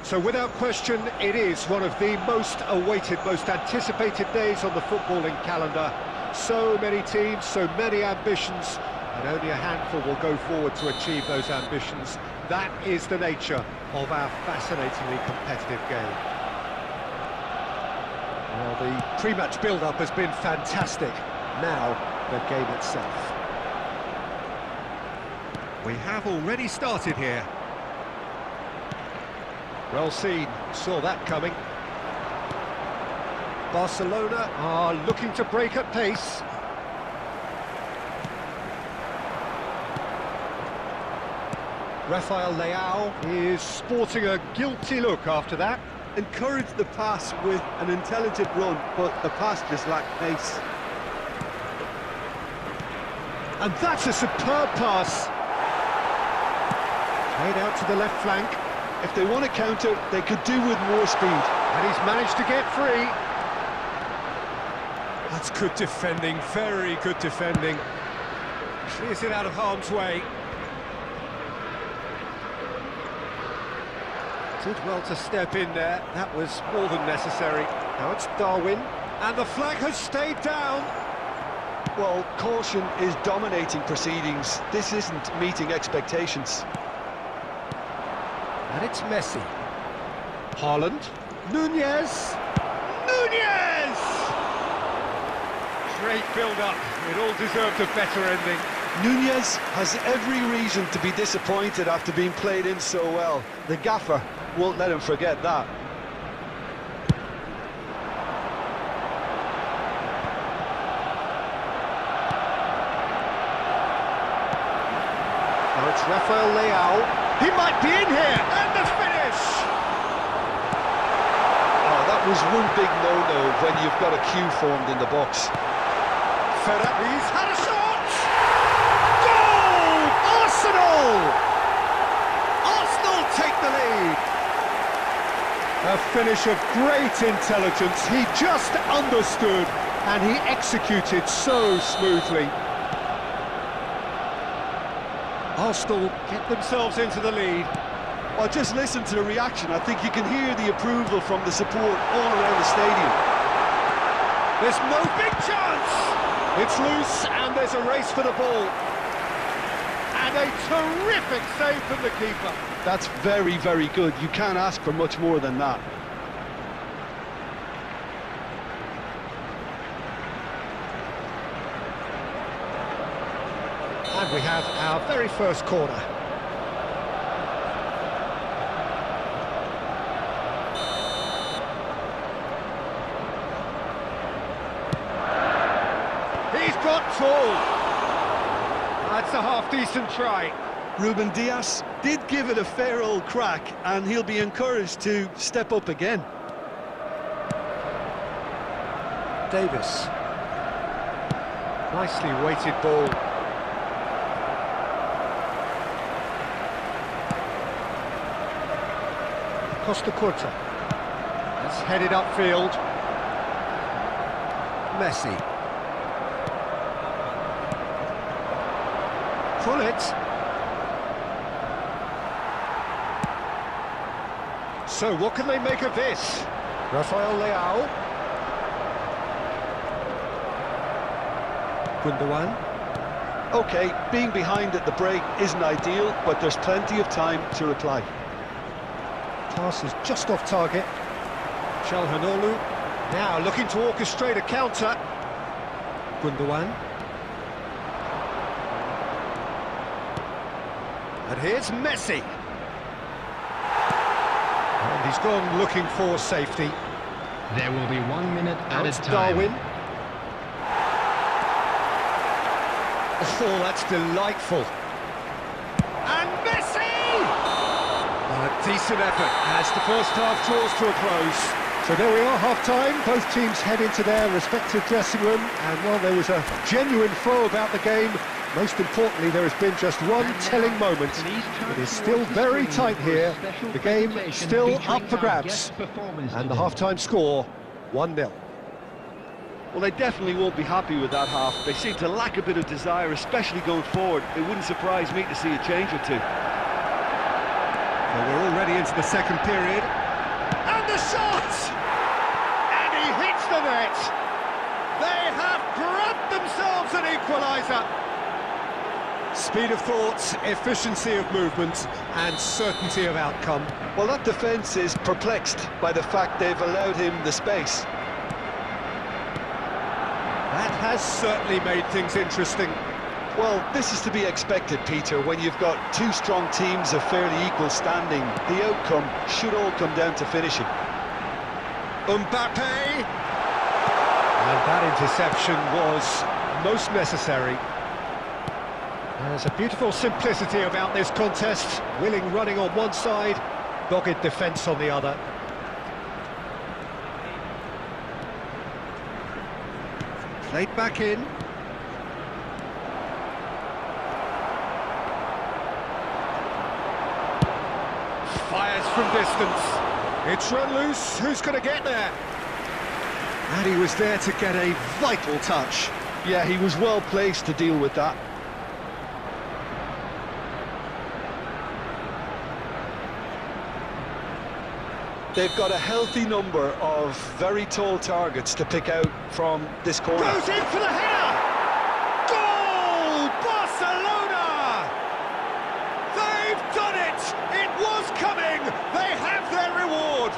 So without question, it is one of the most awaited, most anticipated days on the footballing calendar. So many teams, so many ambitions, and only a handful will go forward to achieve those ambitions. That is the nature of our fascinatingly competitive game. Well, the pre-match build-up has been fantastic. Now, the game itself. We have already started here. Well seen, saw that coming. Barcelona are looking to break at pace. Rafael Leao is sporting a guilty look after that. Encouraged the pass with an intelligent run, but the pass just lacked pace. And that's a superb pass. Played out to the left flank. If they want to counter, they could do with more speed. And he's managed to get free. That's good defending, very good defending. Clears it out of harm's way. Did well to step in there. That was more than necessary. Now it's Darwin. And the flag has stayed down. Well, caution is dominating proceedings. This isn't meeting expectations. And it's Messi. Haaland. Nunez. Nunez! Great build-up. It all deserved a better ending. Nunez has every reason to be disappointed after being played in so well. The gaffer won't let him forget that. Now it's Rafael Leao. He might be in here, and the finish! Oh, that was one big no-no when you've got a queue formed in the box. He's had a shot! Goal! Arsenal! Arsenal take the lead! A finish of great intelligence. He just understood, and he executed so smoothly. Arsenal get themselves into the lead. Well, just listen to the reaction. I think you can hear the approval from the support all around the stadium. There's no big chance! It's loose, and there's a race for the ball. And a terrific save from the keeper. That's very, very good. You can't ask for much more than that. And we have our very first corner. He's got tall. That's a half-decent try. Ruben Dias did give it a fair old crack, and he'll be encouraged to step up again. Davis. Nicely weighted ball. Costa Curta. That's headed upfield. Messi. Pullet. So what can they make of this? Rafael Leao. Gundogan. Okay, being behind at the break isn't ideal, but there's plenty of time to reply. Pass is just off target. Çalhanoğlu now looking to orchestrate a counter. Gundogan. And here's Messi. And he's gone looking for safety. There will be 1 minute Now at a it's time. Darwin. Oh, that's delightful. And Messi! A decent effort as the first half draws to a close. So there we are, half-time. Both teams head into their respective dressing room. And, well, there was a genuine flow about the game. Most importantly, there has been just one telling moment. It is still very tight here. The game still up for grabs. And the half-time score, 1-0. Well, they definitely won't be happy with that half. They seem to lack a bit of desire, especially going forward. It wouldn't surprise me to see a change or two. Well, we're already into the second period. And the shot! And he hits the net! They have grabbed themselves an equaliser! Speed of thought, efficiency of movement, and certainty of outcome. Well, that defence is perplexed by the fact they've allowed him the space. That has certainly made things interesting. Well, this is to be expected, Peter. When you've got two strong teams of fairly equal standing, the outcome should all come down to finishing. Mbappe! And that interception was most necessary. There's a beautiful simplicity about this contest. Willing running on one side, dogged defence on the other. Played back in. Fires from distance. It's run loose. Who's going to get there? And he was there to get a vital touch. Yeah, he was well placed to deal with that. They've got a healthy number of very tall targets to pick out from this corner. Goes in for the header! Goal! Barcelona! They've done it! It was coming! They have their reward!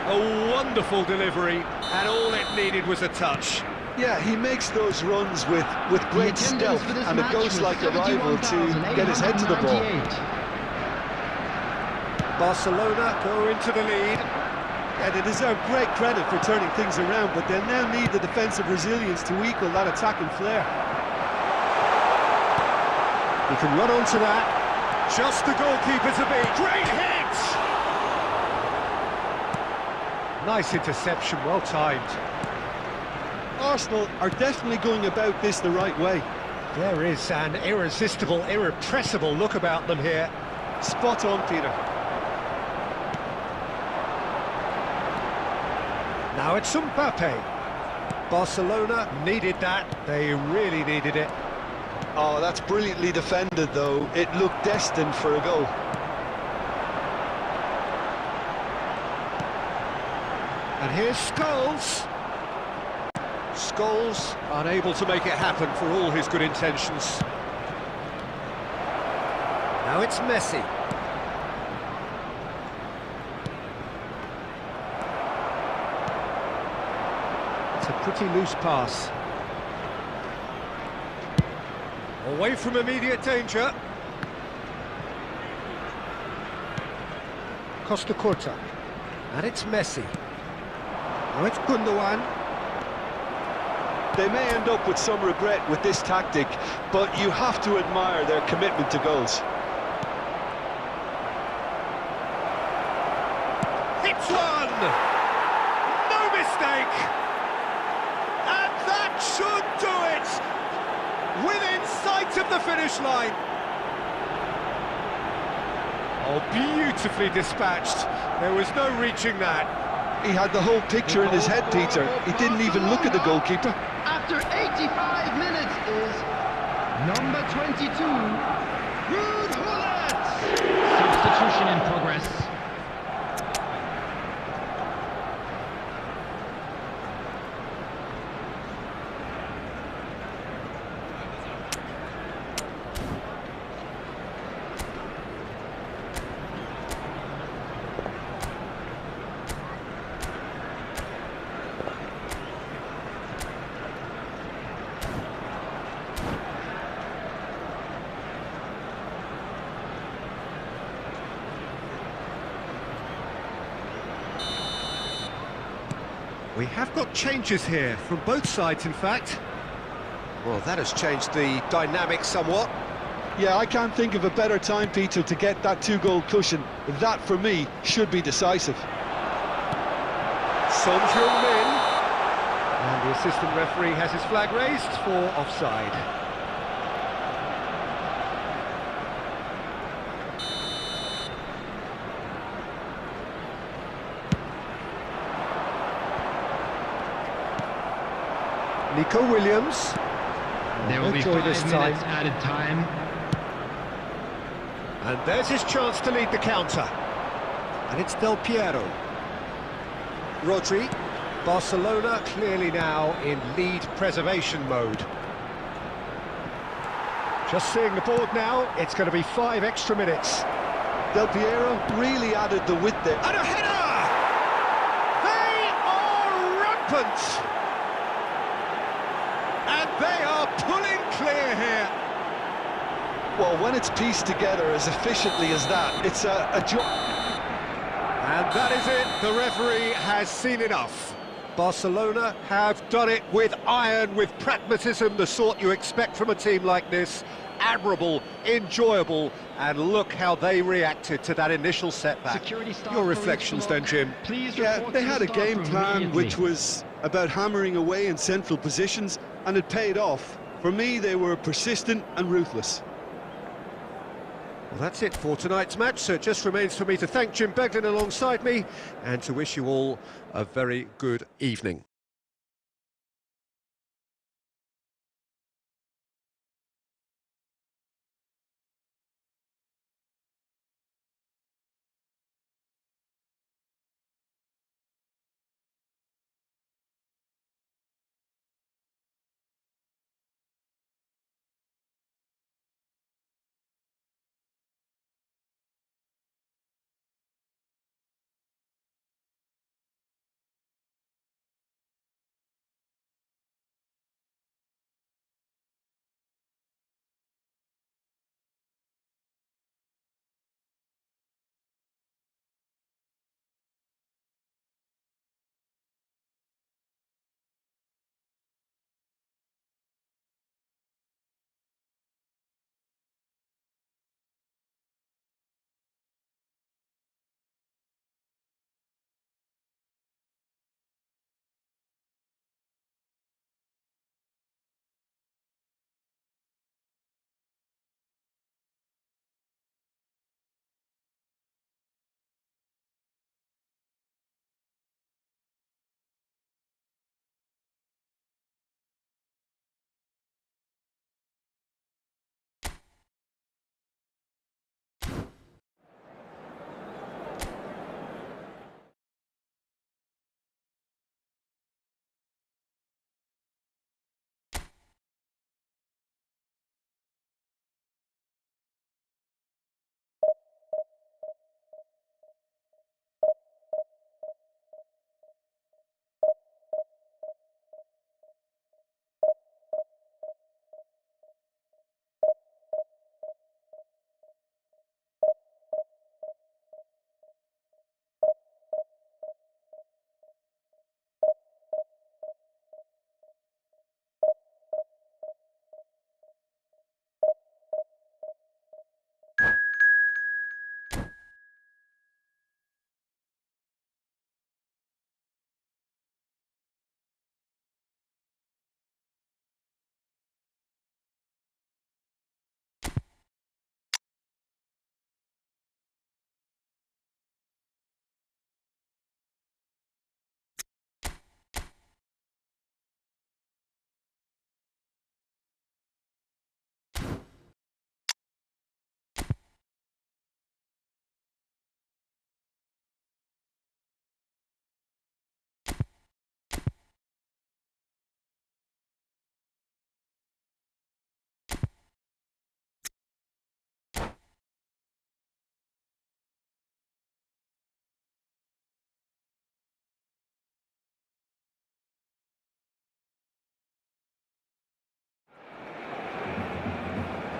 A wonderful delivery, and all it needed was a touch. Yeah, he makes those runs with great stealth and a ghost-like arrival to get his head to the ball. Barcelona go into the lead. And they deserve great credit for turning things around, but they'll now need the defensive resilience to equal that attacking flair. He can run onto that. Just the goalkeeper to beat. Great hit! Nice interception, well timed. Arsenal are definitely going about this the right way. There is an irresistible, irrepressible look about them here. Spot on, Peter. Now it's Mbappe. Barcelona needed that. They really needed it. Oh, that's brilliantly defended, though. It looked destined for a goal. And here's Scholes. Scholes unable to make it happen for all his good intentions. Now it's Messi. It's a pretty loose pass. Away from immediate danger. Costa Curta. And it's Messi. Now it's Gundogan. They may end up with some regret with this tactic, but you have to admire their commitment to goals. Hits one! No mistake! And that should do it! Within sight of the finish line! Oh, beautifully dispatched. There was no reaching that. He had the whole picture in his head, Peter. He didn't even look at the goalkeeper. After 85 minutes is number 22, Ruud Gullit. Substitution in progress. We have got changes here, from both sides in fact. Well, that has changed the dynamic somewhat. Yeah, I can't think of a better time, Peter, to get that two-goal cushion. That, for me, should be decisive. Son Heung-min. And the assistant referee has his flag raised for offside. Nico Williams. There will be 5 Enjoy this minutes time. added time. And there's his chance to lead the counter. And it's Del Piero. Rodri. Barcelona clearly now in lead preservation mode. Just seeing the board now, it's going to be 5 extra minutes. Del Piero really added the width there. And a header! They are rampant! And they are pulling clear here. Well, when it's pieced together as efficiently as that, it's a job. And that is it, the referee has seen enough. Barcelona have done it with iron, with pragmatism, the sort you expect from a team like this. Admirable, enjoyable, and look how they reacted to that initial setback. Your reflections then, Jim? Yeah, they had a game plan which was about hammering away in central positions, and it paid off. For me, they were persistent and ruthless. Well, that's it for tonight's match, so it just remains for me to thank Jim Beglin alongside me and to wish you all a very good evening.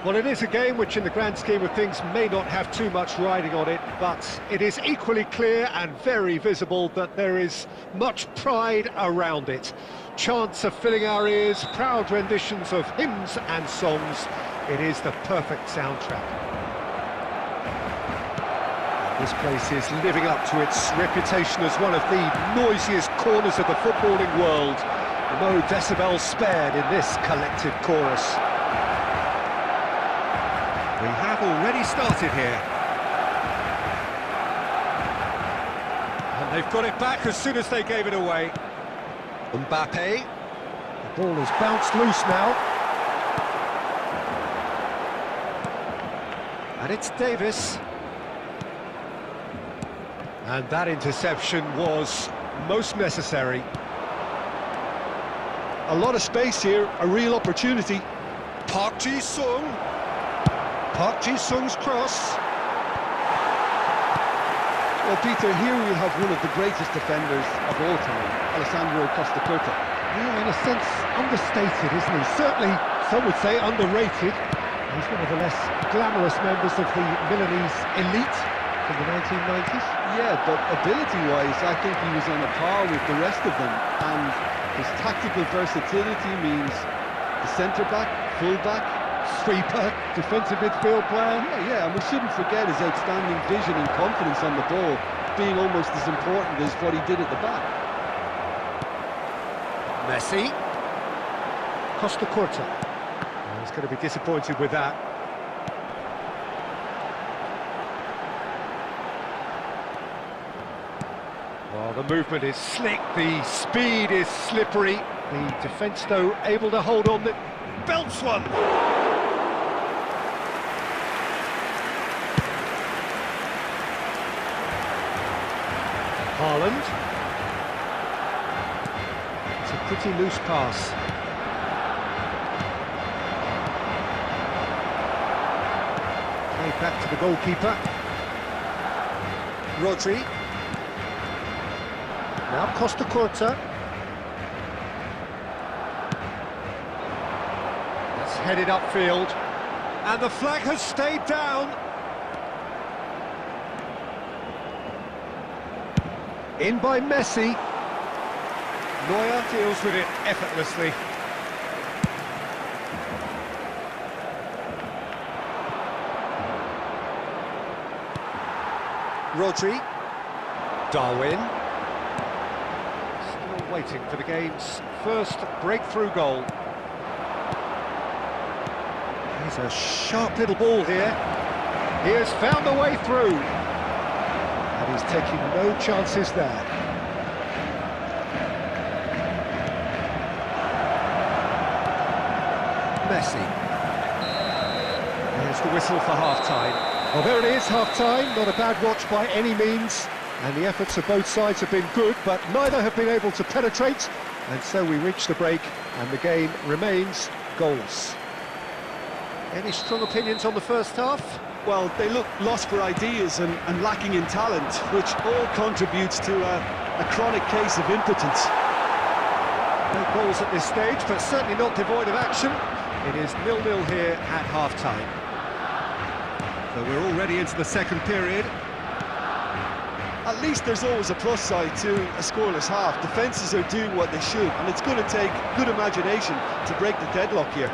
Well, it is a game which in the grand scheme of things may not have too much riding on it, but it is equally clear and very visible that there is much pride around it. Chants are filling our ears, proud renditions of hymns and songs. It is the perfect soundtrack. This place is living up to its reputation as one of the noisiest corners of the footballing world. No decibels spared in this collective chorus. We have already started here. And they've got it back as soon as they gave it away. Mbappe. The ball has bounced loose now. And And it's Davis. And that interception was most necessary. A lot of space here, a real opportunity. Park Ji-sung. Park Ji-sung's cross. Well, Peter, here we have one of the greatest defenders of all time, Alessandro Costa Curta. Yeah, in a sense, understated, isn't he? Certainly, some would say underrated. He's one of the less glamorous members of the Milanese elite from the 1990s. Yeah, but ability-wise, I think he was on a par with the rest of them, and his tactical versatility means the centre-back, full-back, Sweeper, defensive midfield player. yeah, and we shouldn't forget his outstanding vision and confidence on the ball, being almost as important as what he did at the back. Messi. Costa Curta. He's going to be disappointed with that. Well, the movement is slick, the speed is slippery. The defence, though, able to hold on. The belts one. Haaland. It's a pretty loose pass. Played back to the goalkeeper. Rodri. Now Costa Curta. That's headed upfield. And the flag has stayed down. In by Messi. Neuer deals with it effortlessly. Rodri. Darwin. Still waiting for the game's first breakthrough goal. Here's a sharp little ball here. He has found a way through. And he's taking no chances there. Messi. There's the whistle for half-time. Well, there it is, half-time. Not a bad watch by any means. And the efforts of both sides have been good, but neither have been able to penetrate. And so we reach the break, and the game remains goalless. Any strong opinions on the first half? Well, they look lost for ideas and lacking in talent, which all contributes to a chronic case of impotence. No goals at this stage, but certainly not devoid of action. It is 0-0 here at half-time. So we're already into the second period. At least there's always a plus side to a scoreless half. Defences are doing what they should, and it's going to take good imagination to break the deadlock here.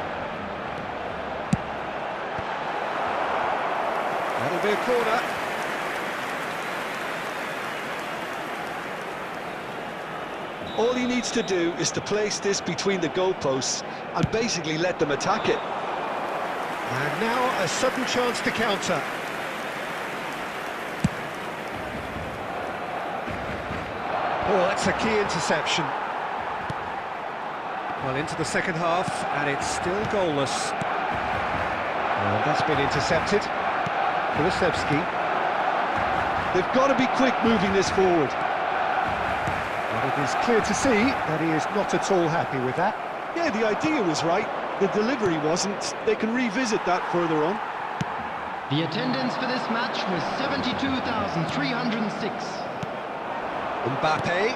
That'll be a corner. All he needs to do is to place this between the goalposts and basically let them attack it. And now a sudden chance to counter. Oh, that's a key interception. Well, into the second half, and it's still goalless. And that's been intercepted. Kulusevski. They've got to be quick moving this forward. And it is clear to see that he is not at all happy with that. Yeah, the idea was right, the delivery wasn't. They can revisit that further on. The attendance for this match was 72,306. Mbappe.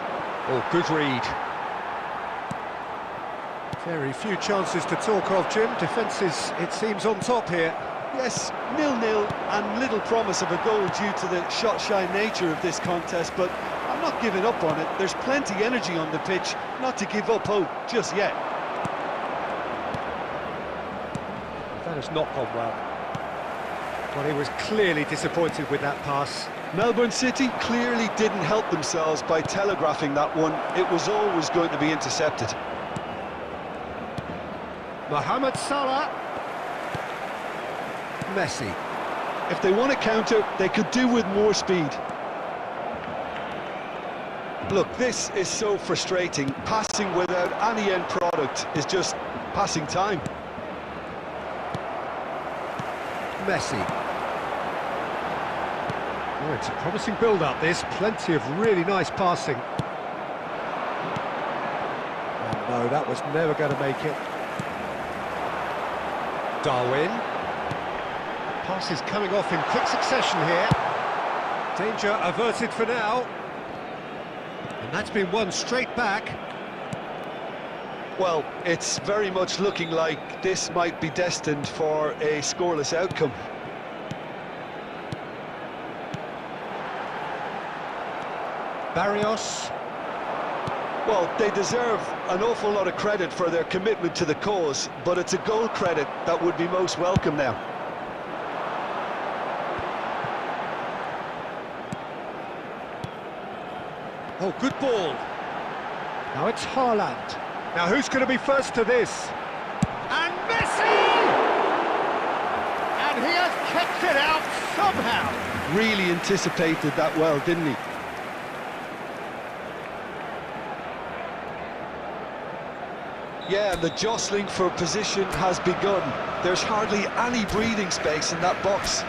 Oh, good read. Very few chances to talk of, Jim. Defence is, it seems, on top here. Yes, 0-0 and little promise of a goal due to the shot-shy nature of this contest, but I'm not giving up on it. There's plenty energy on the pitch, not to give up hope just yet. That has not gone well. Well, he was clearly disappointed with that pass. Melbourne City clearly didn't help themselves by telegraphing that one. It was always going to be intercepted. Mohamed Salah. Messi. If they want to counter, they could do with more speed. Look, this is so frustrating. Passing without any end product is just passing time. Messi. Oh, it's a promising build-up, this. Plenty of really nice passing. And no, that was never going to make it. Darwin. Passes coming off in quick succession here. Danger averted for now. And that's been won straight back. Well, it's very much looking like this might be destined for a scoreless outcome. Barrios. Well, they deserve an awful lot of credit for their commitment to the cause, but it's a goal credit that would be most welcome now. Oh, good ball. Now it's Haaland. Now who's going to be first to this? And Messi! And he has kept it out somehow. Really anticipated that well, didn't he? Yeah, and the jostling for position has begun. There's hardly any breathing space in that box.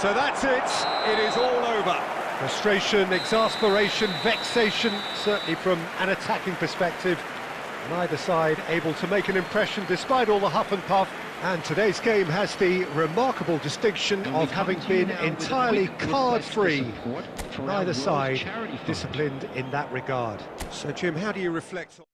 So that's it. It is all over. Frustration, exasperation, vexation, certainly from an attacking perspective. Neither side able to make an impression despite all the huff and puff. And today's game has the remarkable distinction of having been entirely card-free. Neither side disciplined in that regard. So, Jim, how do you reflect on...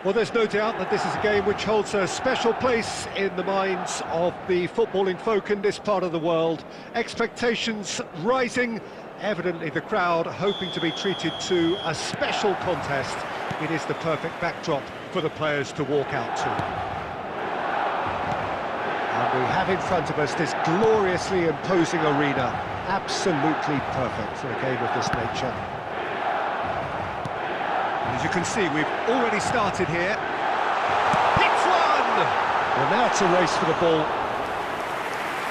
Well, there's no doubt that this is a game which holds a special place in the minds of the footballing folk in this part of the world. Expectations rising, evidently the crowd hoping to be treated to a special contest. It is the perfect backdrop for the players to walk out to. And we have in front of us this gloriously imposing arena, absolutely perfect for a game of this nature. As you can see, we've already started here. Hits one! Well, now it's a race for the ball.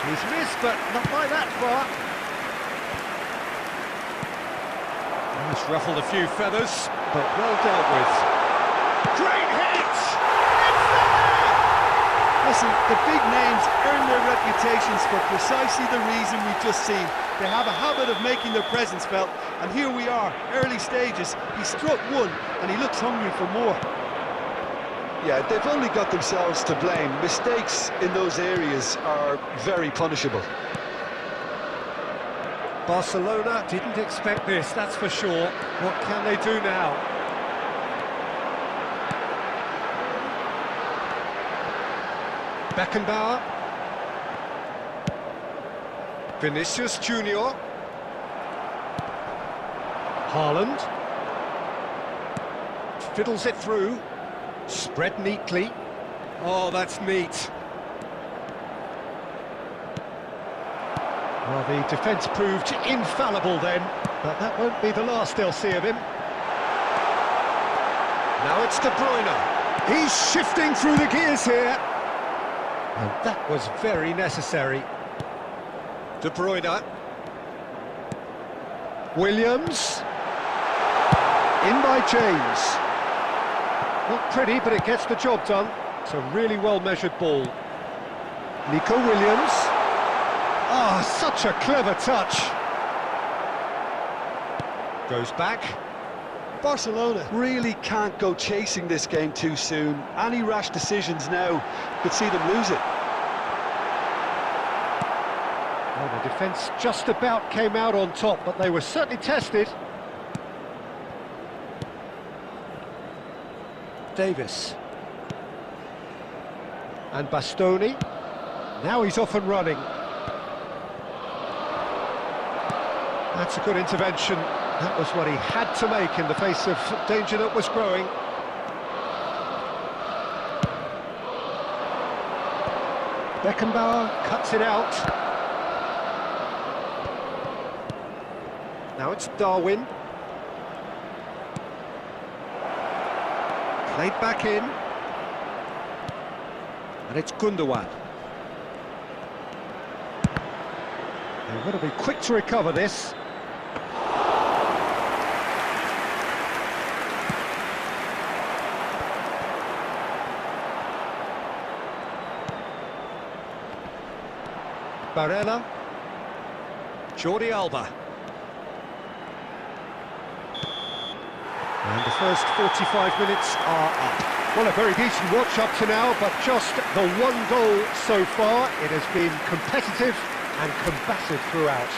He's missed, but not by that far. It's ruffled a few feathers. But well dealt with. Great hit! Listen, the big names earn their reputations for precisely the reason we've just seen. They have a habit of making their presence felt, and here we are, early stages. He struck one, and he looks hungry for more. Yeah, they've only got themselves to blame. Mistakes in those areas are very punishable. Barcelona didn't expect this, that's for sure. What can they do now? Beckenbauer. Vinicius Junior. Haaland. Fiddles it through. Spread neatly. Oh, that's neat. Well, the defence proved infallible then, but that won't be the last they'll see of him. Now it's De Bruyne. He's shifting through the gears here. And that was very necessary. De Bruyne. Williams. In by James. Not pretty, but it gets the job done. It's a really well-measured ball. Nico Williams. Ah, such a clever touch. Goes back. Barcelona really can't go chasing this game too soon. Any rash decisions now could see them lose it. Well, the defence just about came out on top, but they were certainly tested. Davis. And Bastoni. Now he's off and running. That's a good intervention. That was what he had to make in the face of danger that was growing. Beckenbauer cuts it out. Now it's Darwin. Played back in. And it's Gundogan. They're going to be quick to recover this. Barella. Jordi Alba. And the first 45 minutes are up. Well, a very decent watch up to now, but just the one goal so far. It has been competitive and combative throughout.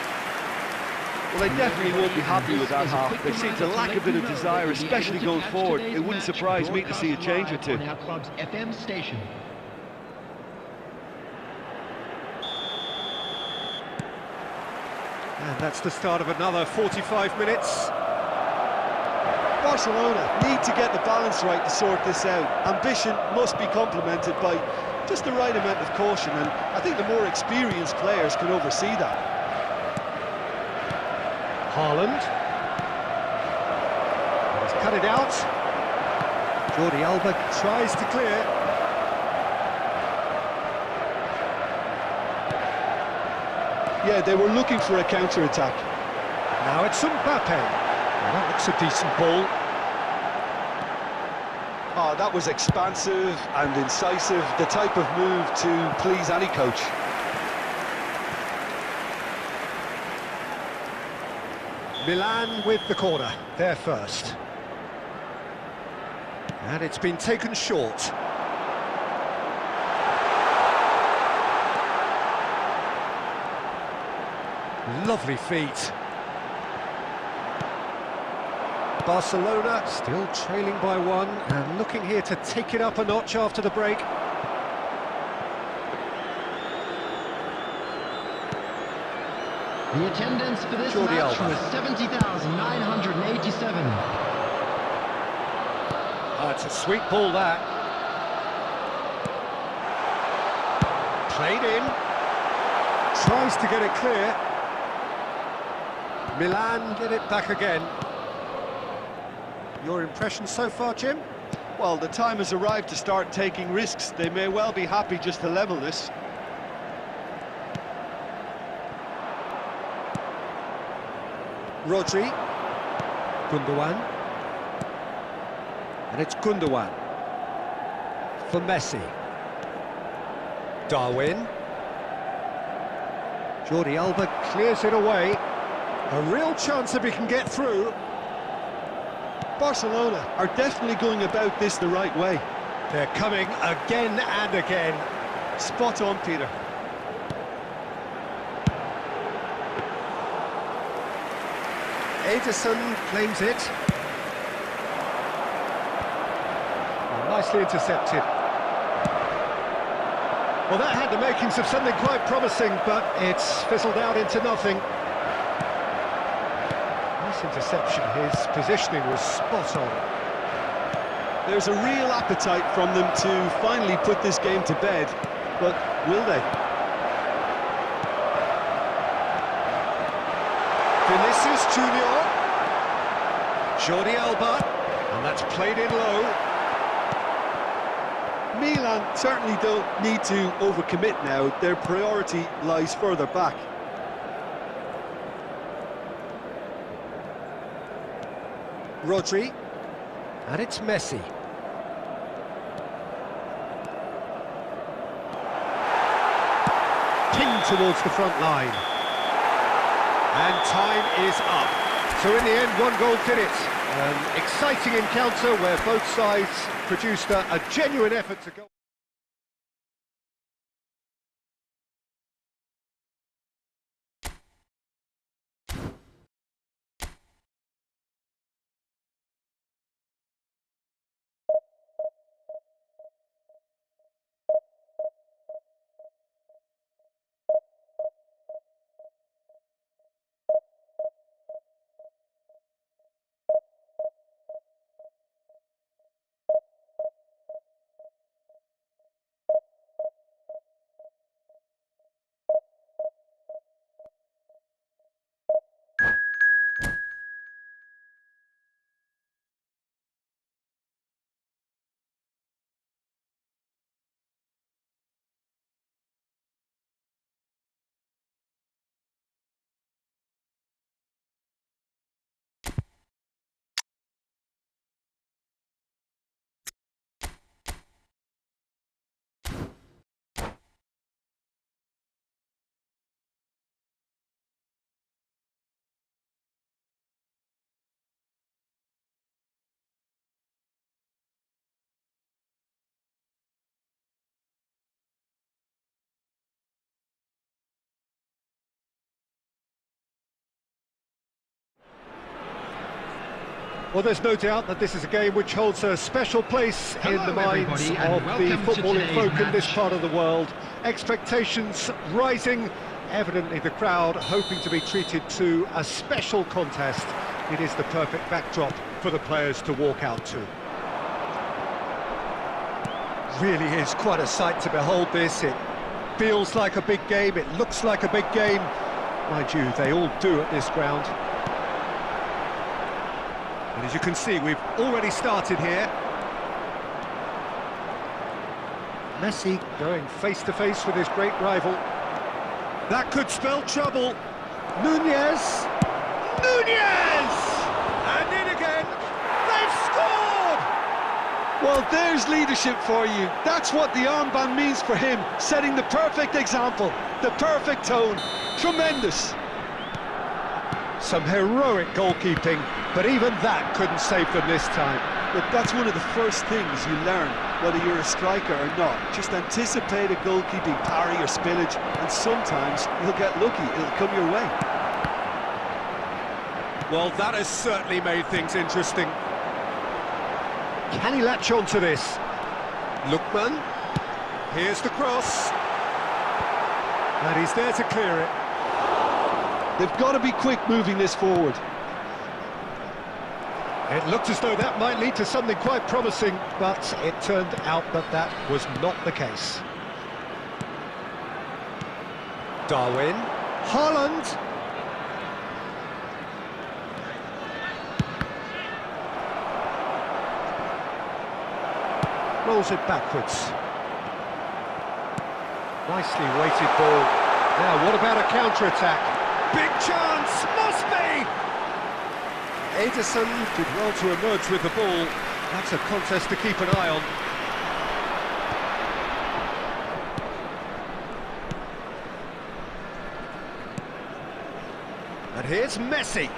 Well, they definitely won't be happy with that half. They seem to lack a bit of desire, especially going forward. It wouldn't surprise me to see a change or two. On our club's FM station. And that's the start of another 45 minutes. Barcelona need to get the balance right to sort this out. Ambition must be complemented by just the right amount of caution, and I think the more experienced players can oversee that. Haaland. He's cut it out. Jordi Alba tries to clear. Yeah, they were looking for a counter-attack. Now it's Mbappe. Well, that looks a decent ball. Oh, that was expansive and incisive, the type of move to please any coach. Milan with the corner, they're first. And it's been taken short. Lovely feet. Barcelona still trailing by one and looking here to take it up a notch after the break. The attendance for this Jordi match Alba. was 70,987. Oh, it's a sweet ball, that. Played in. Tries to get it clear. Milan get it back again. Your impression so far, Jim? Well, the time has arrived to start taking risks. They may well be happy just to level this. Rodri. Gundogan. And it's Gundogan. For Messi. Darwin. Jordi Alba clears it away. A real chance if he can get through. Barcelona are definitely going about this the right way. They're coming again and again. Spot on, Peter. Ederson claims it. Oh, nicely intercepted. Well, that had the makings of something quite promising, but it's fizzled out into nothing. Nice interception. His positioning was spot on. There's a real appetite from them to finally put this game to bed, but will they? Vinicius Junior. Jordi Alba. And that's played in low. Milan certainly don't need to overcommit now. Their priority lies further back. Rodri. And it's Messi. Pinged towards the front line. And time is up. So in the end, one goal did it. An exciting encounter where both sides produced a genuine effort to go. Well, there's no doubt that this is a game which holds a special place in the minds of the footballing folk in this part of the world. Expectations rising, evidently the crowd hoping to be treated to a special contest. It is the perfect backdrop for the players to walk out to. Really is quite a sight to behold this. It feels like a big game, it looks like a big game. Mind you, they all do at this ground. And as you can see, we've already started here. Messi going face-to-face with his great rival. That could spell trouble. Nunez! Nunez! And in again! They've scored! Well, there's leadership for you. That's what the armband means for him, setting the perfect example, the perfect tone. Tremendous. Some heroic goalkeeping, but even that couldn't save them this time. But that's one of the first things you learn, whether you're a striker or not. Just anticipate a goalkeeping parry or spillage, and sometimes you'll get lucky, it'll come your way. Well, that has certainly made things interesting. Can he latch on to this? Lookman. Here's the cross. And he's there to clear it. They've got to be quick moving this forward. It looked as though that might lead to something quite promising, but it turned out that that was not the case. Darwin. Haaland. Rolls it backwards. Nicely weighted ball. Now, what about a counter-attack? Big chance! Must be! Ederson did well to emerge with the ball. That's a contest to keep an eye on. And here's Messi.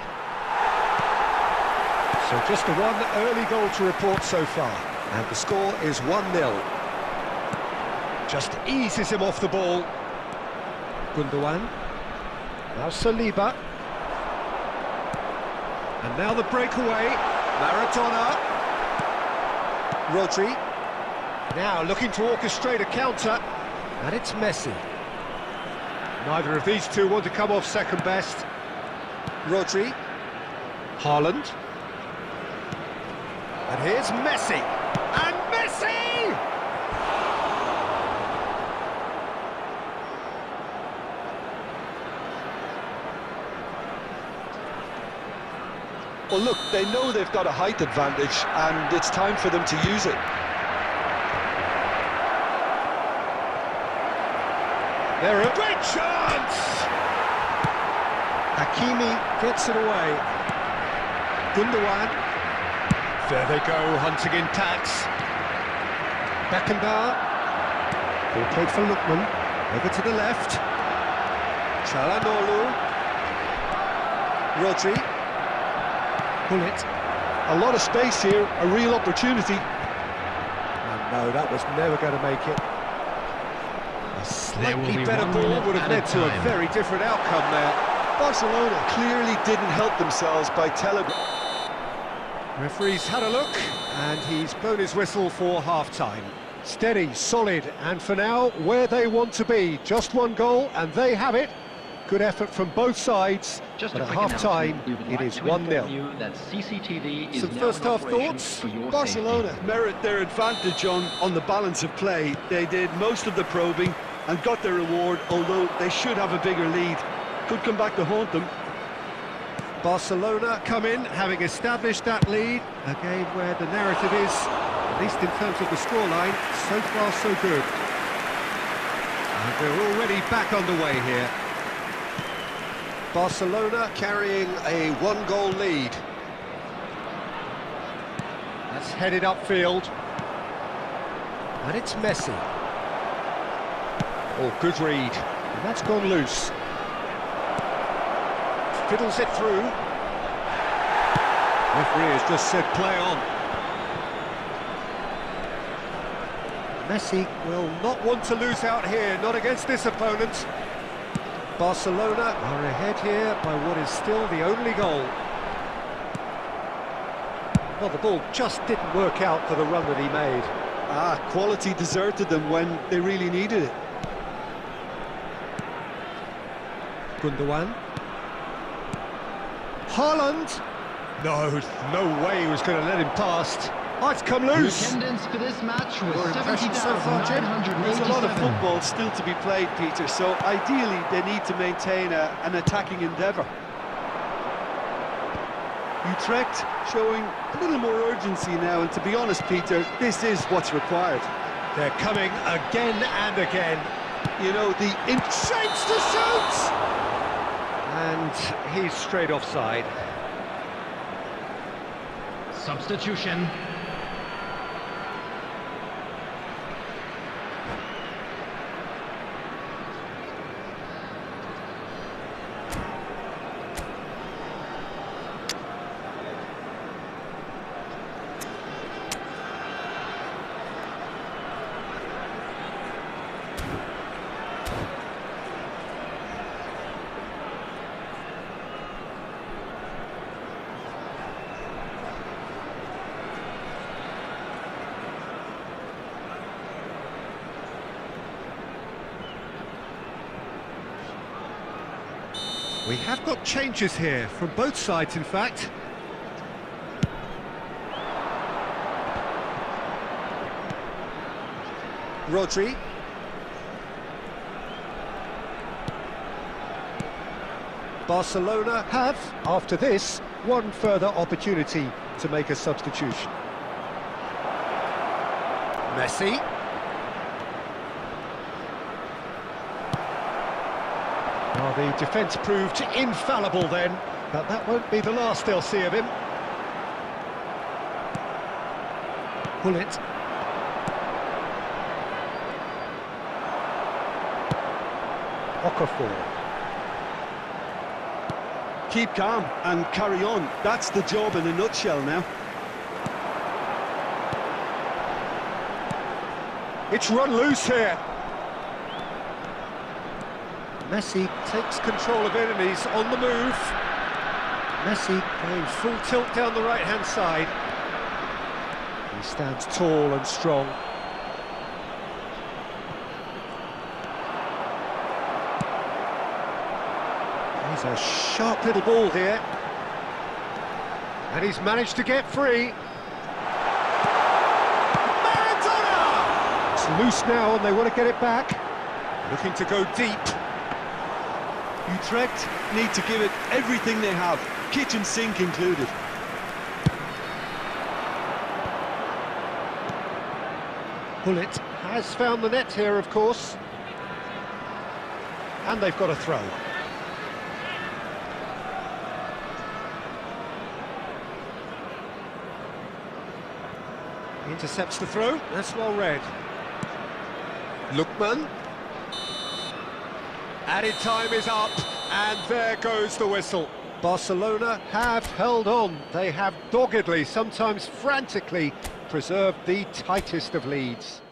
So just the one early goal to report so far. And the score is 1-0. Just eases him off the ball. Gundogan. Now Saliba. And now the breakaway. Maradona. Rodri. Now looking to orchestrate a counter. And it's Messi. Neither of these two want to come off second best. Rodri. Haaland. And here's Messi. And Messi! Well, look, they know they've got a height advantage, and it's time for them to use it. They're a great chance! Hakimi gets it away. Gundogan. There they go, hunting in tacks. Beckenbauer. Ball played for Lookman. Over to the left. Çalhanoğlu. Rodri. Pull it. A lot of space here, a real opportunity. And no, that was never going to make it. A slightly better ball would have led to a very different outcome there. Barcelona clearly didn't help themselves by telegraphing. Referee's had a look, and he's blown his whistle for half-time. Steady, solid, and for now, where they want to be. Just one goal, and they have it. Good effort from both sides, Just but a at quick half-time, announcement. We would it like is to 1-0. inform you that CCTV is Some now in first-half operation thoughts? for your Barcelona safety. merit their advantage on the balance of play. They did most of the probing and got their reward, although they should have a bigger lead. Could come back to haunt them. Barcelona come in, having established that lead. A game where the narrative is, at least in terms of the scoreline, so far so good. And we're already back underway here. Barcelona carrying a one-goal lead. That's headed upfield. And it's Messi. Oh, good read. And that's gone loose. Fiddles it through. Referee has just said play on. Messi will not want to lose out here, not against this opponent. Barcelona are ahead here by what is still the only goal. Well, the ball just didn't work out for the run that he made. Quality deserted them when they really needed it. Gundogan. Haaland! No way he was going to let him past. Oh, it's come The loose! attendance for this match was Your impression so far, Jim? There's a lot of 70,987. football still to be played, Peter, so ideally they need to maintain an attacking endeavour. Utrecht showing a little more urgency now, and to be honest, Peter, this is what's required. They're coming again and again. You know, the Shapes to shoot! And he's straight offside. Substitution. We have got changes here, from both sides in fact. Rodri. Barcelona have, after this, one further opportunity to make a substitution. Messi. Well, the defence proved infallible then, but that won't be the last they'll see of him. Bullet. Okafor. Keep calm and carry on. That's the job in a nutshell now. It's run loose here. Messi takes control of it and he's on the move. Messi going full tilt down the right-hand side. He stands tall and strong. He's a sharp little ball here. And he's managed to get free. Maradona! It's loose now and they want to get it back. Looking to go deep. Utrecht need to give it everything they have, kitchen sink included. Bullet has found the net here, of course. And they've got a throw. Intercepts the throw, that's well read. Lookman. Added time is up, and there goes the whistle. Barcelona have held on. They have doggedly, sometimes frantically, preserved the tightest of leads.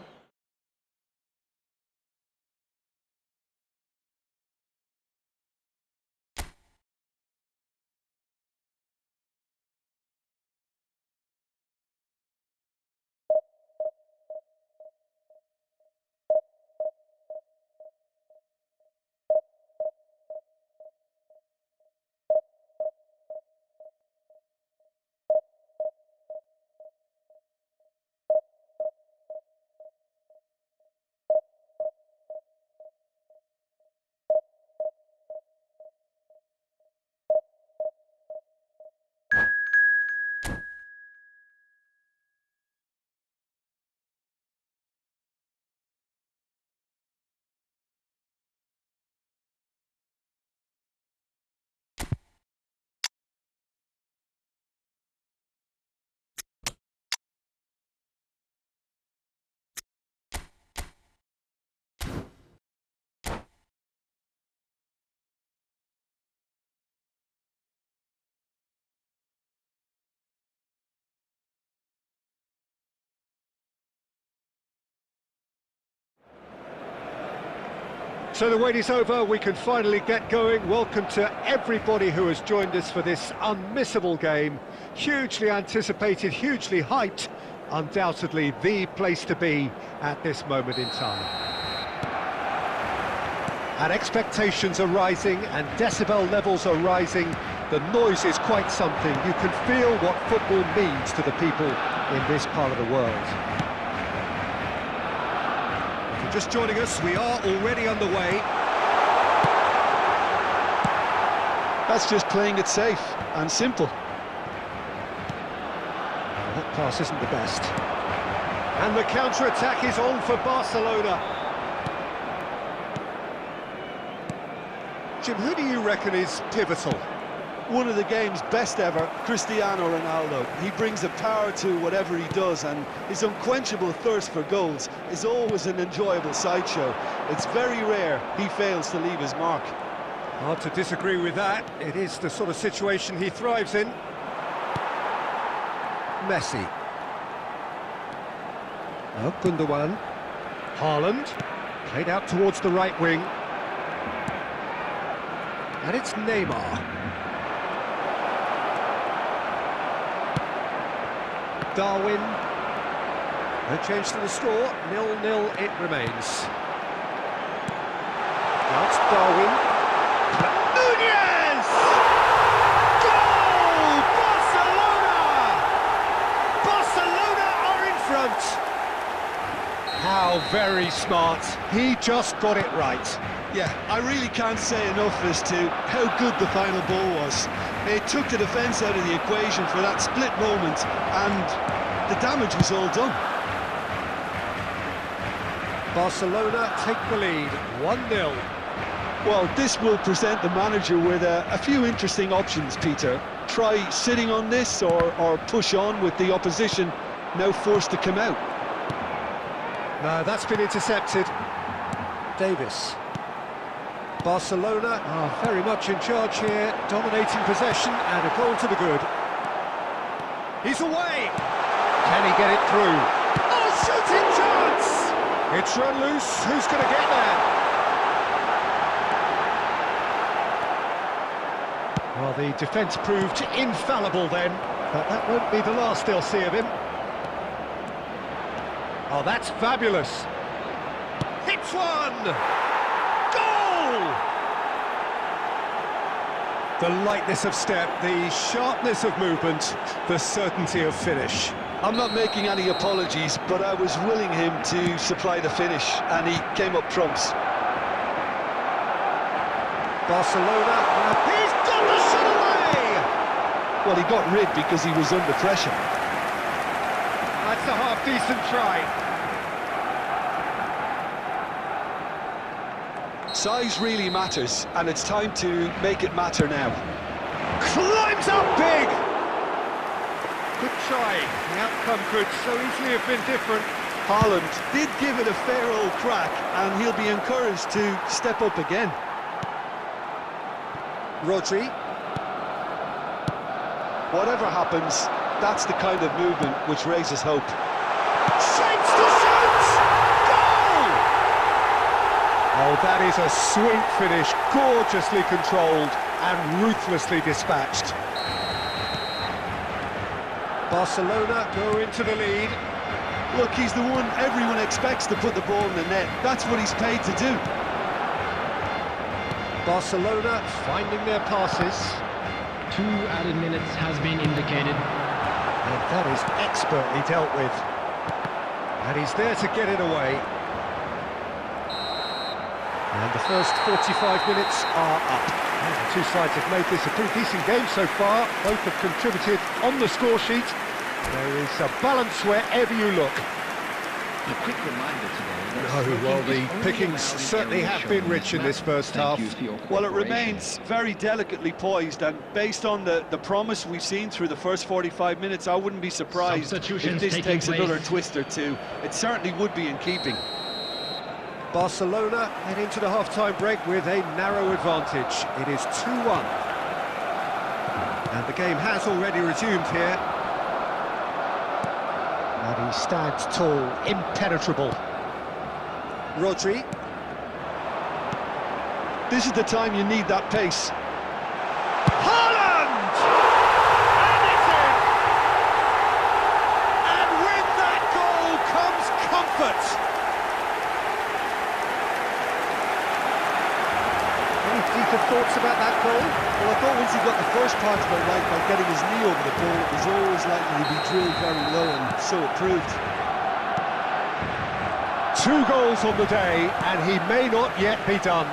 So the wait is over, we can finally get going. Welcome to everybody who has joined us for this unmissable game. Hugely anticipated, hugely hyped, undoubtedly the place to be at this moment in time. And expectations are rising and decibel levels are rising. The noise is quite something. You can feel what football means to the people in this part of the world. Just joining us, we are already underway. That's just playing it safe and simple. That pass isn't the best. And the counter-attack is on for Barcelona. Jim, who do you reckon is pivotal? One of the game's best ever, Cristiano Ronaldo. He brings a power to whatever he does, and his unquenchable thirst for goals is always an enjoyable sideshow. It's very rare he fails to leave his mark. Hard to disagree with that. It is the sort of situation he thrives in. Messi. Oh, Gundogan. Haaland. Played out towards the right wing. And it's Neymar. Darwin. No change to the score, 0-0 it remains. Now it's Darwin. Nunez! very smart. He just got it right. Yeah, I really can't say enough as to how good the final ball was. It took the defence out of the equation for that split moment, and the damage was all done. Barcelona take the lead, 1-0. Well, this will present the manager with a few interesting options, Peter. Try sitting on this or push on with the opposition now forced to come out. No, that's been intercepted. Davis. Barcelona are very much in charge here, dominating possession and a goal to the good. He's away! Can he get it through? Oh, shooting chance! It's run loose, who's going to get there? Well, the defence proved infallible then, but that won't be the last they'll see of him. Oh, that's fabulous! Hits one! Goal! The lightness of step, the sharpness of movement, the certainty of finish. I'm not making any apologies, but I was willing him to supply the finish, and he came up trumps. Barcelona, he's got the shot away! Well, he got rid because he was under pressure. That's a half-decent try. Size really matters, and it's time to make it matter now. Climbs up big! Good try. The outcome could so easily have been different. Haaland did give it a fair old crack, and he'll be encouraged to step up again. Rodri. Whatever happens, that's the kind of movement which raises hope. Shapes to shoot! Goal! Oh, that is a sweet finish, gorgeously controlled and ruthlessly dispatched. Barcelona go into the lead. Look, he's the one everyone expects to put the ball in the net. That's what he's paid to do. Barcelona finding their passes. 2 added minutes has been indicated. And that is expertly dealt with. And he's there to get it away. And the first 45 minutes are up. And the two sides have made this a pretty decent game so far. Both have contributed on the score sheet. There is a balance wherever you look. A quick reminder today. Oh, well, the pickings certainly have been rich in this first half. Well, it remains very delicately poised, and based on the promise we've seen through the first 45 minutes, I wouldn't be surprised if this takes another twist or two. It certainly would be in keeping. Barcelona head into the half-time break with a narrow advantage. It is 2-1. And the game has already resumed here. And he stands tall, impenetrable. Rodri. This is the time you need that pace. Haaland! And it's in! And with that goal comes comfort. Any deeper thoughts about that goal? Well, I thought once he got the first part of it right by getting his knee over the ball, it was always likely to be drilled very low, and so it proved. 2 goals on the day, and he may not yet be done.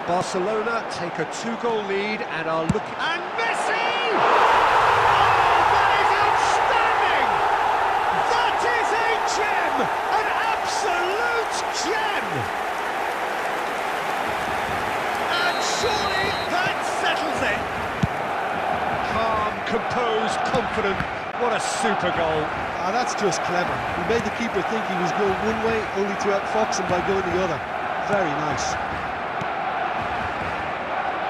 Barcelona take a 2-goal lead and are looking... And Messi! Oh, that is outstanding! That is a gem! An absolute gem! And surely that settles it! Calm, composed, confident. What a super goal. Ah, that's just clever. He made the keeper think he was going one way, only to outfox him by going the other. Very nice.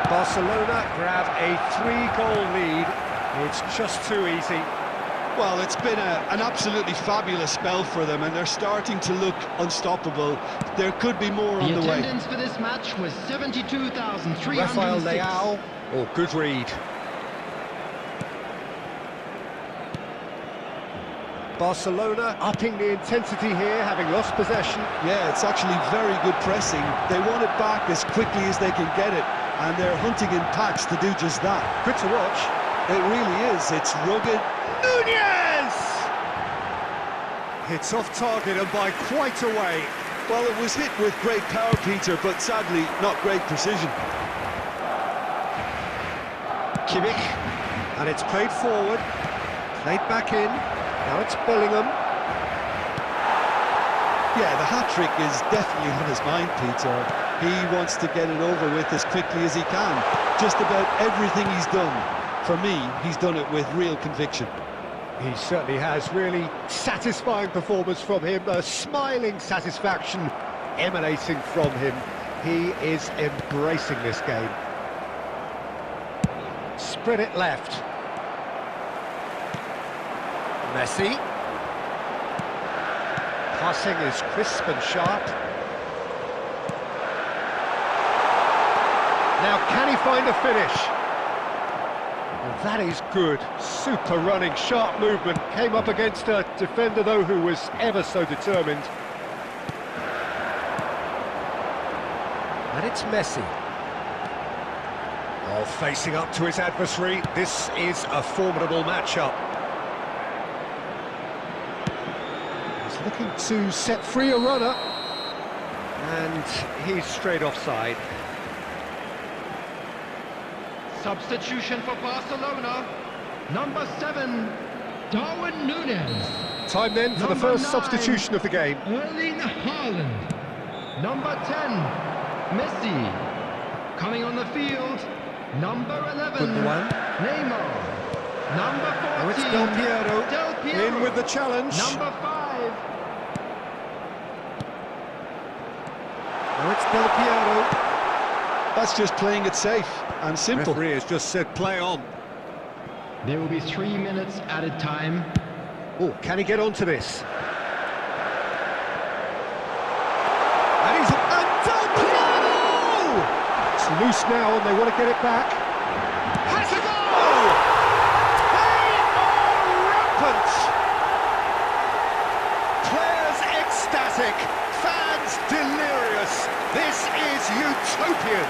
Barcelona grab a 3-goal lead. It's just too easy. Well, it's been an absolutely fabulous spell for them, and they're starting to look unstoppable. There could be more on the way. The attendance for this match was 72,306. Rafael Leao. Oh, good read. Barcelona upping the intensity here, having lost possession. Yeah, it's actually very good pressing. They want it back as quickly as they can get it, and they're hunting in packs to do just that. Good to watch. It really is. It's rugged. Nunez! It's off target and by quite a way. Well, it was hit with great power, Peter, but sadly not great precision. Kimmich, and it's played forward, played back in, now it's Bellingham. Yeah, the hat-trick is definitely on his mind, Peter. He wants to get it over with as quickly as he can. Just about everything he's done, for me, he's done it with real conviction. He certainly has. Really satisfying performance from him, a smiling satisfaction emanating from him. He is embracing this game. Spread it left. Messi. Passing is crisp and sharp. Now can he find a finish? Well, that is good. Super running, sharp movement. Came up against a defender, though, who was ever so determined. And it's Messi. Oh, facing up to his adversary. This is a formidable matchup. He's looking to set free a runner. And he's straight offside. Substitution for Barcelona. Number 7, Darwin Núñez. Time then for the Number first 9, substitution of the game. Erling Haaland. Number 10, Messi. Coming on the field, number 11, Good one. Neymar. Number 14, Now it's Del Piero. Del Piero. In with the challenge. Number 5, Now it's Del Piero. That's just playing it safe and simple. Referee has just said play on. there will be 3 minutes added time. Oh, can he get onto this? And he's... And Del Piero! It's loose now and they want to get it back. Has a goal! They are rampant! Players ecstatic, fans delirious. This is utopian.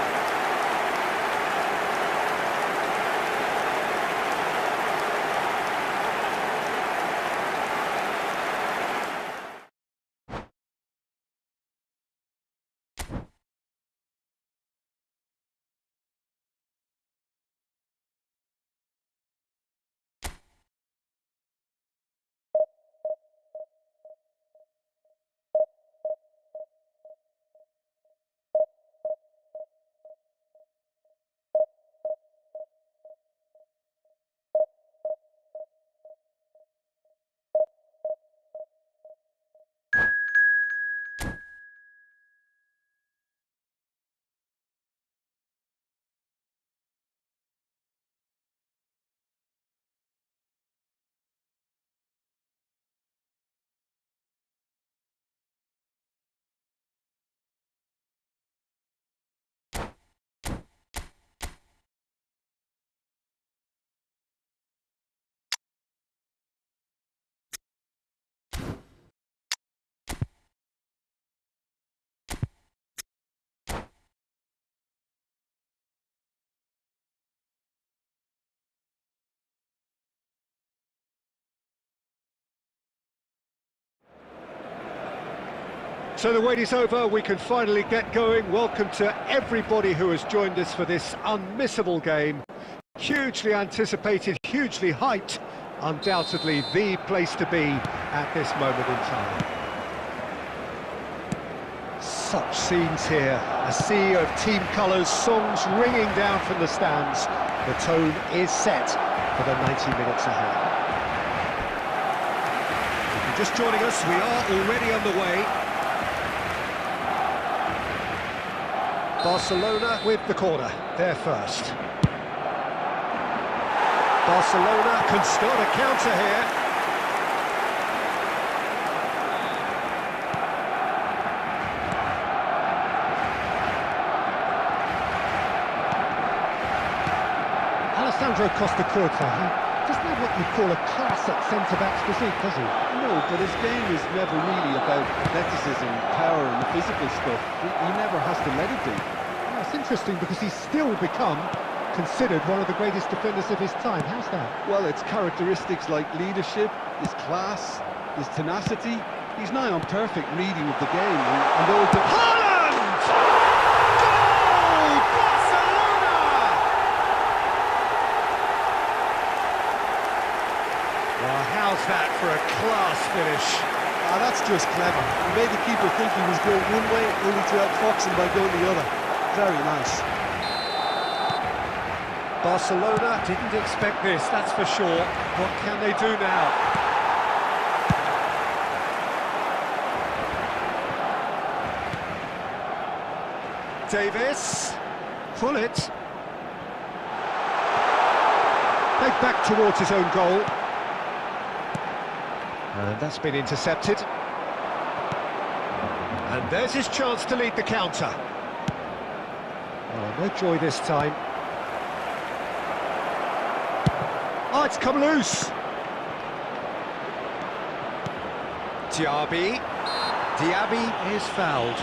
So the wait is over, we can finally get going. Welcome to everybody who has joined us for this unmissable game. Hugely anticipated, hugely hyped, undoubtedly the place to be at this moment in time. Such scenes here, a sea of team colours, songs ringing down from the stands. The tone is set for the 90 minutes ahead. If you're just joining us, we are already underway. Barcelona with the corner, they're first. Barcelona can start a counter here. Alessandro Costa-Curta, he doesn't have what you call a classic centre-back's physique, does he? No, but his game is never really about athleticism, power and the physical stuff. He never has to meditate. Well, it's interesting because he's still become considered one of the greatest defenders of his time. How's that? Well, it's characteristics like leadership, his class, his tenacity. He's nigh on perfect reading of the game. And all the... Haaland! Goal! Barcelona! Well, how's that for a class finish? Ah, that's just clever. He made the keeper think he was going one way, only to outfox him by going the other. Very nice. Barcelona didn't expect this, that's for sure. What can they do now? Davis, pull it. Played back towards his own goal. And that's been intercepted. And there's his chance to lead the counter. Oh, no joy this time. Oh, it's come loose. Diaby is fouled.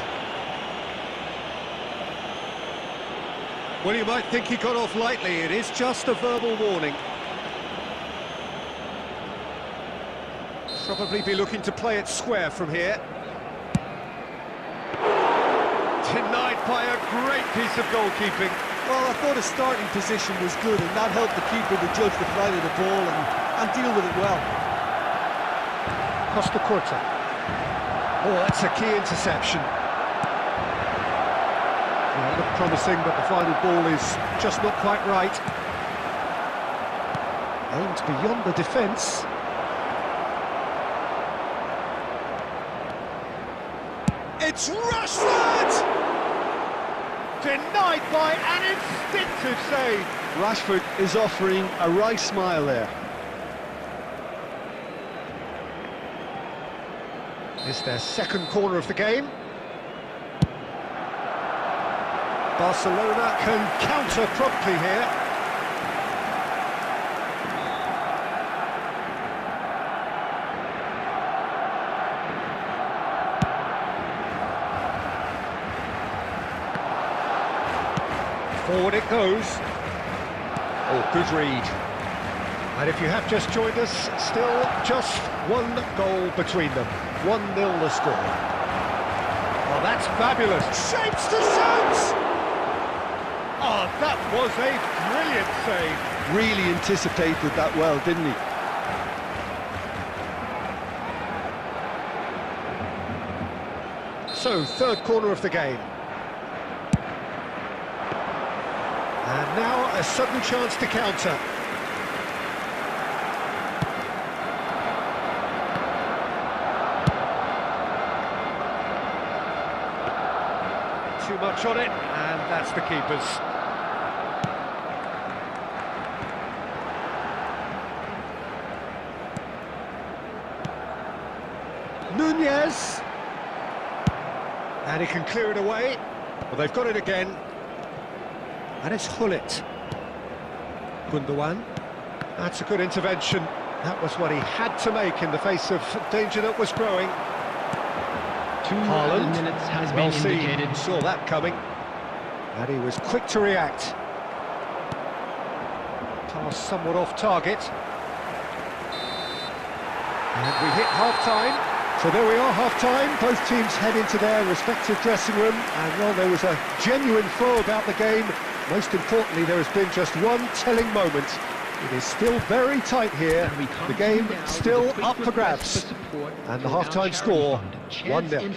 Well, you might think he got off lightly. It is just a verbal warning. Probably be looking to play it square from here. Denied by a great piece of goalkeeping. Well, I thought his starting position was good, and that helped the keeper to judge the flight of the ball and deal with it well. Costa Curta. Oh, that's a key interception. Well, it looked promising, but the final ball is just not quite right. Aimed beyond the defence. It's Rashford! Denied by an instinctive save. Rashford is offering a wry smile there. It's their second corner of the game. Barcelona can counter promptly here. Forward it goes. Oh, good read. And if you have just joined us, still just one goal between them. 1-0 the score. Oh, that's fabulous. Shapes to shoot! Oh, that was a brilliant save. Really anticipated that well, didn't he? So, third corner of the game. And now a sudden chance to counter. Too much on it, and that's the keeper's. Nunez. And he can clear it away. Well, they've got it again. And it's Hullet. Gundogan. That's a good intervention. That was what he had to make in the face of danger that was growing. 2 Haaland. minutes has Well been seen, indicated. saw that coming. And he was quick to react. Pass somewhat off target. And we hit half-time. So there we are, half-time. Both teams head into their respective dressing room. And, well, there was a genuine flow about the game. Most importantly, there has been just one telling moment. It is still very tight here. The game still up for grabs. And the half-time score, 1-0.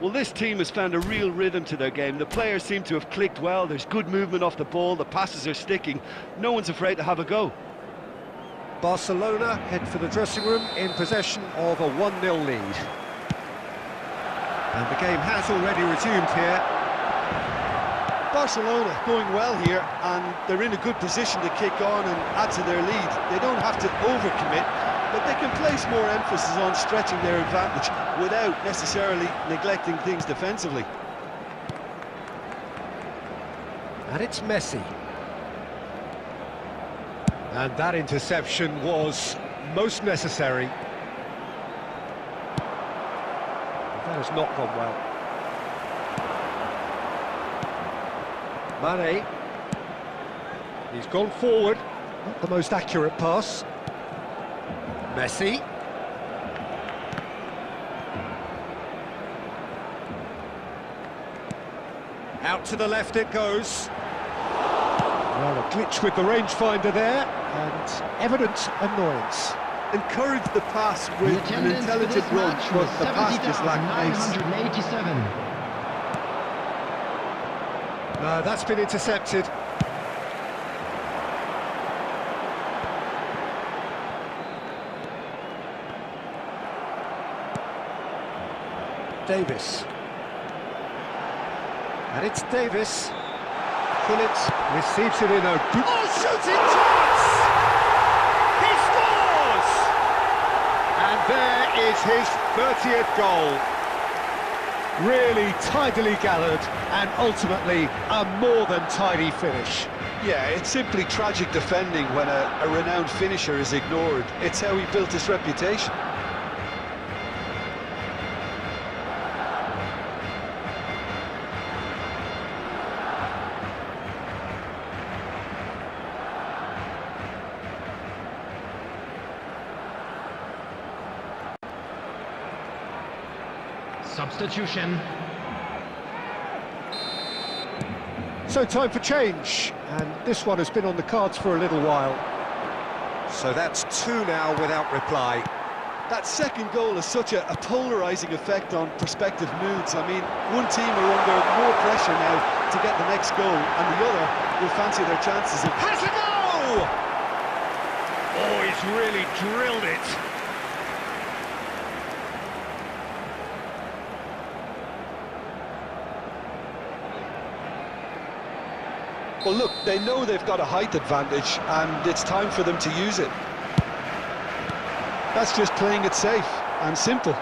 Well, this team has found a real rhythm to their game. The players seem to have clicked well. There's good movement off the ball. The passes are sticking. No one's afraid to have a go. Barcelona head for the dressing room in possession of a 1-0 lead. And the game has already resumed here. Barcelona going well here, and they're in a good position to kick on and add to their lead. They don't have to overcommit, but they can place more emphasis on stretching their advantage without necessarily neglecting things defensively. And it's Messi. And that interception was most necessary. That has not gone well. Mane. He's gone forward. Not the most accurate pass. Messi. Out to the left it goes. Well, a glitch with the rangefinder there, and evident annoyance. Encouraged the pass with The an attendance for intelligent this run, match but was the pass just lacked pace. 70,987. No, that's been intercepted. Davis. And it's Davis. Phillips receives it in a good... Oh, shooting chance! He scores! And there is his 30th goal. Really tidily gathered, and ultimately a more than tidy finish. Yeah, it's simply tragic defending when a renowned finisher is ignored. It's how he built his reputation. Substitution. So time for change, and this one has been on the cards for a little while. So that's two now without reply. That second goal has such a polarising effect on prospective moods. I mean, one team are under more pressure now to get the next goal, and the other will fancy their chances of... Has a go! Oh, he's really drilled it. Well, look, they know they've got a height advantage, and it's time for them to use it. That's just playing it safe and simple.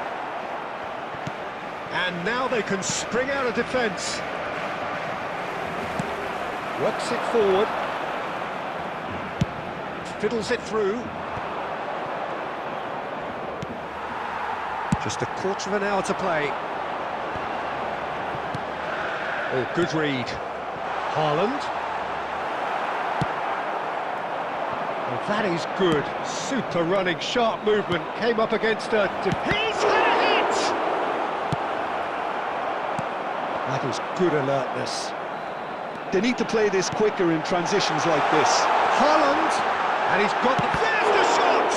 And now they can spring out of defence. Works it forward. Fiddles it through. Just a quarter of an hour to play. Oh, good read. Haaland. Oh, that is good. Super running, sharp movement. Came up against a... He's had it! That is good alertness. They need to play this quicker in transitions like this. Haaland! And he's got the... There's the shot!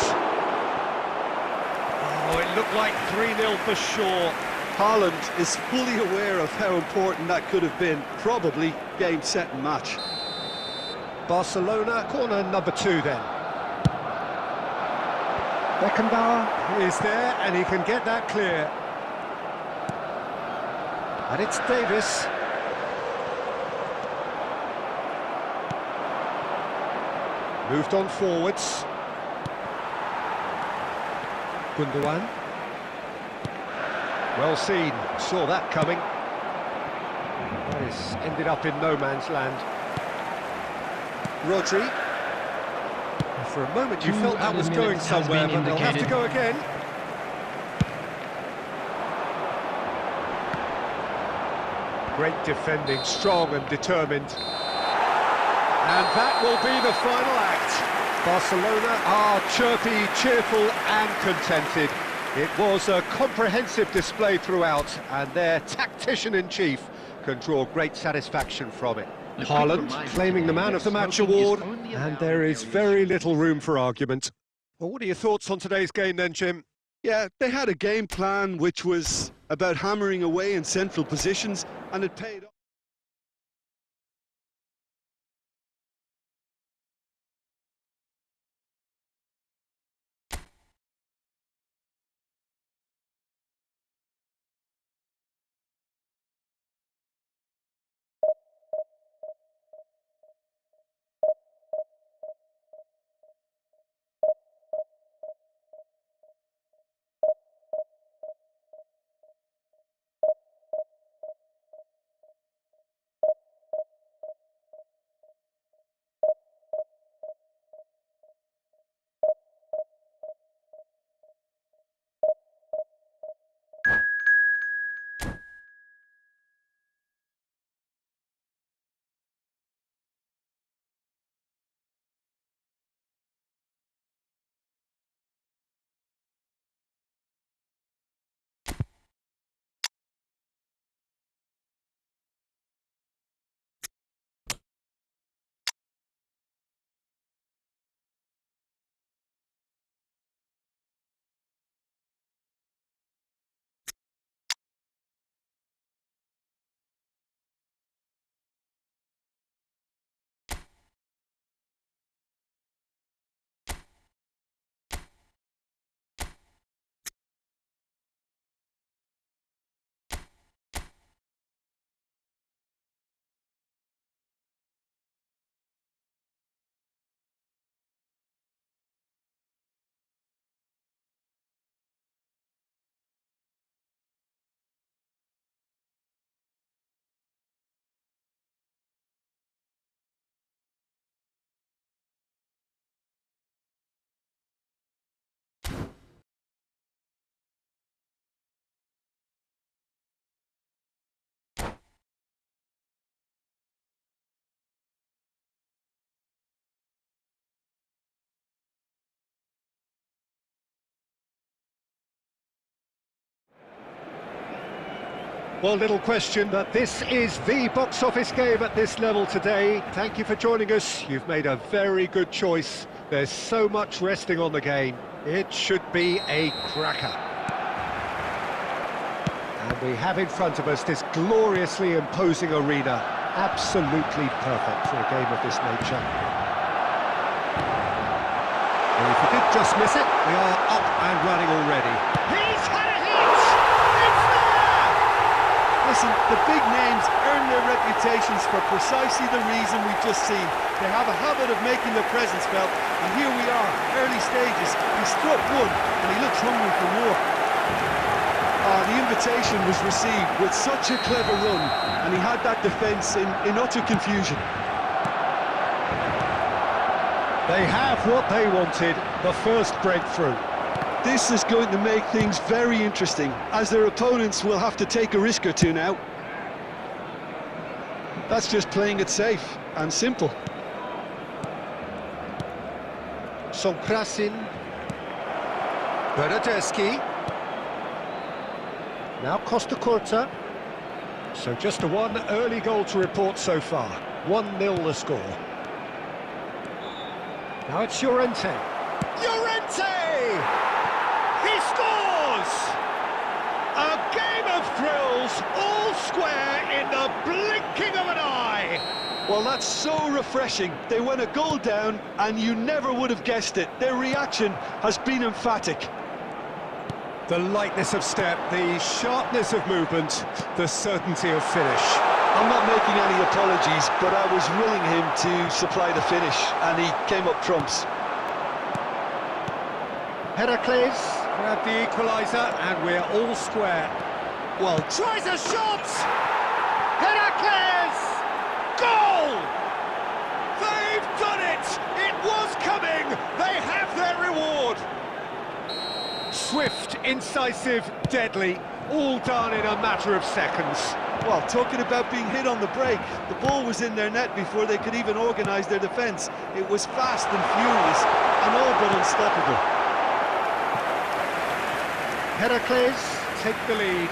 Oh, it looked like 3-0 for sure. Haaland is fully aware of how important that could have been. Probably game, set and match. Barcelona, corner number 2 then. Beckenbauer is there, and he can get that clear. And it's Davis. Moved on forwards. Gundogan. Well seen, saw that coming. That is ended up in no man's land. Rodri. For a moment you felt that was going somewhere, but they'll have to go again. Great defending, strong and determined. And that will be the final act. Barcelona are chirpy, cheerful and contented. It was a comprehensive display throughout, and their tactician-in-chief can draw great satisfaction from it. Haaland claiming the Man of the Match award, and there is very little room for argument. Well, what are your thoughts on today's game then, Jim? Yeah, they had a game plan which was about hammering away in central positions, and it paid off. Well, little question that this is the box office game at this level today. Thank you for joining us. You've made a very good choice. There's so much resting on the game. It should be a cracker. And we have in front of us this gloriously imposing arena. Absolutely perfect for a game of this nature. And if we did just miss it, we are up and running already. He's had a hit! It's there! Listen, the big names earn their reputations for precisely the reason we've just seen. They have a habit of making their presence felt, and here we are, early stages. He struck one, and he looks hungry for more. The invitation was received with such a clever run, and he had that defence in utter confusion. They have what they wanted, the first breakthrough. This is going to make things very interesting, as their opponents will have to take a risk or two now. That's just playing it safe and simple. Sonkrasin. Bernadeschi. Now Costa Curta. So just a one early goal to report so far. 1-0 the score. Now it's Llorente. Llorente! He scores! A game of thrills, all square in the blinking of an eye. Well, that's so refreshing. They went a goal down, and you never would have guessed it. Their reaction has been emphatic. The lightness of step, the sharpness of movement, the certainty of finish. I'm not making any apologies, but I was willing him to supply the finish, and he came up trumps. Heracles grabbed the equaliser, and we're all square. Well, tries a shot! Heracles! Goal! They've done it! It was coming! They have their reward! Swift, incisive, deadly, all done in a matter of seconds. Well, talking about being hit on the break, the ball was in their net before they could even organise their defence. It was fast and furious, and all but unstoppable. Heracles take the lead.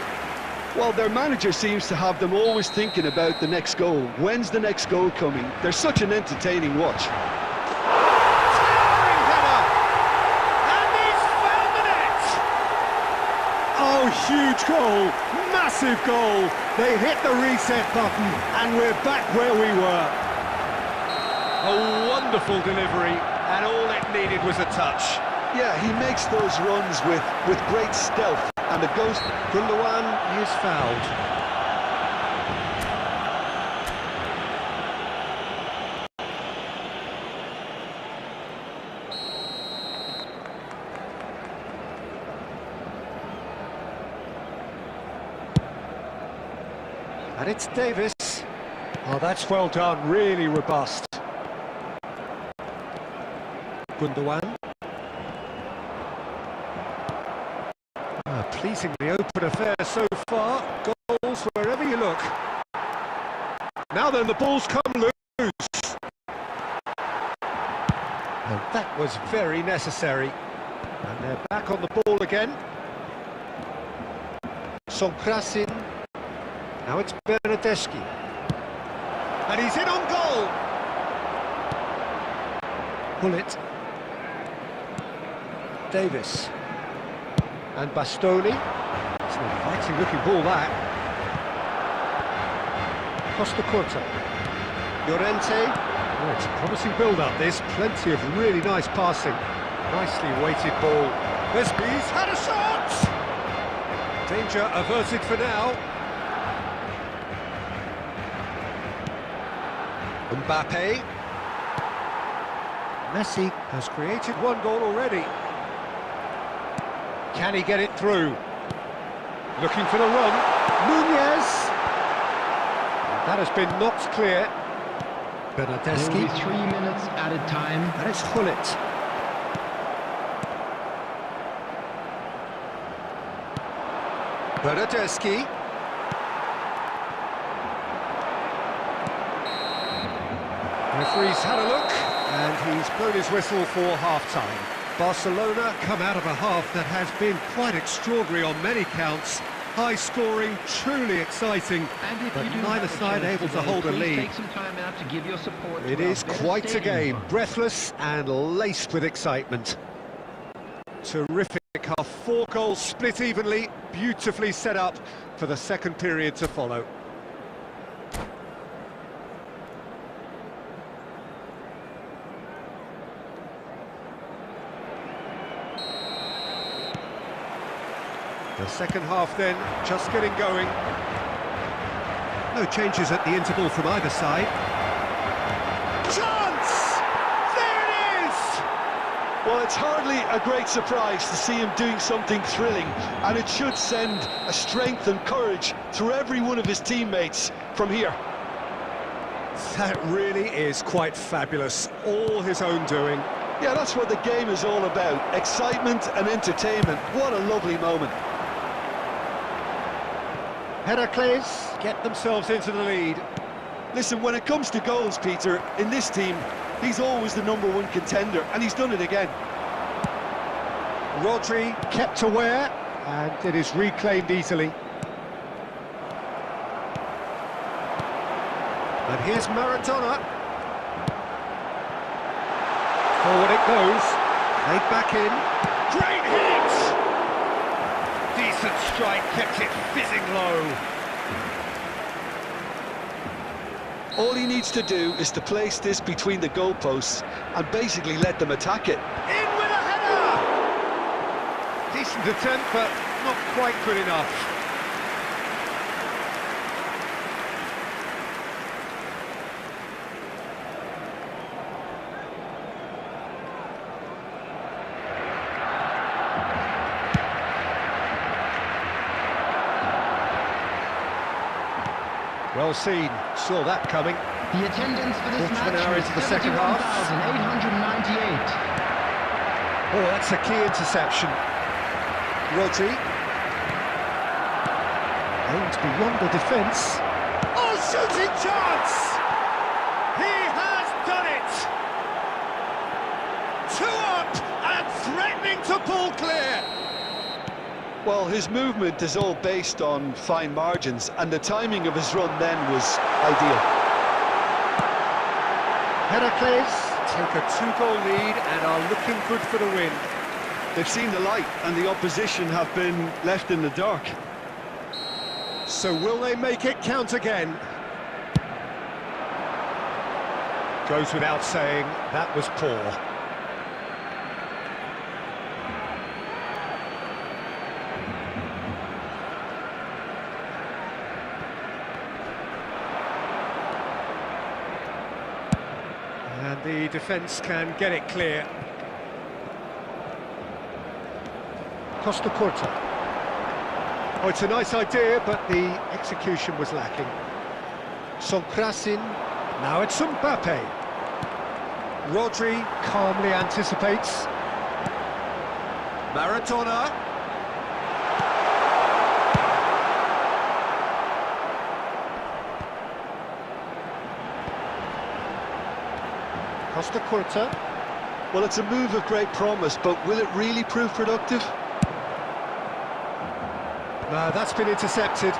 Well, their manager seems to have them always thinking about the next goal. When's the next goal coming? They're such an entertaining watch. Towering header! And he's found the net! Oh, huge goal, massive goal. They hit the reset button, and we're back where we were. A wonderful delivery, and all it needed was a touch. Yeah, he makes those runs with great stealth, and it goes. Gundogan is fouled. And it's Davis. Oh, that's well done, really robust. Gundogan. Pleasingly open affair so far. Goals wherever you look. Now then, the ball's come loose. And that was very necessary. And they're back on the ball again. Sonkrasin. Now it's Bernadeschi. And he's in on goal. Bullet. Davis. And Bastoni. It's an inviting looking ball, that. Costa Curta. Llorente. Oh, it's a promising build-up, this. Plenty of really nice passing. Nicely weighted ball. He's had a shot! Danger averted for now. Mbappe. Messi has created one goal already. Can he get it through? Looking for the run. Nunez. That has been knocked clear. There will Bernadeschi. be 3 minutes added time. And it's Hullet. Bernadeschi. Referee's had a look, and he's blown his whistle for half-time. Barcelona come out of a half that has been quite extraordinary on many counts. high-scoring, truly exciting, And if but you do neither have a side chance able to today, hold a please lead. take some time out to give your support to It our is best quite a stadium game, fans. breathless and laced with excitement. Terrific. Our 4 goals split evenly, beautifully set up for the second period to follow. The second half then, just getting going. No changes at the interval from either side. Chance! There it is! Well, it's hardly a great surprise to see him doing something thrilling, and it should send a strength and courage through every one of his teammates from here. That really is quite fabulous, all his own doing. Yeah, that's what the game is all about, excitement and entertainment. What a lovely moment. Heracles get themselves into the lead. Listen, when it comes to goals, Peter, in this team, he's always the #1 contender, and he's done it again. Rodri kept aware, and it is reclaimed easily. And here's Maradona. Forward it goes. Played back in. Great hit! Decent strike, kept it fizzing low. All he needs to do is to place this between the goalposts and basically let them attack it. In with a header! Decent attempt, but not quite good enough. Well seen, saw that coming. The attendance for this Quarter of an match hour was into the second half. 71,898. Oh, that's a key interception. Rodri. Aimed beyond the defence. Oh, shooting chance! He has done it! 2 up and threatening to pull clear! Well, his movement is all based on fine margins, and the timing of his run then was ideal. Heracles take a 2-goal lead and are looking good for the win. They've seen the light, and the opposition have been left in the dark. So will they make it count again? Goes without saying, that was poor. And the defence can get it clear. Costa Curta. Oh, it's a nice idea, but the execution was lacking. Sonkrasin, now it's Mbappe. Rodri calmly anticipates. Maradona. Costa Curta. Well, it's a move of great promise, but will it really prove productive? That's been intercepted.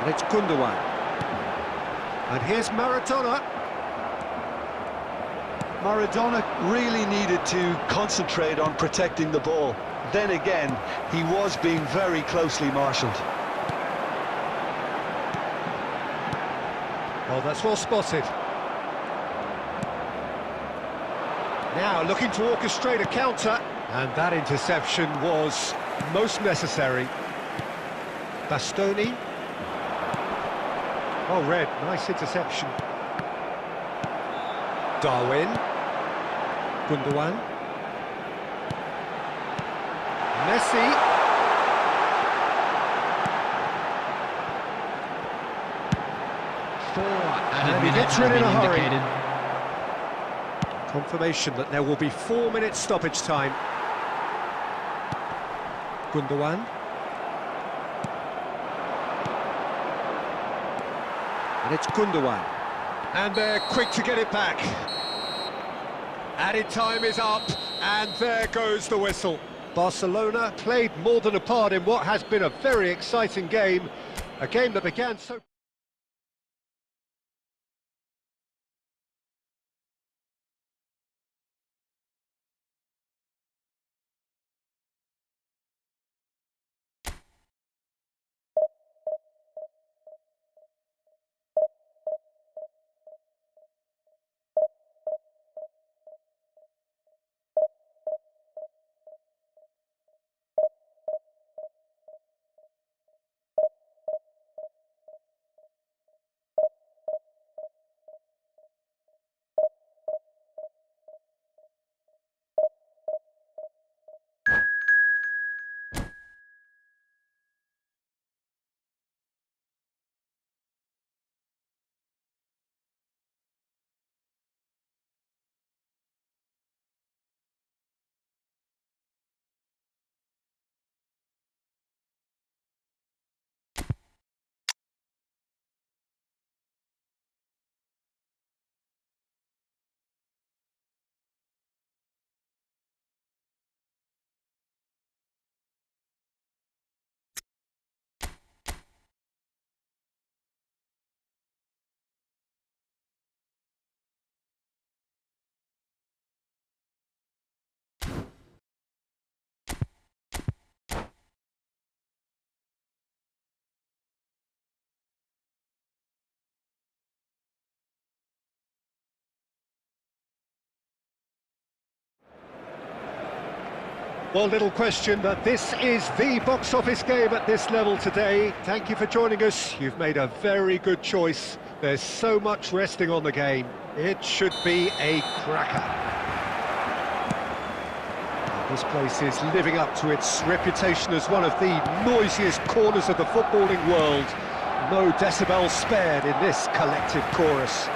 And it's Gundogan. And here's Maradona. Maradona really needed to concentrate on protecting the ball. Then again, he was being very closely marshalled. Oh, that's well spotted. Now looking to orchestrate a counter. And that interception was most necessary. Bastoni. Oh, red, nice interception. Darwin. Gundogan. Messi. Added And he minutes gets have rid in been a hurry. indicated. Confirmation that there will be 4 minutes stoppage time. Gundogan. And it's Gundogan. And they're quick to get it back. Added time is up, and there goes the whistle. Barcelona played more than a part in what has been a very exciting game, a game that began so... Well, little question that this is the box office game at this level today. Thank you for joining us. You've made a very good choice. There's so much resting on the game. It should be a cracker. This place is living up to its reputation as one of the noisiest corners of the footballing world. No decibels spared in this collective chorus.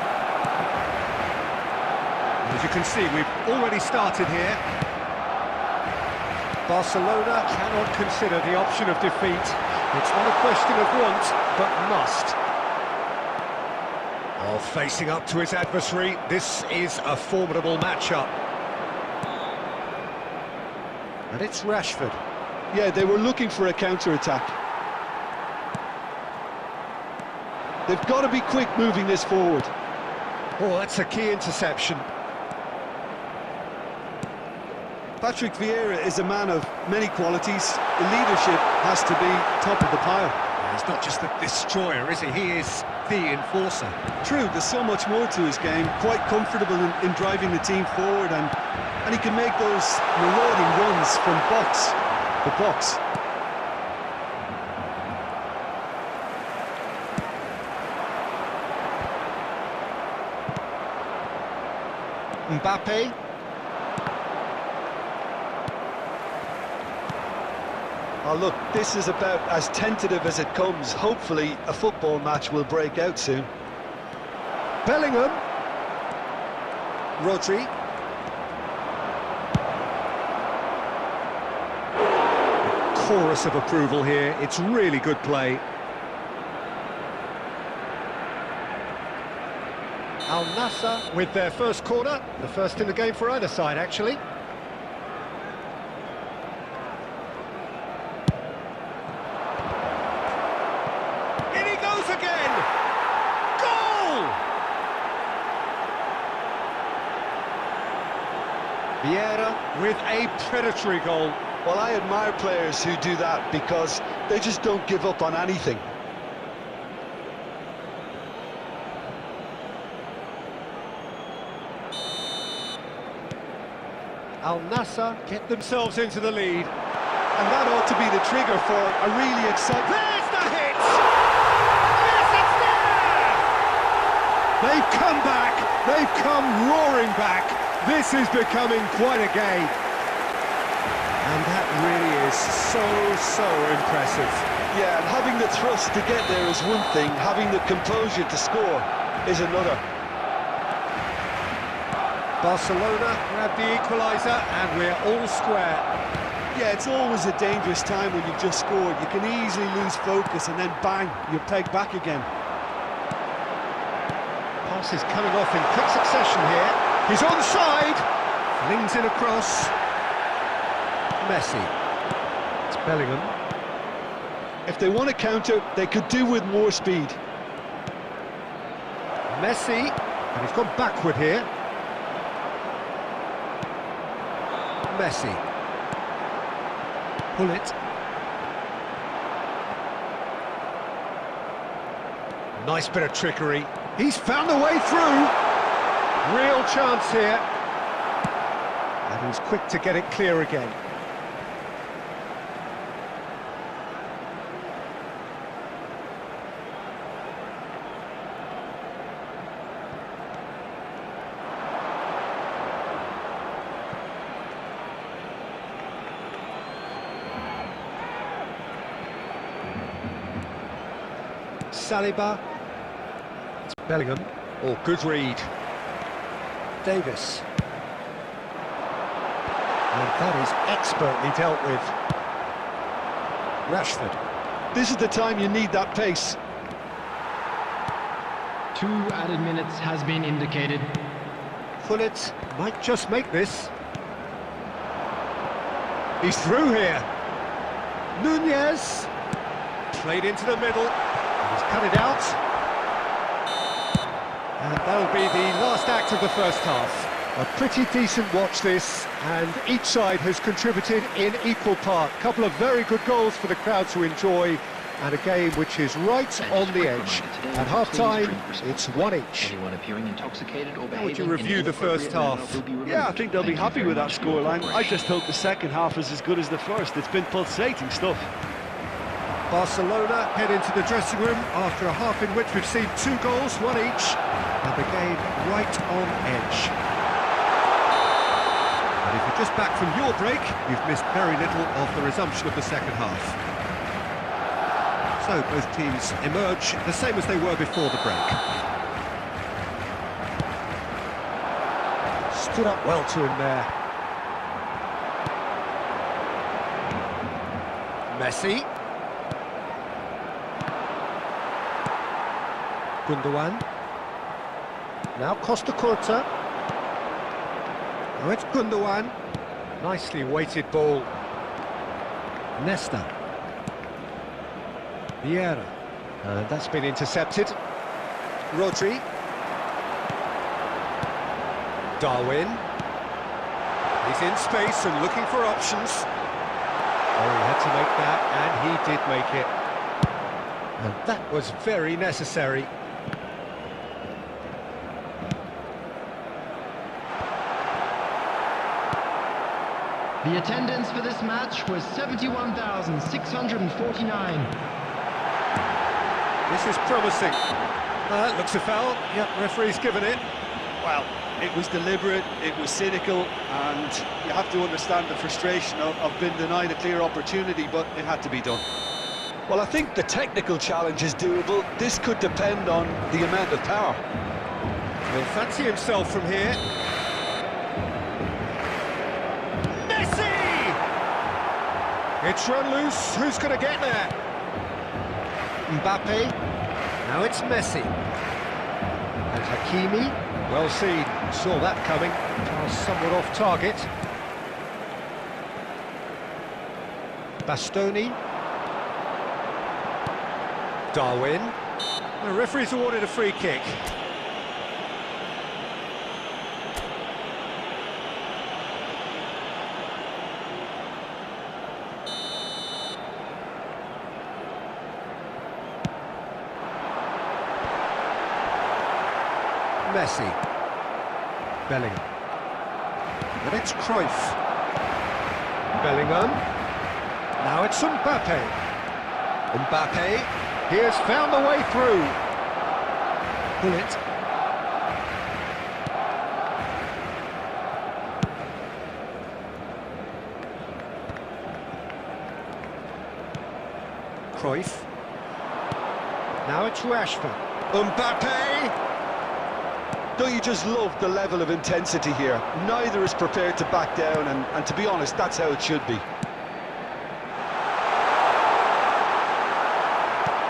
As you can see, we've already started here. Barcelona cannot consider the option of defeat. It's not a question of want, but must. While facing up to his adversary, this is a formidable matchup. And it's Rashford. Yeah, they were looking for a counter-attack. They've got to be quick moving this forward. Oh, that's a key interception. Patrick Vieira is a man of many qualities. The leadership has to be top of the pile. He's not just the destroyer, is he? He is the enforcer. True, there's so much more to his game. Quite comfortable in driving the team forward, and he can make those marauding runs from box to box. Mbappe. Oh, look, this is about as tentative as it comes. Hopefully, a football match will break out soon. Bellingham. Rodri. Chorus of approval here. It's really good play. Al Nassr with their first corner. The first in the game for either side, actually. Again! Goal! Vieira with a predatory goal. Well, I admire players who do that because they just don't give up on anything. Al Nassr get themselves into the lead. And that ought to be the trigger for a really exciting... There's the hit! They've come back, they've come roaring back. This is becoming quite a game. And that really is so impressive. Yeah, and having the thrust to get there is one thing, having the composure to score is another. Barcelona grab the equaliser and we're all square. Yeah, it's always a dangerous time when you've just scored. You can easily lose focus and then bang, you're pegged back again. Pass is coming off in quick succession here. He's onside. Flings in a cross. Messi. It's Bellingham. If they want to counter, they could do with more speed. Messi, and he's gone backward here. Messi. Pull it. Nice bit of trickery. He's found a way through. Real chance here. And he's quick to get it clear again. Saliba. It's Bellingham. Oh, good read. Davis. And that is expertly dealt with. Rashford. This is the time you need that pace. 2 added minutes has been indicated. Gullit might just make this. He's through here. Nunez. Played into the middle. He's cut it out. And that'll be the last act of the first half. A pretty decent watch this, and each side has contributed in equal part. A couple of very good goals for the crowd to enjoy, and a game which is right on the edge. At half-time, it's 1 each. Anyone appearing intoxicated or How would you behaving in review an the first inappropriate half? manner will be removed. Yeah, I think they'll be Thank you happy very with that much for your scoreline. I cooperation. just hope the second half is as good as the first. It's been pulsating stuff. Barcelona head into the dressing room after a half in which we've seen 2 goals, 1 each, and the game right on edge. And if you're just back from your break, you've missed very little of the resumption of the second half. So both teams emerge the same as they were before the break. Stood up well to him there. Messi. Gundogan. Now Costa Curta. Now it's Gundogan. Nicely weighted ball. Nesta. Vieira. And that's been intercepted. Rodri. Darwin. He's in space and looking for options. Oh, he had to make that, and he did make it. And that was very necessary. The attendance for this match was 71,649. This is promising. Looks a foul. Yep, referee's given it. Well, it was deliberate, it was cynical, and you have to understand the frustration of being denied a clear opportunity, but it had to be done. Well, I think the technical challenge is doable. This could depend on the amount of power. He'll fancy himself from here. Messi! It's run loose. Who's going to get there? Mbappe. Now it's Messi. And Hakimi. Well seen. Saw that coming. Somewhat off target. Bastoni. Darwin. The referee's awarded a free kick. Messi. Bellingham. And it's Cruyff. Bellingham. Now it's Mbappe. Mbappe. He has found the way through. Bullet. Cruyff. Now it's Rashford. Mbappe. Don't you just love the level of intensity here? Neither is prepared to back down, and to be honest, that's how it should be.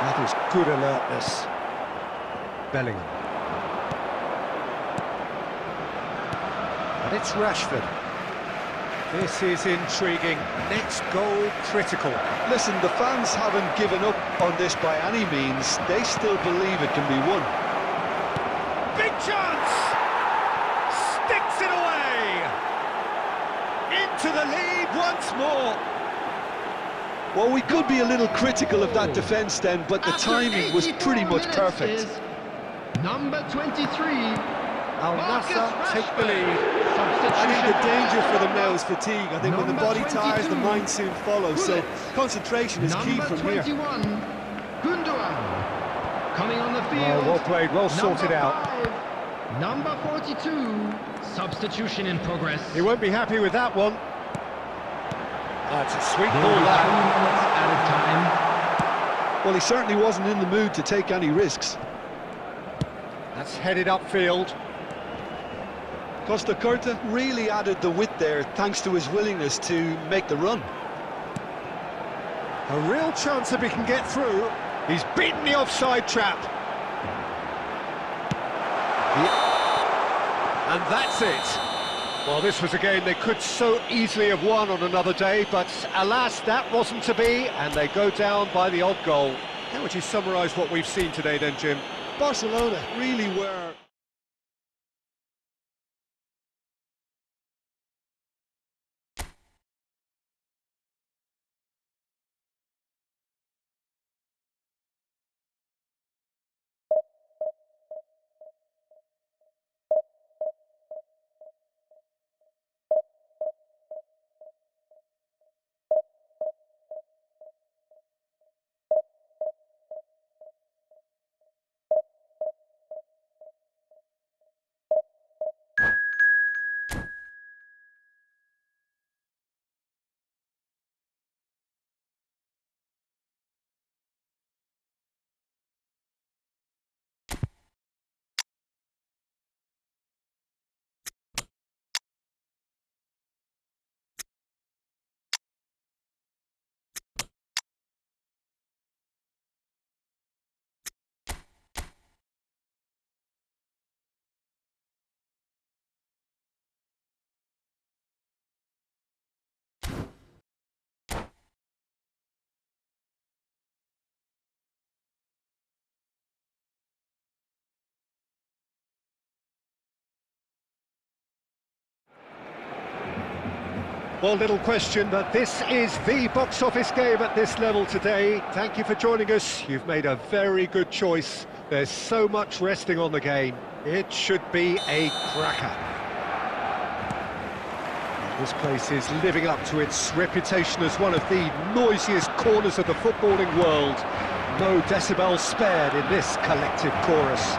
That is good alertness. Bellingham. And it's Rashford. This is intriguing. Next goal critical. Listen, the fans haven't given up on this by any means. They still believe it can be won. Big chance! Sticks it away! Into the lead once more. Well, we could be a little critical of that defence then, but the timing was pretty much perfect. Number 23. Al Nassr take the lead. I think the danger for them now is fatigue. I think when the Number body tires, the 22. mind soon follows. So concentration is key Number from here. 21. Gundogan. Coming on the field. Oh, well played, well sorted out. Number 42. Substitution in progress. He won't be happy with that one. That's a sweet There ball, will be that. 2 minutes added time. Well, he certainly wasn't in the mood to take any risks. That's headed upfield. Costa Curta really added the width there thanks to his willingness to make the run. A real chance if he can get through. He's beaten the offside trap. And that's it. Well, this was a game they could so easily have won on another day, but alas, that wasn't to be, and they go down by the odd goal. How would you summarise what we've seen today then, Jim? Barcelona really were... Well, little question, but this is the box office game at this level today. Thank you for joining us. You've made a very good choice. There's so much resting on the game. It should be a cracker. This place is living up to its reputation as one of the noisiest corners of the footballing world. No decibels spared in this collective chorus.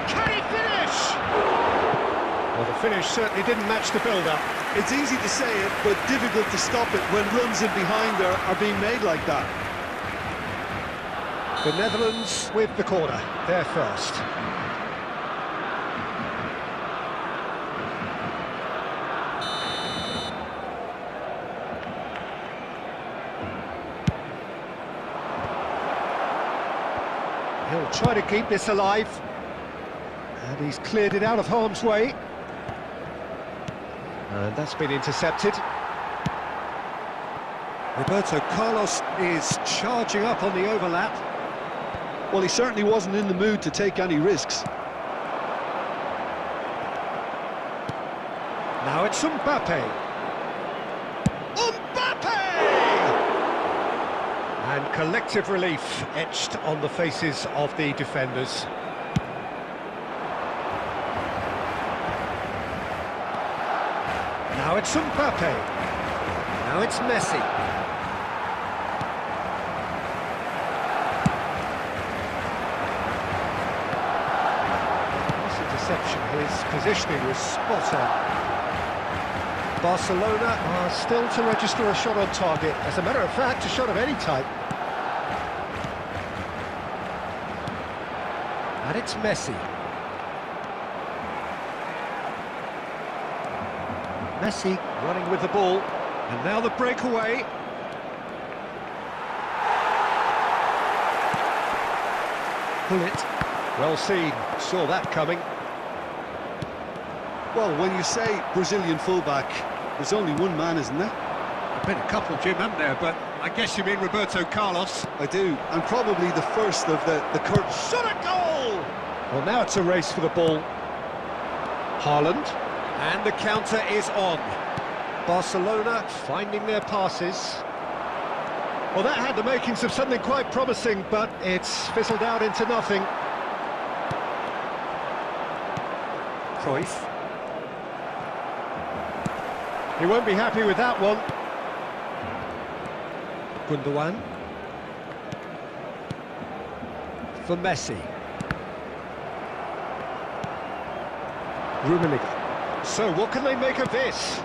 Can he finish? Well, the finish certainly didn't match the build-up. It's easy to say it, but difficult to stop it when runs in behind are being made like that. The Netherlands with the corner, they're first. He'll try to keep this alive. And he's cleared it out of harm's way. And that's been intercepted. Roberto Carlos is charging up on the overlap. Well, he certainly wasn't in the mood to take any risks. Now it's Mbappe. Mbappe! And collective relief etched on the faces of the defenders. Now it's Mbappe. Now it's Messi. This interception, his positioning was spot on. Barcelona are still to register a shot on target. As a matter of fact, a shot of any type. And it's Messi. Messi running with the ball, and now the breakaway. Bullet, well seen, saw that coming. Well, when you say Brazilian fullback, There's only one man, isn't there? There's been a couple, Jim, haven't there? But I guess you mean Roberto Carlos. I do, and probably the first of the curtain. Shot a goal! Well, now it's a race for the ball. Haaland, and the counter is on. Barcelona finding their passes. Well, that had the makings of something quite promising, but it's fizzled out into nothing. Cruyff. He won't be happy with that one. Gundogan. For Messi. Rummenigge. So what can they make of this?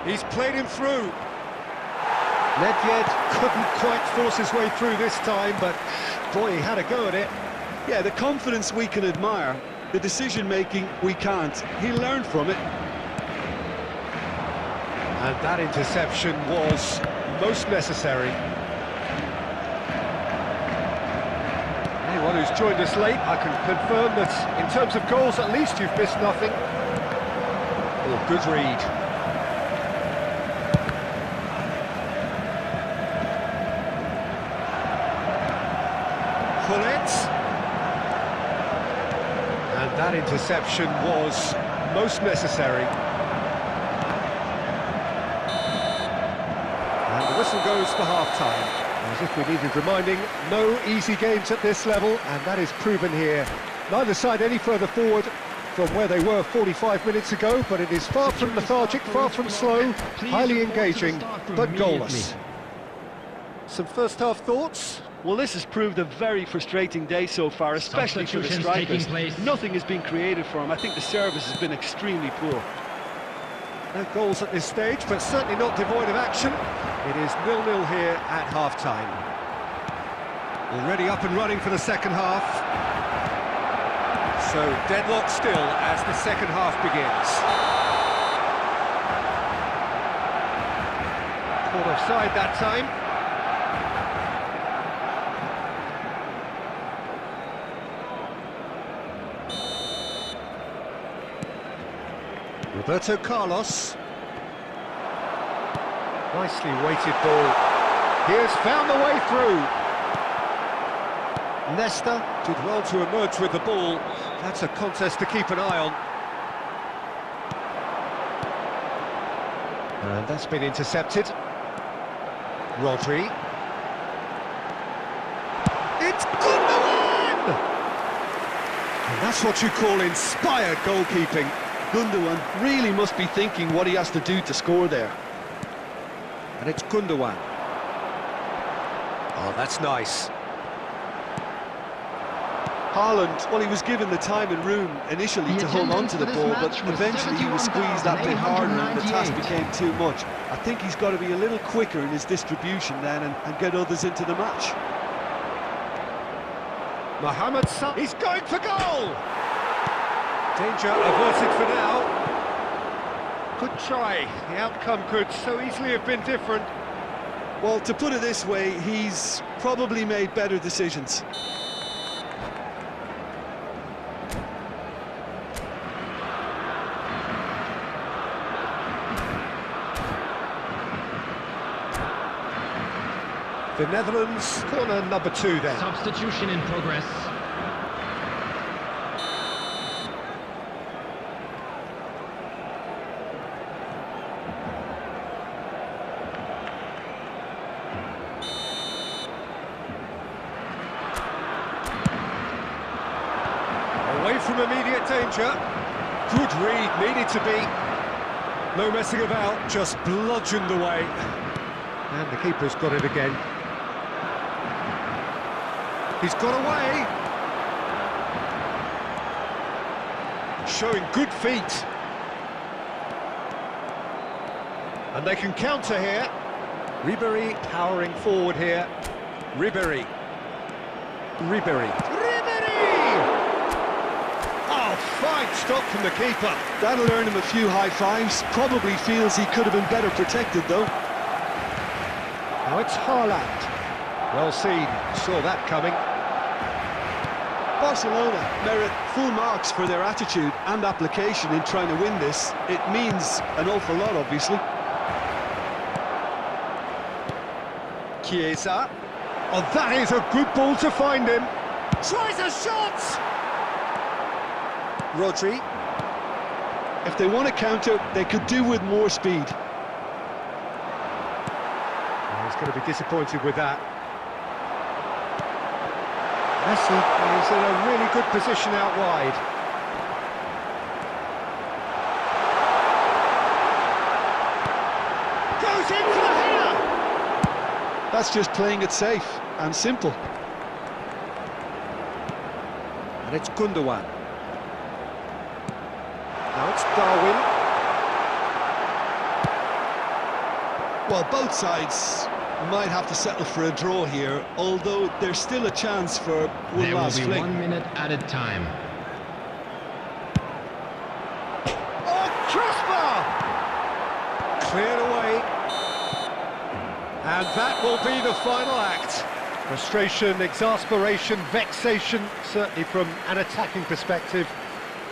He's played him through. Nedved couldn't quite force his way through this time, but boy, he had a go at it. Yeah, the confidence we can admire, the decision-making we can't. He learned from it. And that interception was most necessary. Anyone who's joined us late, I can confirm that in terms of goals, at least you've missed nothing. Oh, good read. And that interception was most necessary. And the whistle goes for half-time. As if we needed reminding, no easy games at this level, and that is proven here. Neither side any further forward from where they were 45 minutes ago, but it is far from lethargic, far from slow, highly engaging, but goalless. Some first-half thoughts? Well, this has proved a very frustrating day so far, especially for the strikers. Nothing has been created for them. I think the service has been extremely poor. No goals at this stage, but certainly not devoid of action. It is 0-0 here at half-time. Already up and running for the second half. So deadlock still as the second half begins. Caught offside that time. Roberto Carlos. Nicely weighted ball. He has found the way through. Nesta did well to emerge with the ball. That's a contest to keep an eye on. And that's been intercepted. Rodri. It's Gundogan! And that's what you call inspired goalkeeping. Gundogan really must be thinking what he has to do to score there. And it's Gundogan. Oh, that's nice. Haaland, well, he was given the time and room initially to hold on to the ball, but eventually he was squeezed that bit harder and the task became too much. I think he's got to be a little quicker in his distribution then and get others into the match. Mohamed Salah, he's going for goal! Danger averted for now. Good try. The outcome could so easily have been different. Well, to put it this way, he's probably made better decisions. The Netherlands, corner number 2 then. Substitution in progress. Away from immediate danger. Good read, needed to be. No messing about, just bludgeoned away. And the keeper's got it again. He's got away. Showing good feet. And they can counter here. Ribéry powering forward here. Ribéry. Oh, fine stop from the keeper. That'll earn him a few high fives. Probably feels he could have been better protected, though. Now it's Haaland. Well seen, saw that coming. Barcelona merit full marks for their attitude and application in trying to win this. It means an awful lot, obviously. Chiesa. Oh, that is a good ball to find him. Tries a shot! Rodri. If they want to counter, they could do with more speed. Oh, he's going to be disappointed with that. Messi is in a really good position out wide. Goes in for the header! That's just playing it safe and simple. And it's Gundogan. Now it's Darwin. Well, both sides might have to settle for a draw here, although there's still a chance for one There will last be fling. 1 minute added time. Oh, crossbar! Cleared away. And that will be the final act. Frustration, exasperation, vexation, certainly from an attacking perspective.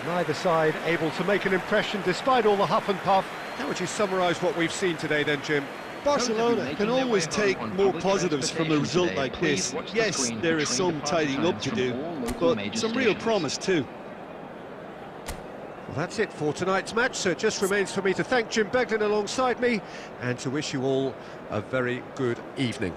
Neither side able to make an impression despite all the huff and puff. How would you summarise what we've seen today then, Jim? Barcelona can always take more positives from a result like this. Yes, there is some tidying up to do, but some real promise too. Well, that's it for tonight's match, so it just remains for me to thank Jim Beglin alongside me and to wish you all a very good evening.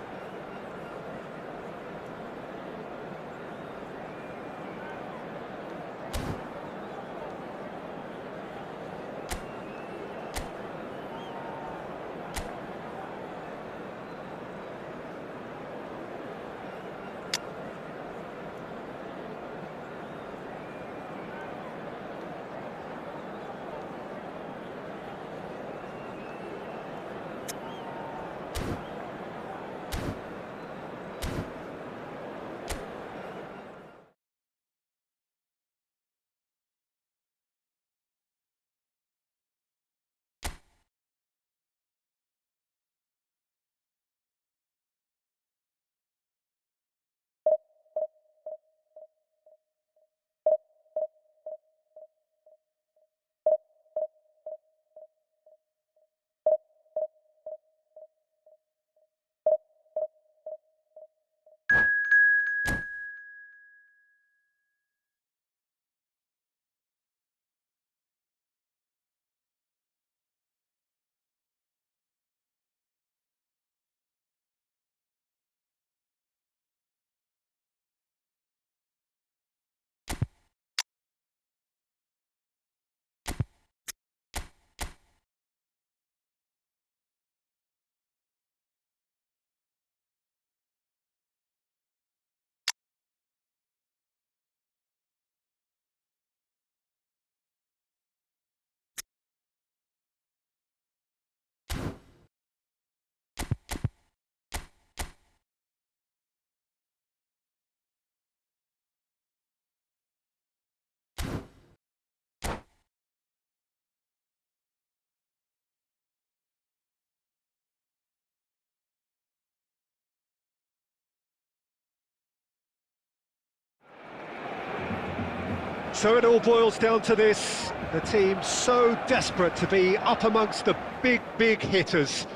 So it all boils down to this, the team so desperate to be up amongst the big hitters.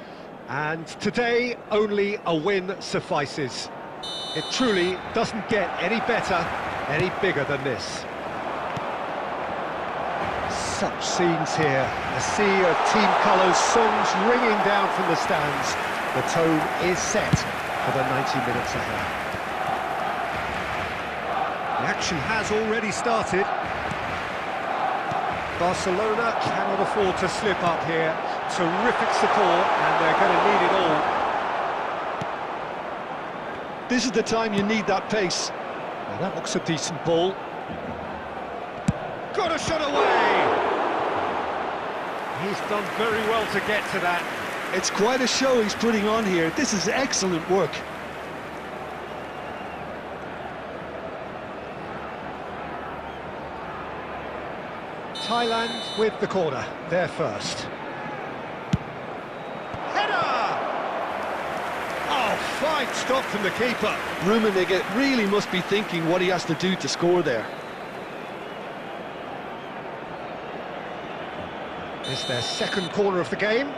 And today, only a win suffices. It truly doesn't get any better, any bigger than this. Such scenes here, a sea of team colours, songs ringing down from the stands. The tone is set for the 90 minutes ahead. The action has already started. Barcelona cannot afford to slip up here. Terrific support, and they're going to need it all. This is the time you need that pace. Well, that looks a decent ball. Got a shot away! He's done very well to get to that. It's quite a show he's putting on here. This is excellent work. Thailand with the corner, they're first. Header! Oh, fine stop from the keeper. Rummenigge really must be thinking what he has to do to score there. It's their second corner of the game.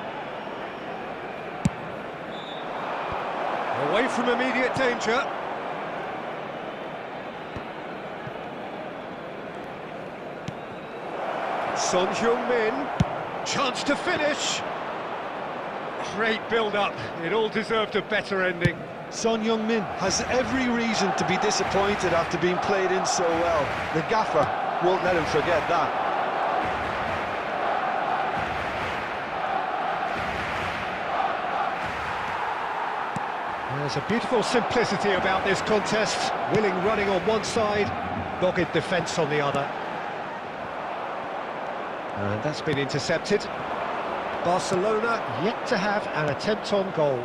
Away from immediate danger. Son Heung-min, chance to finish. Great build-up, it all deserved a better ending. Son Heung-min has every reason to be disappointed after being played in so well. The gaffer won't let him forget that. There's a beautiful simplicity about this contest. Willing running on one side, dogged defence on the other. And that's been intercepted. Barcelona yet to have an attempt on goal.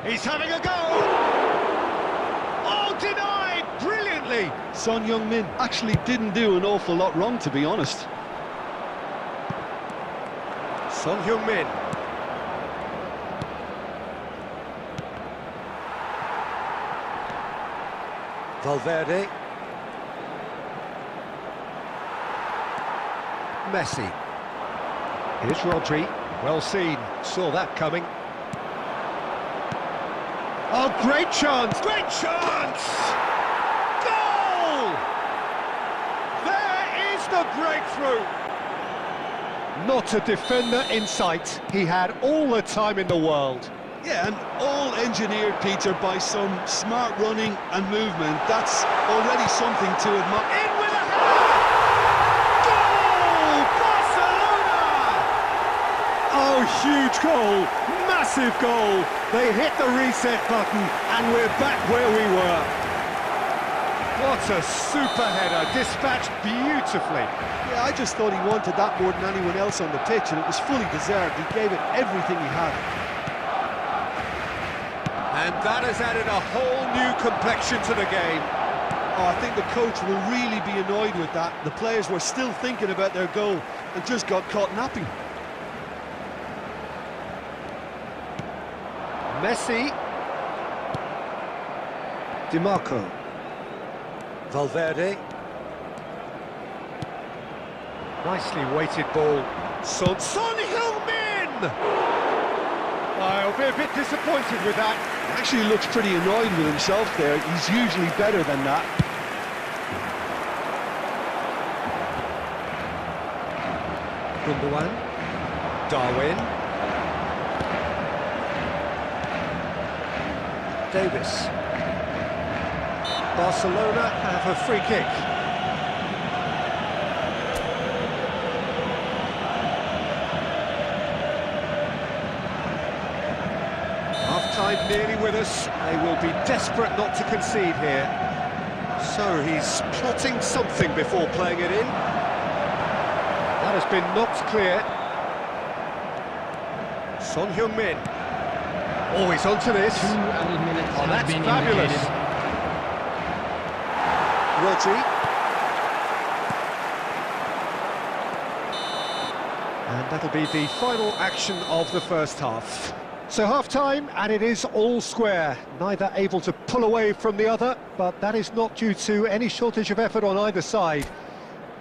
He's having a go! Oh, denied! Brilliantly! Son Heung-min actually didn't do an awful lot wrong, to be honest. Son Heung-min. Valverde. Messi. Here's Rodri. Well seen. Saw that coming. Oh, great chance! Great chance! Goal! There is the breakthrough! Not a defender in sight. He had all the time in the world. Yeah, and all engineered, Peter, by some smart running and movement. That's already something to admire. In with a header! Goal! Barcelona! Oh, huge goal! Massive goal! They hit the reset button and we're back where we were. What a super header, dispatched beautifully. Yeah, I just thought he wanted that more than anyone else on the pitch, and it was fully deserved. He gave it everything he had. And that has added a whole new complexion to the game. Oh, I think the coach will really be annoyed with that. The players were still thinking about their goal and just got caught napping. Messi. Di Marco. Valverde. Nicely weighted ball. Son Heung-min! I'll be a bit disappointed with that. Actually looks pretty annoyed with himself there. He's usually better than that. Gundogan. Darwin. Davis. Barcelona have a free kick. Half-time nearly with us. They will be desperate not to concede here. So he's plotting something before playing it in. That has been knocked clear. Son Heung-min. Oh, he's onto this. 2 added minutes Oh, has that's been fabulous. indicated. Rodri. And that'll be the final action of the first half. So half-time, and it is all square. Neither able to pull away from the other, but that is not due to any shortage of effort on either side.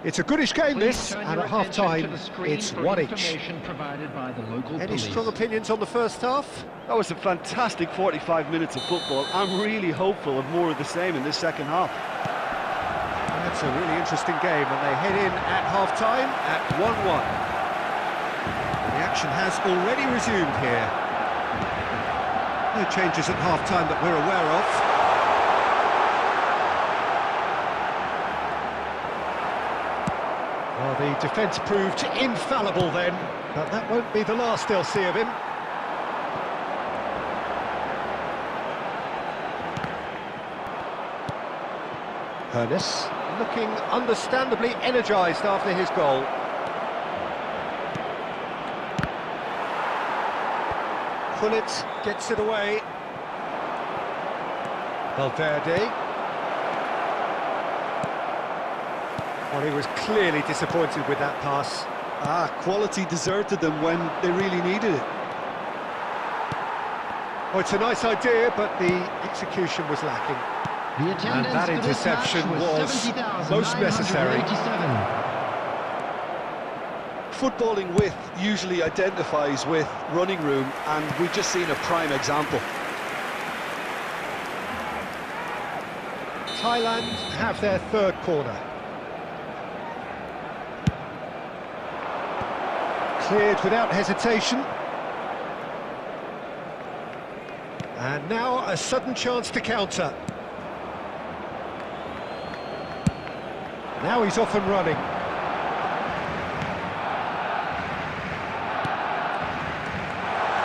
It's a goodish game, Please this, turn and your at attention half-time, to the screen it's for one each. information provided by the local Any police. strong opinions on the first half? That was a fantastic 45 minutes of football. I'm really hopeful of more of the same in this second half. That's a really interesting game, and they head in at half-time at 1-1. The action has already resumed here. No changes at half-time that we're aware of. Well, the defence proved infallible then, but that won't be the last they'll see of him. Ernest, looking understandably energised after his goal. Gullit gets it away. Valverde. Well, he was clearly disappointed with that pass. Quality deserted them when they really needed it. Oh, it's a nice idea, but the execution was lacking. The attendance that for this interception match was most necessary. 70,987. footballing width usually identifies with running room, and we've just seen a prime example. Thailand have their third corner. Cleared without hesitation. And now a sudden chance to counter. Now he's off and running.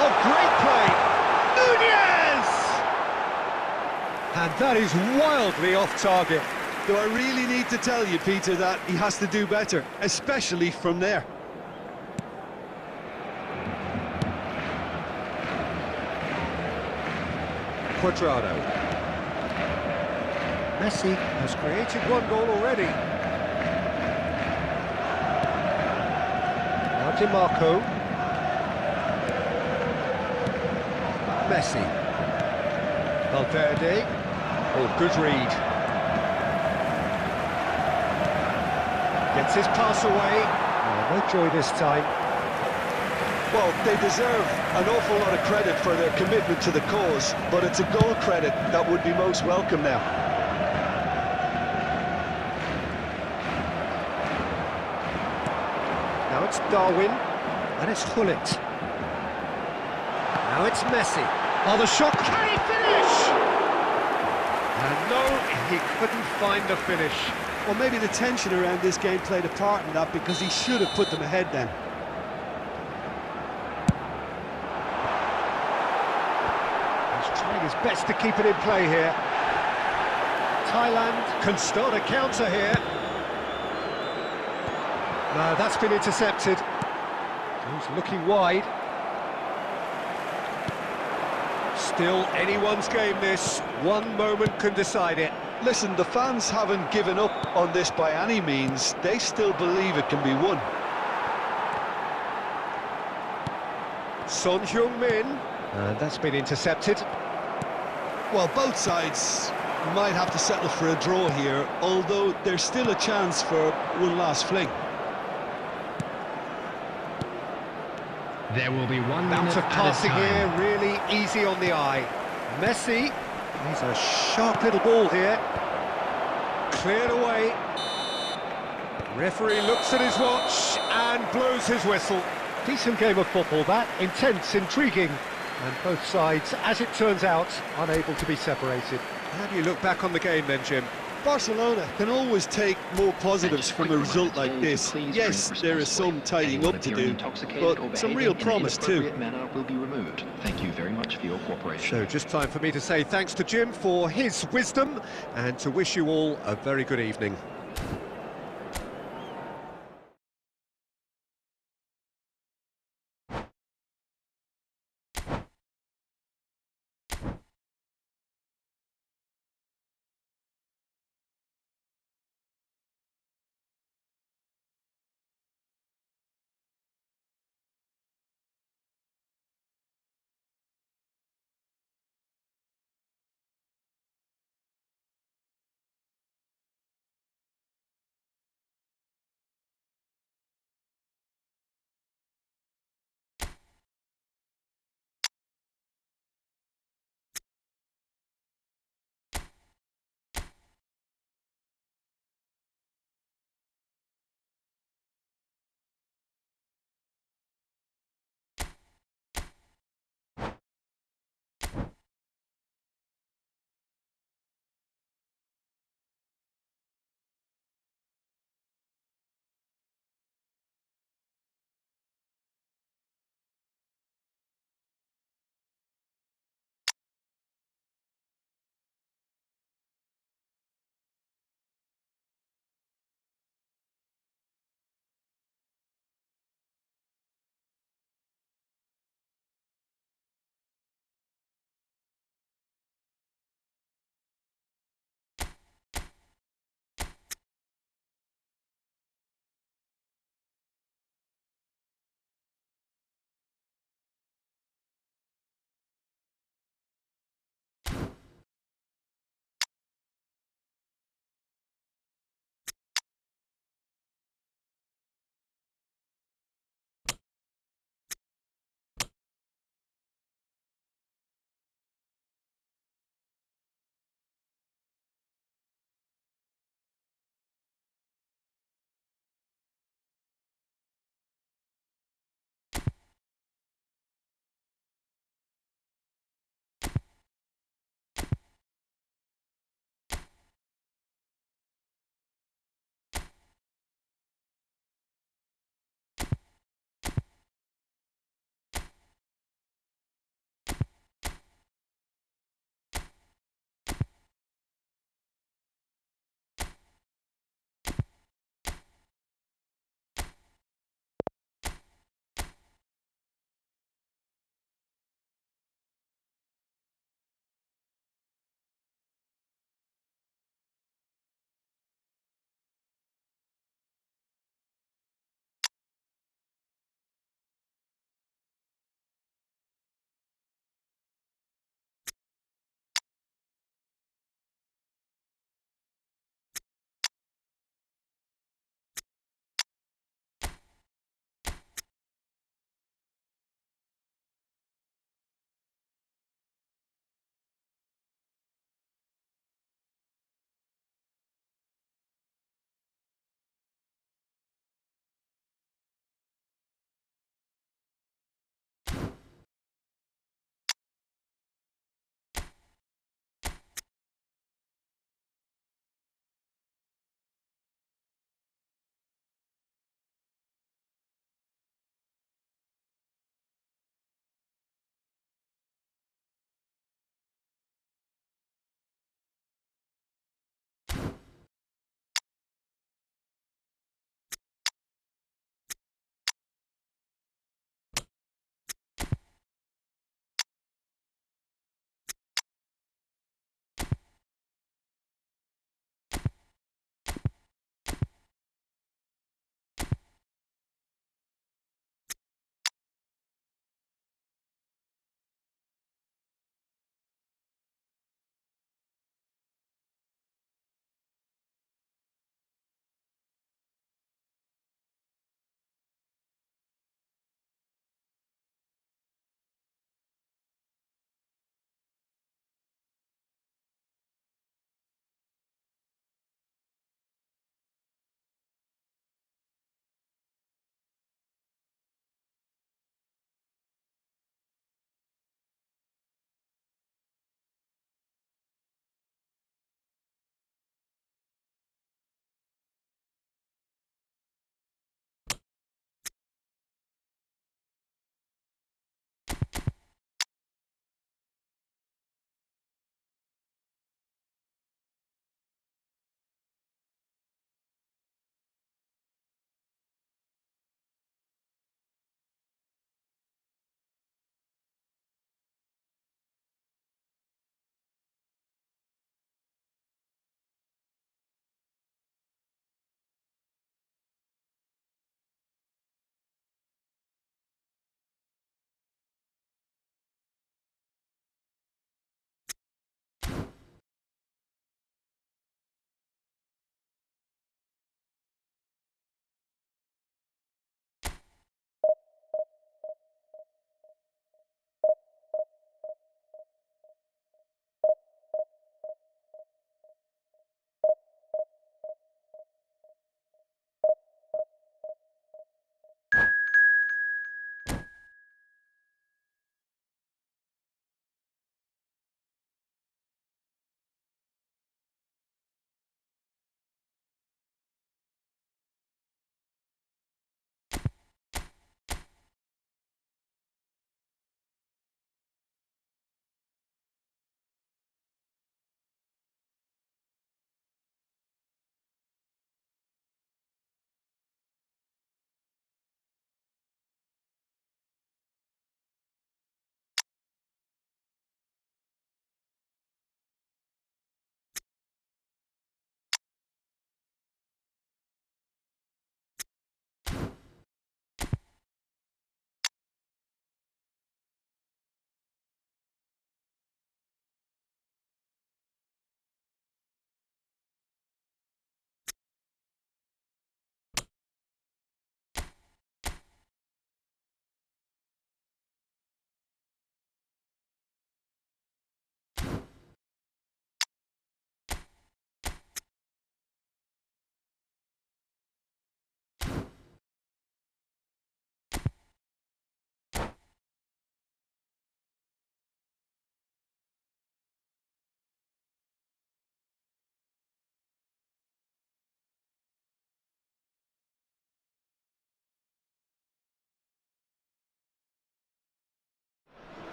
Oh, great play! Nunez! And that is wildly off target. Do I really need to tell you, Peter, that he has to do better, especially from there? Quadrado. Messi has created one goal already. Now Di Marco. Messi. Valverde. Oh, good read. Gets his pass away. Oh, no joy this time. Well, they deserve an awful lot of credit for their commitment to the cause, but it's a goal credit that would be most welcome now. Now it's Darwin, and it's Hullet. Now it's Messi. Oh, the shot, can he finish? And no, he couldn't find the finish. Well, maybe the tension around this game played a part in that, because he should have put them ahead then. He's trying his best to keep it in play here. Thailand can start a counter here. No, that's been intercepted. He's looking wide. Still anyone's game this. One moment can decide it. Listen, the fans haven't given up on this by any means. They still believe it can be won. Son Heung-min. And that's been intercepted. Well, both sides might have to settle for a draw here, although there's still a chance for one last fling. There will be 1 Bounce minute of at a passing time. here, really easy on the eye. Messi, he's a sharp little ball here. Cleared away. Referee looks at his watch and blows his whistle. Decent game of football that, intense, intriguing, and both sides, as it turns out, unable to be separated. How do you look back on the game then, Jim? Barcelona can always take more positives from a result like this. Yes, there is some tidying up to do, but some real promise too. Will be removed. Thank you very much for your cooperation. So just time for me to say thanks to Jim for his wisdom and to wish you all a very good evening.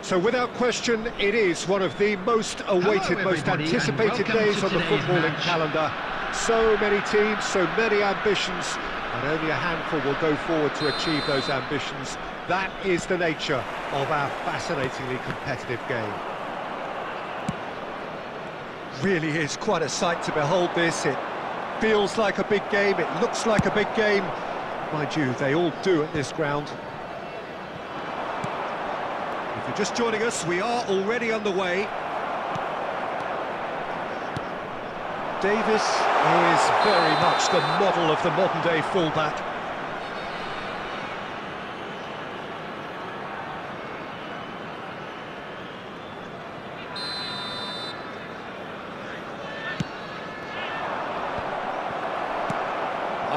So without question, it is one of the most awaited, most everybody, and anticipated welcome days to on the today's footballing match. calendar. So many teams, so many ambitions, and only a handful will go forward to achieve those ambitions. That is the nature of our fascinatingly competitive game. Really is quite a sight to behold this. It feels like a big game, it looks like a big game. Mind you, they all do at this ground. If you're just joining us, we are already underway. Davis is very much the model of the modern-day fullback.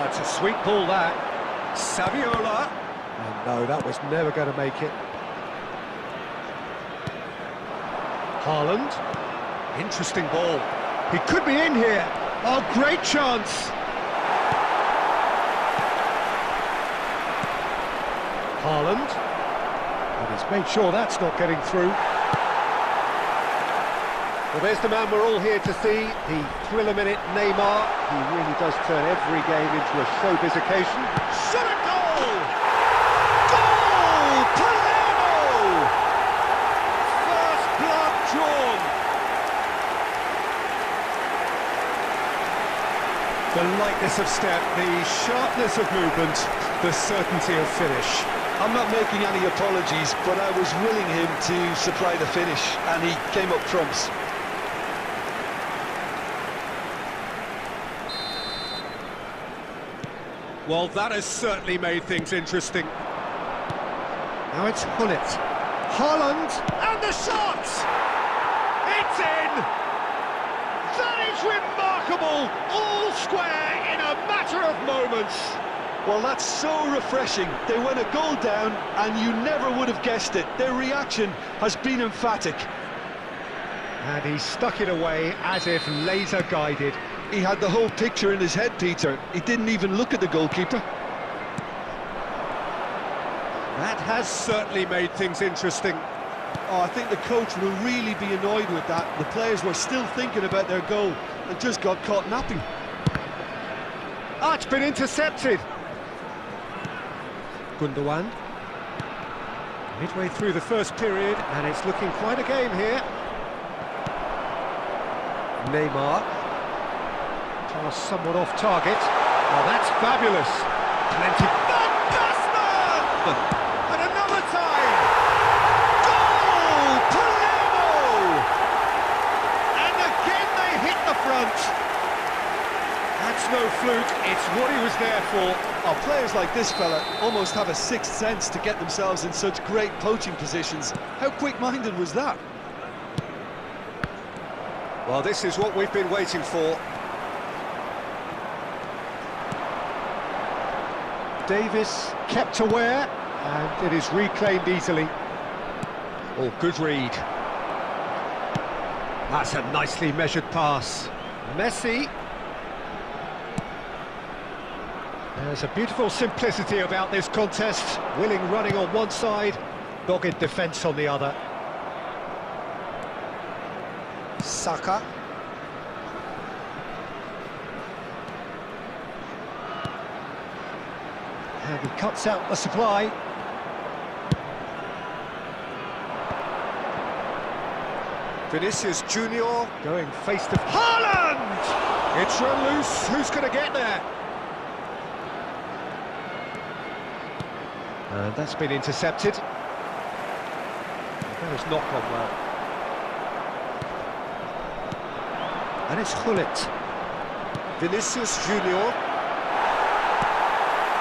It's a sweet ball, that. Saviola. And no, that was never going to make it. Haaland. Interesting ball. He could be in here. Oh, great chance. Haaland. And he's made sure that's not getting through. Well, there's the man we're all here to see, the thriller-minute Neymar. He really does turn every game into a showbiz occasion. Shot a goal! Goal! Palermo! First blood drawn. The lightness of step, the sharpness of movement, the certainty of finish. I'm not making any apologies, but I was willing him to supply the finish, and he came up trumps. Well, that has certainly made things interesting. Now it's Gullit. Haaland, and the shot! It's in! That is remarkable! All square in a matter of moments. Well, that's so refreshing. They went a goal down, and you never would have guessed it. Their reaction has been emphatic. And he stuck it away as if laser-guided. He had the whole picture in his head, Peter. He didn't even look at the goalkeeper. That has certainly made things interesting. Oh, I think the coach will really be annoyed with that. The players were still thinking about their goal and just got caught napping. Ah, it's been intercepted. Gundogan. Midway through the first period, and it's looking quite a game here. Neymar. Pass somewhat off target. Oh, that's fabulous. Plenty. Van Basten! And another time. Goal! Palermo! And again they hit the front. That's no fluke. It's what he was there for. Oh, players like this fella almost have a sixth sense to get themselves in such great poaching positions. How quick-minded was that? Well, this is what we've been waiting for. Davis kept aware, and it is reclaimed easily. Oh, good read. That's a nicely measured pass. Messi. There's a beautiful simplicity about this contest. Willing running on one side, dogged defence on the other. Saka. And he cuts out the supply. Vinicius Junior going face to... Haaland! It's run loose. Who's going to get there? And that's been intercepted. That has not gone well. And it's Gullit. Vinicius Junior.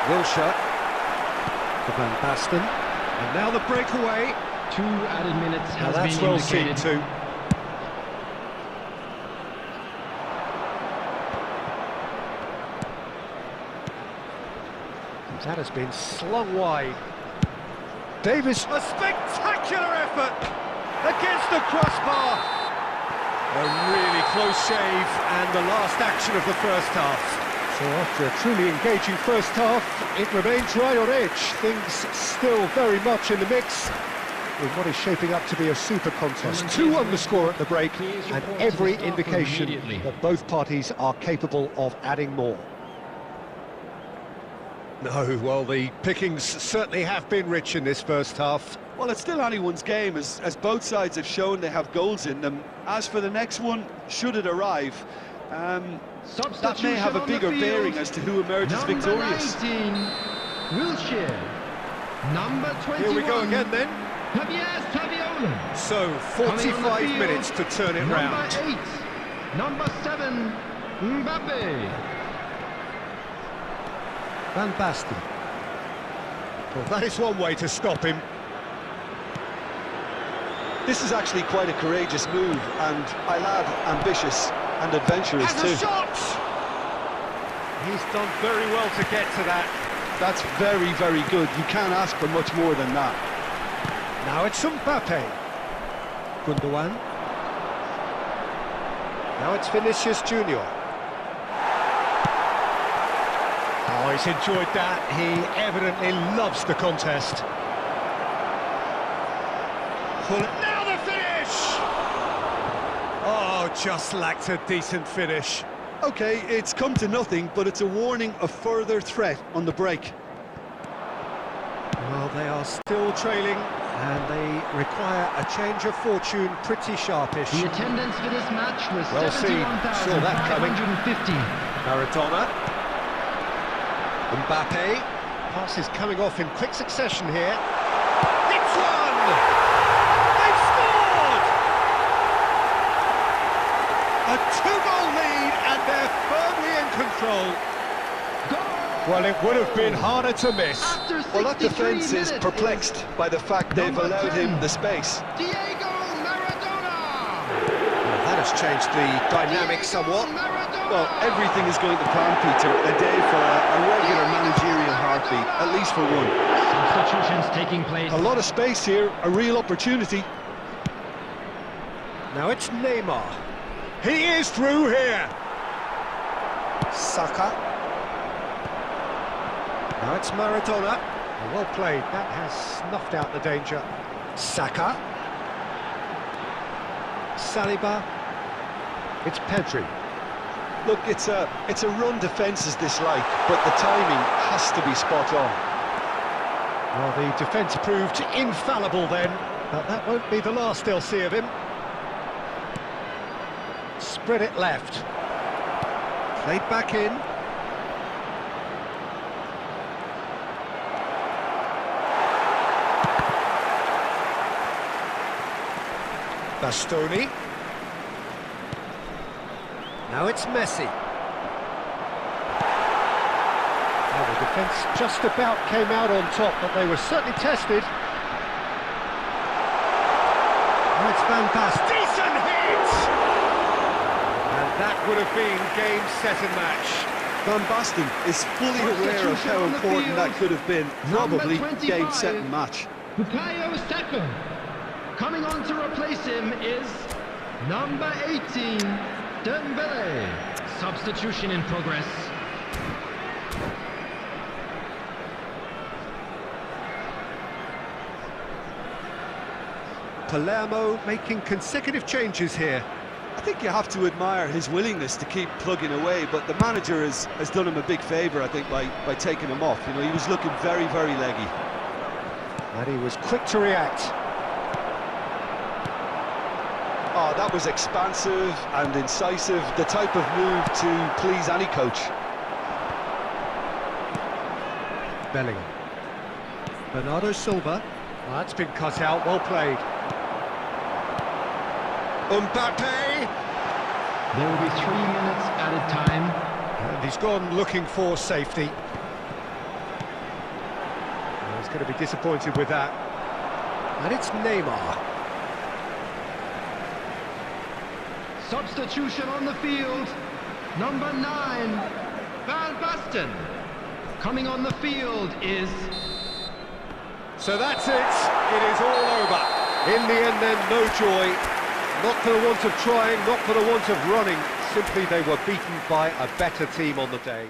Wilshere. Van Basten. And now the breakaway. 2 added minutes Now has that's been well seen indicated. too. That has been slung wide. Davis, a spectacular effort against the crossbar. A really close shave, and the last action of the first half. So after a truly engaging first half, it remains right on edge. Things still very much in the mix. in what is shaping up to be a super contest. 2-1 the score at the break, and every indication that both parties are capable of adding more. No, well, the pickings certainly have been rich in this first half. Well, it's still anyone's game, as both sides have shown they have goals in them. As for the next one, should it arrive, that may have a bigger bearing as to who emerges victorious. 19, Wilshere. Number 21. Here we go again then. Saviola. So, 45 minutes to turn it round. Number 8. Number 7, Mbappe. Van Basten. Well, that is one way to stop him. This is actually quite a courageous move, and I'll add ambitious and adventurous Has too. a shot! He's done very well to get to that. That's very, very good. You can't ask for much more than that. Now it's Mbappe. Gundogan. Now it's Vinicius Junior. Oh, he's enjoyed that. He evidently loves the contest. Now the finish! Oh, just lacked a decent finish. Okay, it's come to nothing, but it's a warning of further threat on the break. Well, they are still trailing, and they require a change of fortune pretty sharpish. The attendance for this match was Well seen. Saw that coming. 71,550. Maradona. Mbappe. Pass is coming off in quick succession here. It's one! They've scored! A 2-goal lead, and they're firmly in control. Well, it would have been harder to miss. After Well, that 63 defence is minutes, perplexed by the fact they've Number allowed 10. him the space. Diego Maradona. Well, that has changed the dynamic somewhat. Maradona. Well, everything is going to plan, Peter. A day for a regular managerial heartbeat, at least for one. Substitutions taking place. A lot of space here, a real opportunity. Now it's Neymar. He is through here. Saka. Now it's Maradona. Well played. That has snuffed out the danger. Saka. Saliba. It's Pedri. Look, it's a run defence is disliked, but the timing has to be spot on. Well, the defence proved infallible then, but that won't be the last they'll see of him. Spread it left. Played back in. Bastoni. Now it's Messi. Well, the defence just about came out on top, but they were certainly tested. Now it's Van Basten. Decent hit! And that would have been game, set and match. Van Basten is fully aware of how important that could have been. Probably game, set and match. Bukayo Saka. Coming on to replace him is number 18, Dembele. Substitution in progress. Palermo making consecutive changes here. I think you have to admire his willingness to keep plugging away, but the manager has done him a big favour, I think, by taking him off. You know, he was looking very, very leggy. And he was quick to react. Oh, that was expansive and incisive, the type of move to please any coach. Bellingham. Bernardo Silva. Well, that's been cut out, well played. Mbappe! There will be 3 minutes added time. And he's gone looking for safety. Well, he's going to be disappointed with that. And it's Neymar. Substitution on the field. Number 9, Van Basten. Coming on the field is... So that's it. It is all over. In the end then, no joy. Not for the want of trying, not for the want of running. Simply they were beaten by a better team on the day.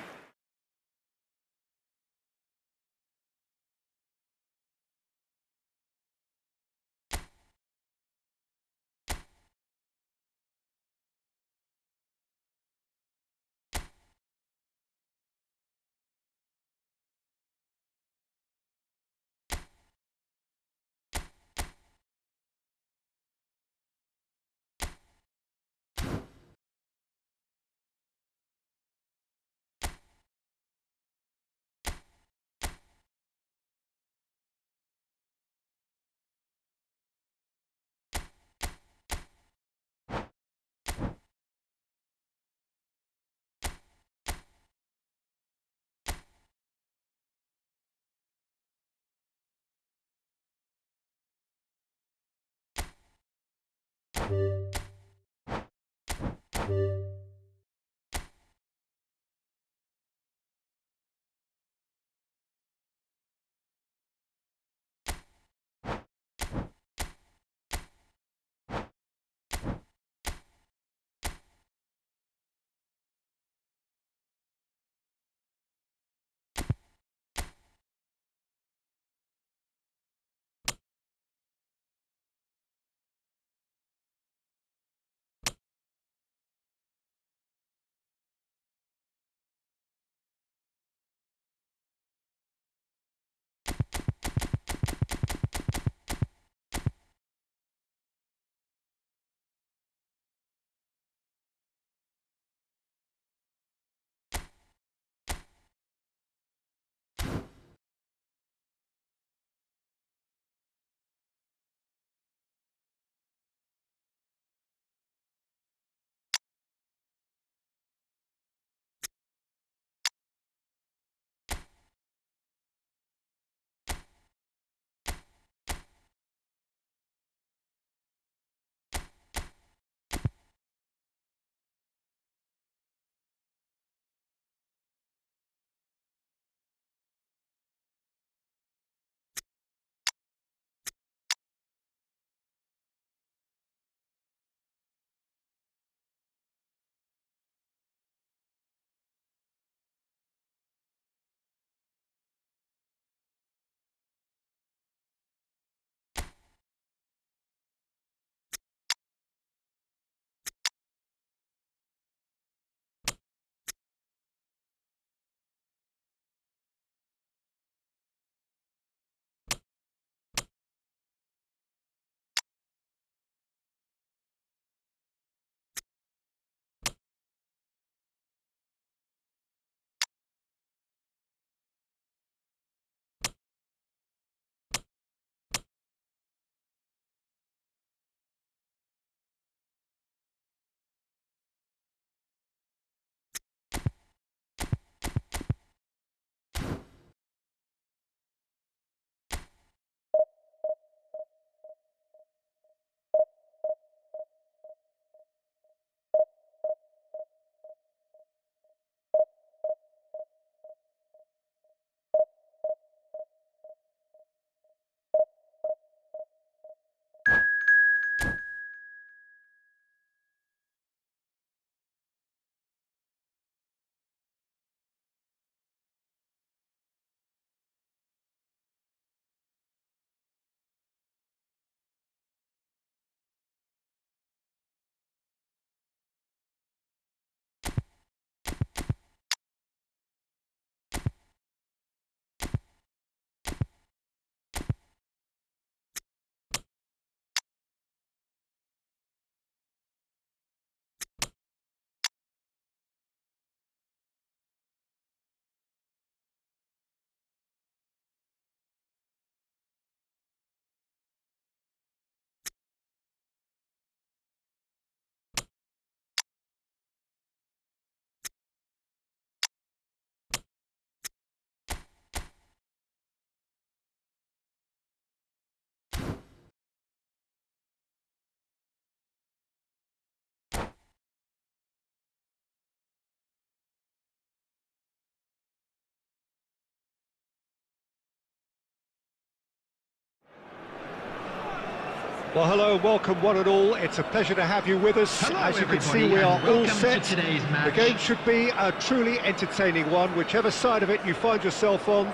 Well, hello, welcome one and all. It's a pleasure to have you with us. Hello, as you can see, everybody, we are and all welcome set. to today's match. The game should be a truly entertaining one, whichever side of it you find yourself on.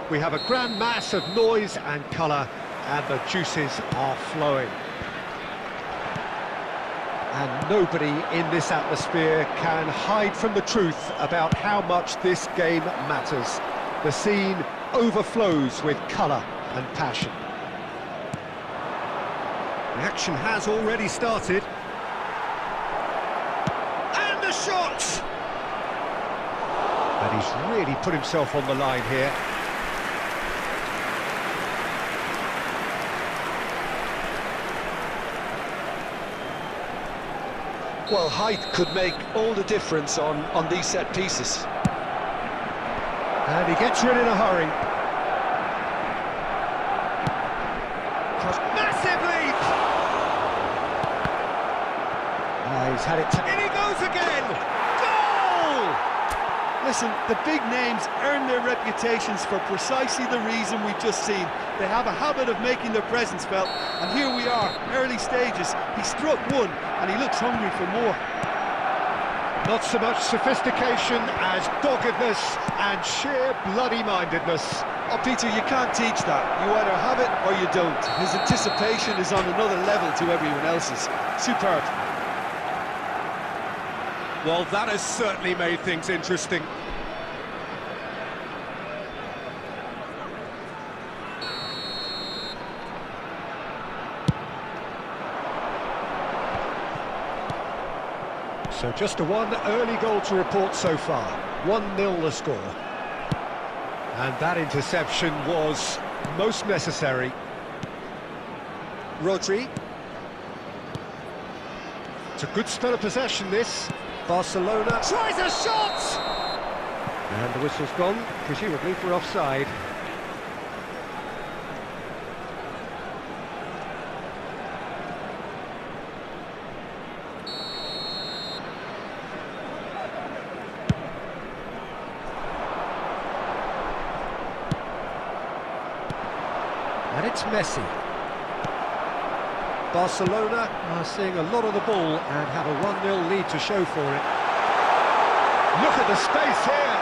We have a grand mass of noise and colour, and the juices are flowing. And nobody in this atmosphere can hide from the truth about how much this game matters. The scene overflows with colour and passion. The action has already started. And the shot! And he's really put himself on the line here. Well, height could make all the difference on these set pieces. And he gets rid in a hurry. Massive lead! he's had it. In he goes again! Goal! Listen, the big names earn their reputations for precisely the reason we've just seen. They have a habit of making their presence felt, and here we are, early stages. He struck one, and he looks hungry for more. Not so much sophistication as doggedness and sheer bloody-mindedness. Oh, Peter, you can't teach that. You either have it or you don't. His anticipation is on another level to everyone else's. Superb. Well, that has certainly made things interesting. So just one early goal to report so far. 1-0 the score. And that interception was most necessary. Rodri. It's a good spell of possession, this. Barcelona Tries a shot! and the whistle's gone, presumably for offside. And it's Messi. Barcelona are seeing a lot of the ball and have a 1-0 lead to show for it. Look at the space here!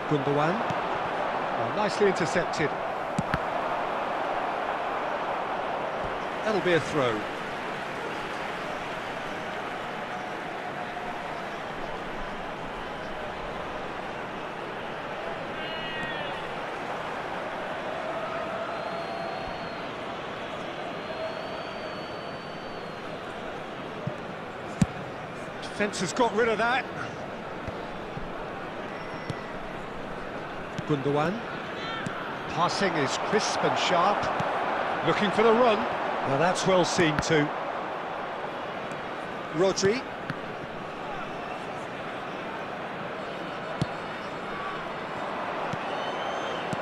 Gundogan. Well, nicely intercepted. That'll be a throw. Defence has got rid of that. Gundogan. Passing is crisp and sharp. Looking for the run. Well, that's well seen too. Rodri.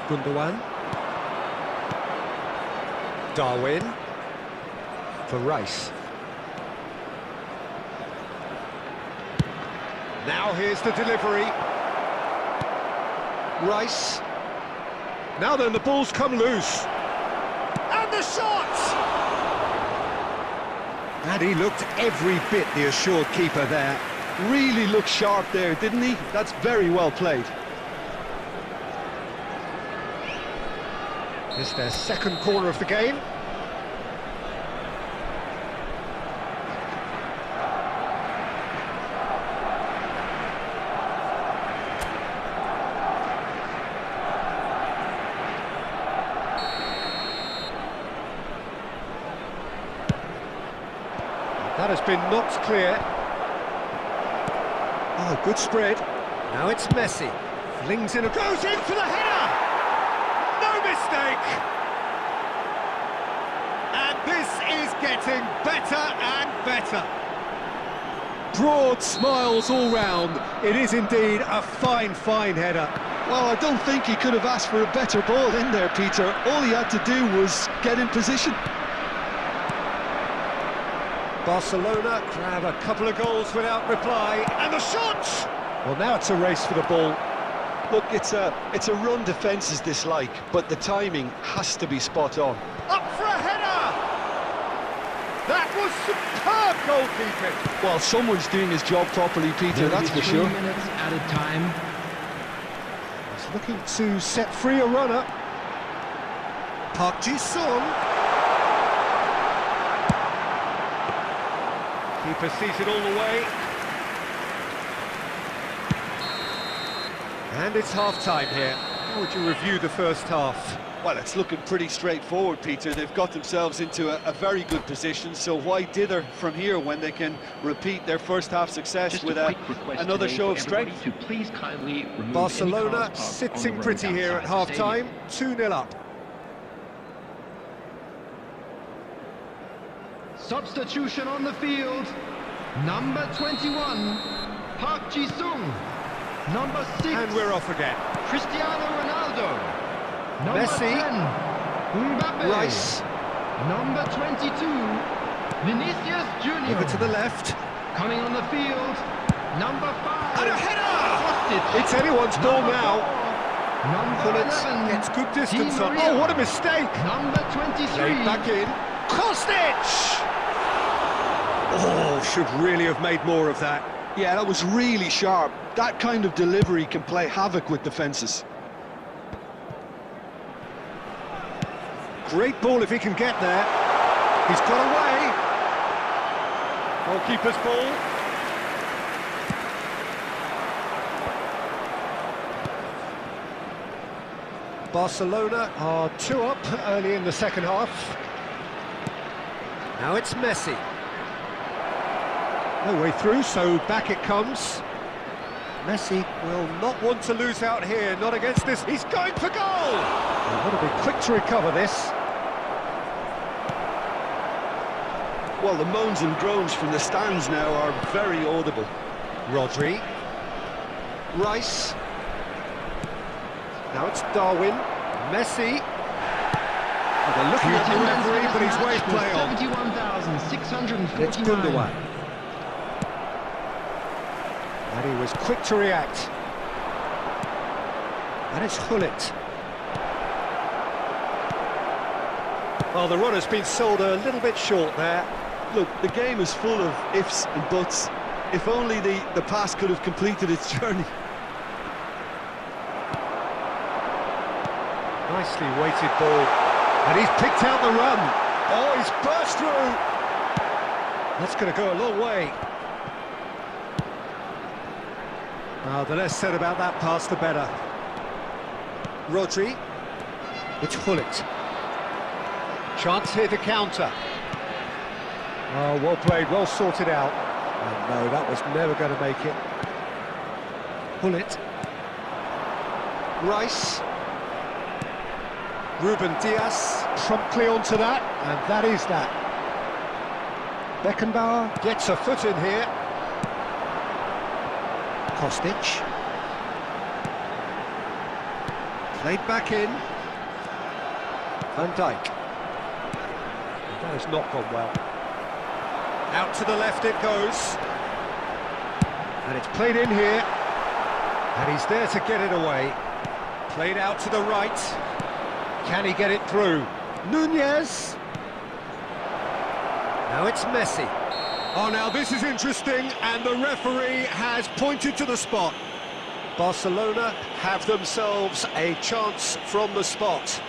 Gundogan. Darwin. For Rice. Now here's the delivery. Rice. Now then, the ball's come loose. And the shot! And he looked every bit the assured keeper there. Really looked sharp there, didn't he? That's very well played. It's their second corner of the game. That has been knocked clear. Oh, good spread. Now it's Messi. Flings in a... Goes in for the header! No mistake! And this is getting better and better. Broad smiles all round. It is indeed a fine, fine header. Well, I don't think he could have asked for a better ball in there, Peter. All he had to do was get in position. Barcelona grab a couple of goals without reply, and the shot! Well, now it's a race for the ball. Look, it's a run defence is dislike, but the timing has to be spot on. Up for a header! That was superb goalkeeping! Well, someone's doing his job properly, Peter, that's for sure. 3 minutes at a time. He's looking to set free a runner. Park Ji-sung. Keeper sees it all the way. And it's half-time here. How would you review the first half? Well, it's looking pretty straightforward, Peter. They've got themselves into a very good position, so why dither from here when they can repeat their first half success Just with a quick request another today show for of strength? everybody to please kindly remove Barcelona any cars parked sitting on the pretty road here at outside the stadium. half-time, 2-0 up. Substitution on the field. Number 21, Park Ji-sung. Number 6, And we're off again. Cristiano Ronaldo. Number Messi. 10, Mbappe. Rice. Number 22, Vinicius Junior. Over to the left. Coming on the field, number 5. And a header! Thrust it. It's anyone's ball Number now. 4. Number 11. Gets good distance Di on. Maria. Oh, what a mistake! Number 23. Played back in. Kostic! Oh, should really have made more of that. Yeah, that was really sharp. That kind of delivery can play havoc with defences. Great ball if he can get there. He's got away. Goalkeeper's ball. Barcelona are 2 up early in the second half. Now it's Messi. No way through, so back it comes. Messi will not want to lose out here, not against this. He's going for goal! Oh, what a be quick to recover this. Well, the moans and groans from the stands now are very audible. Rodri. Rice. Now it's Darwin. Messi. Oh, they're looking at the referee, but he's waved play on. 71,649. It's Gundogan. And he was quick to react. And it's Gullit. Well, the run has been sold a little bit short there. Look, the game is full of ifs and buts. If only the pass could have completed its journey. Nicely weighted ball. And he's picked out the run. Oh, he's burst through. That's going to go a long way. The less said about that pass, the better. Rodri. It's Gullit. Chance here to counter. Oh, well played, well sorted out. And no, that was never going to make it. Gullit. Rice. Ruben Diaz promptly onto that, and that is that. Beckenbauer gets a foot in here. Kostic. Played back in. Van Dijk. That has not gone well. Out to the left it goes. And it's played in here. And he's there to get it away. Played out to the right. Can he get it through? Nunez. Now it's Messi. Oh, now this is interesting, and the referee has pointed to the spot. Barcelona have themselves a chance from the spot.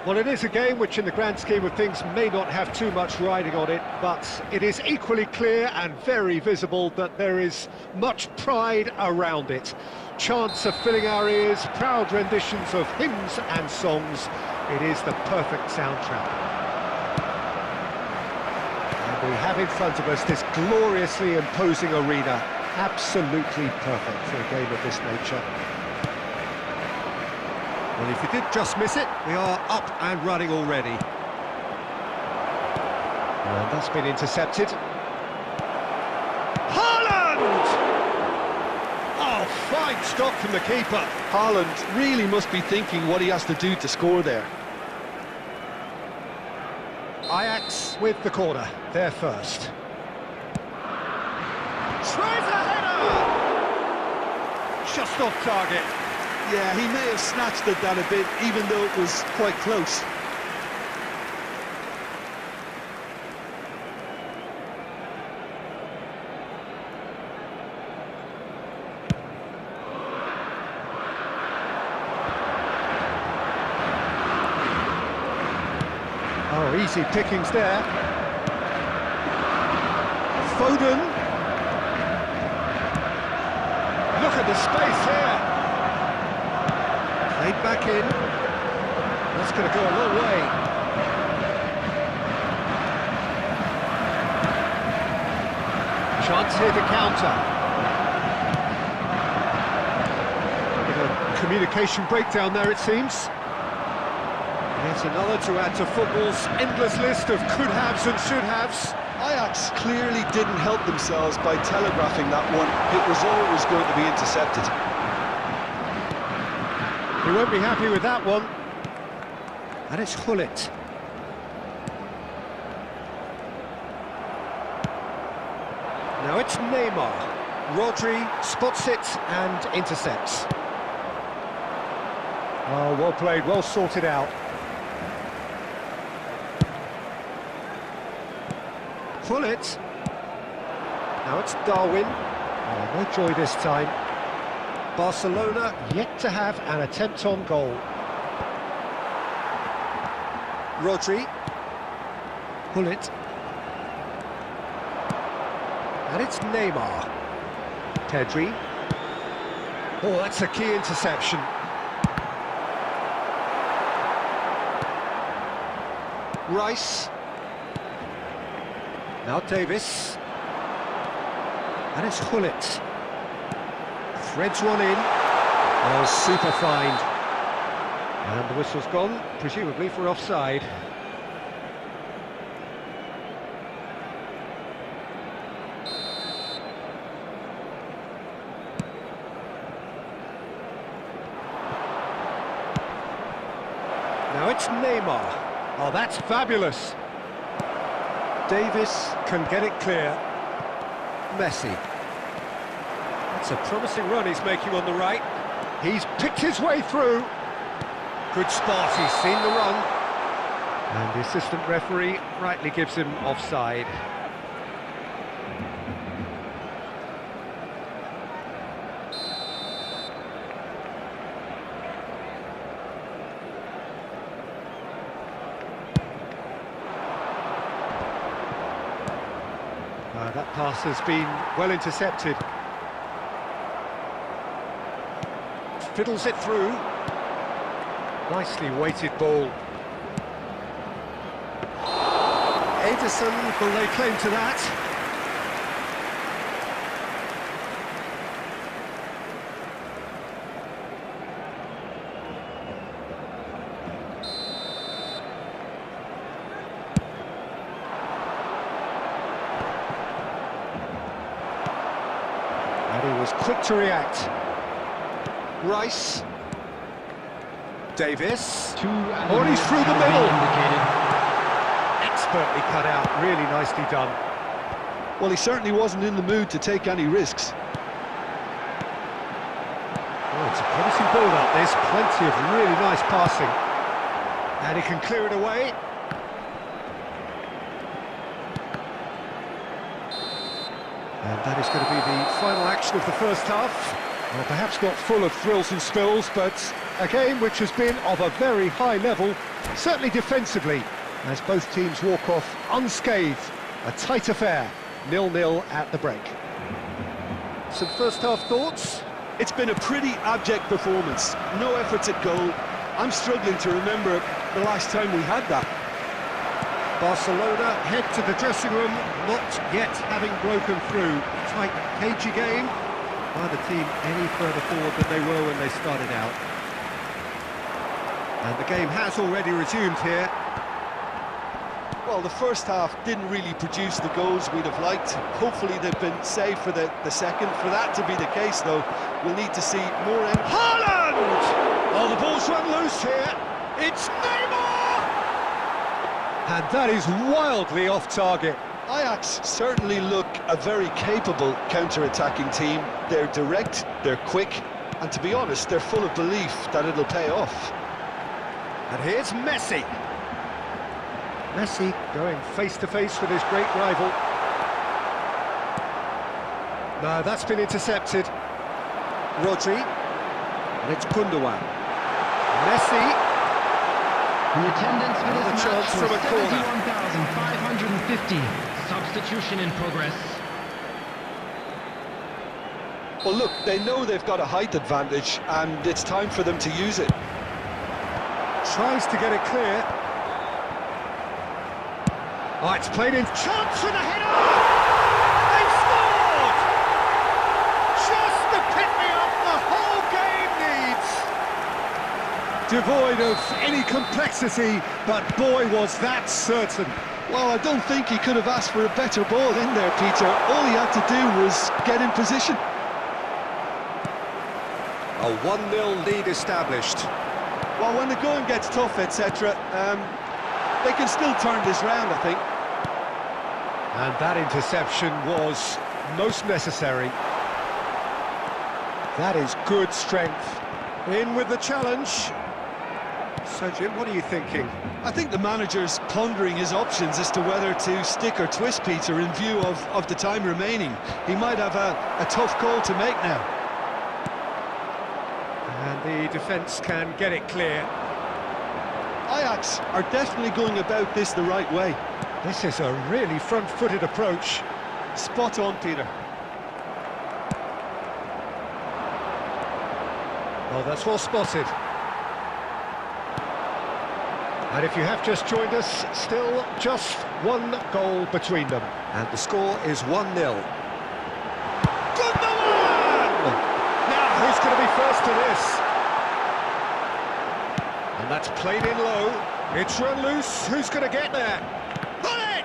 Well, it is a game which in the grand scheme of things may not have too much riding on it, but it is equally clear and very visible that there is much pride around it. Chants are filling our ears, proud renditions of hymns and songs. It is the perfect soundtrack. And we have in front of us this gloriously imposing arena, absolutely perfect for a game of this nature. Well, if you did just miss it, we are up and running already. And that's been intercepted. Haaland! Oh, fine stop from the keeper. Haaland really must be thinking what he has to do to score there. Ajax with the corner, they're first. Tries a header! Just off target. Yeah, he may have snatched at that a bit, even though it was quite close. Oh, easy pickings there. Foden. Look at the space here. Played back in. That's going to go a long way. Chance here to counter. Bit of communication breakdown there, it seems. There's another to add to football's endless list of could-haves and should-haves. Ajax clearly didn't help themselves by telegraphing that one. It was always going to be intercepted. He won't be happy with that one. And it's Gullit. Now it's Neymar. Rodri spots it and intercepts. Oh, well played, well sorted out. Gullit. Now it's Darwin. Oh, no joy this time. Barcelona yet to have an attempt on goal. Rodri. Gullit. And it's Neymar. Pedri. Oh, that's a key interception. Rice. Now Davis. And it's Gullit. Threads one in. Oh, super find. And the whistle's gone, presumably for offside. Now it's Neymar. Oh, that's fabulous. Davis can get it clear. Messi. It's a promising run he's making on the right. He's picked his way through. Good spot, he's seen the run. And the assistant referee rightly gives him offside. That pass has been well intercepted. Fiddles it through. Nicely weighted ball. Ederson will lay claim to that. And he was quick to react. Rice. Davis. Oh, he's through the middle. Expertly cut out, really nicely done. Well, he certainly wasn't in the mood to take any risks. Oh, it's a promising build-up, this. Plenty of really nice passing. And he can clear it away. And that is going to be the final action of the first half. Well, perhaps not full of thrills and spills, but A game which has been of a very high level, certainly defensively, as both teams walk off unscathed. A tight affair, 0-0 at the break. Some first-half thoughts? It's been a pretty abject performance. No efforts at goal. I'm struggling to remember the last time we had that. Barcelona head to the dressing room, not yet having broken through. Tight, cagey game. Neither team any further forward than they were when they started out. And the game has already resumed here. Well, the first half didn't really produce the goals we'd have liked. Hopefully they've been saved for the second. For that to be the case, though, we'll need to see more... Haaland! Oh, the ball's run loose here. It's Neymar! And that is wildly off target. Ajax certainly look a very capable counter-attacking team. They're direct, they're quick, and to be honest, they're full of belief that it'll pay off. And here's Messi. Messi going face-to-face with his great rival. No, that's been intercepted. Rodri. And it's Gundogan. Messi. The attendance for Another this chance match from was a corner. 71,550. Substitution in progress. Well, look, they know they've got a height advantage, and it's time for them to use it. Tries to get it clear. Oh, it's played in. Chance for the header! They've scored! Just the pick-me-up the whole game needs! Devoid of any complexity, but boy, was that certain. Well, I don't think he could have asked for a better ball in there, Peter. All he had to do was get in position. A 1-0 lead established. Well, when the going gets tough, etc., they can still turn this round, I think. And that interception was most necessary. That is good strength. In with the challenge. So, Jim, what are you thinking? I think the manager's pondering his options as to whether to stick or twist, Peter, in view of the time remaining. He might have a tough call to make now. And the defence can get it clear. Ajax are definitely going about this the right way. This is a really front-footed approach. Spot on, Peter. Oh, that's well spotted. And if you have just joined us, still just one goal between them. And the score is 1-0. Gundogan! Now, who's going to be first to this? And that's played in low. It's run loose. Who's going to get there? Put it!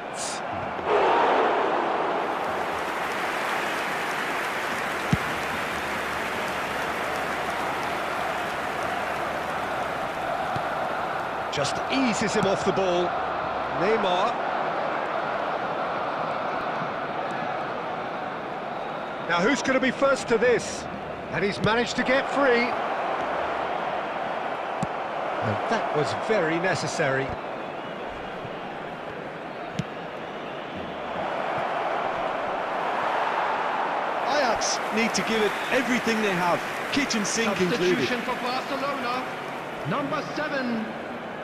Just eases him off the ball. Neymar. Now who's going to be first to this? And he's managed to get free. And that was very necessary. Ajax need to give it everything they have, kitchen sink included. Substitution for Barcelona. Number 7,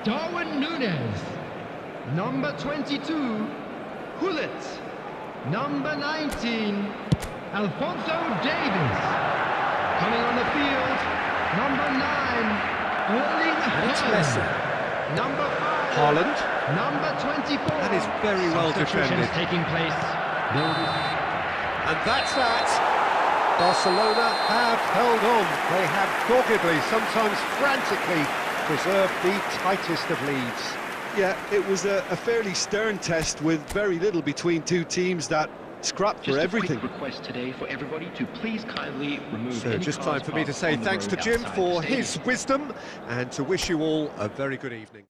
Darwin Núñez. Number 22, Gullit. Number 19, Alphonso Davies. Coming on the field, number 9, Erling It's Haaland. Messi. Number 5, Haaland. number 24. That is very well defended. Taking place. And that's that. Barcelona have held on. They have doggedly, sometimes frantically, preserved the tightest of leads. Yeah, it was a fairly stern test with very little between two teams that scrapped for everything. Just a quick request today for everybody to please kindly remove So any just cars time for me to parked say on the thanks to road Jim outside for the his stadium. wisdom and to wish you all a very good evening.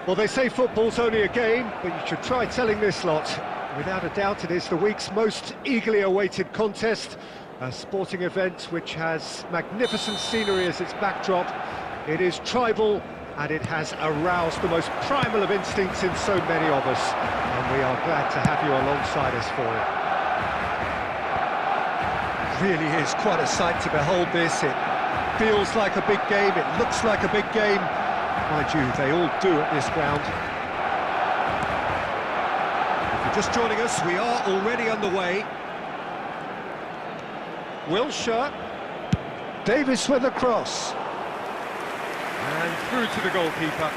Well, they say football's only a game, but you should try telling this lot. Without a doubt, it is the week's most eagerly awaited contest, a sporting event which has magnificent scenery as its backdrop. It is tribal, and it has aroused the most primal of instincts in so many of us, and we are glad to have you alongside us for it. Really is quite a sight to behold this. It feels like a big game, it looks like a big game. Mind you, they all do at this ground. If you're just joining us, we are already underway. Wilshere. Davis with the cross. And through to the goalkeeper.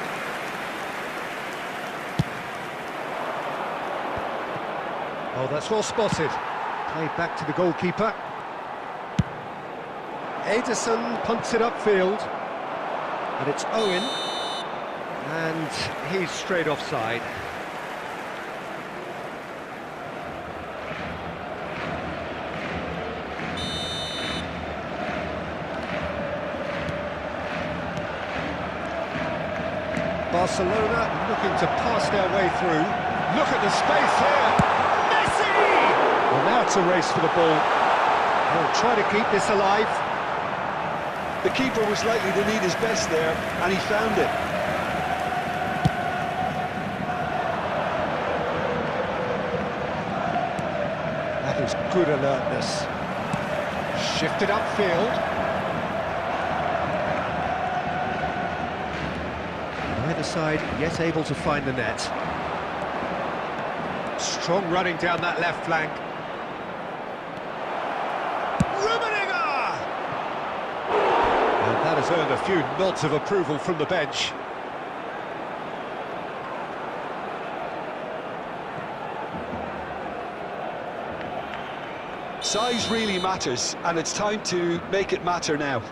Oh, that's well spotted. Played back to the goalkeeper. Ederson punts it upfield. And it's Owen. And he's straight offside. Barcelona looking to pass their way through. Look at the space here. Messi! Well, now it's a race for the ball. They'll try to keep this alive. The keeper was likely to need his best there, and he found it. That is good alertness. Shifted upfield. Neither side yet able to find the net. Strong running down that left flank. And that has earned a few nods of approval from the bench. Size really matters, and it's time to make it matter now.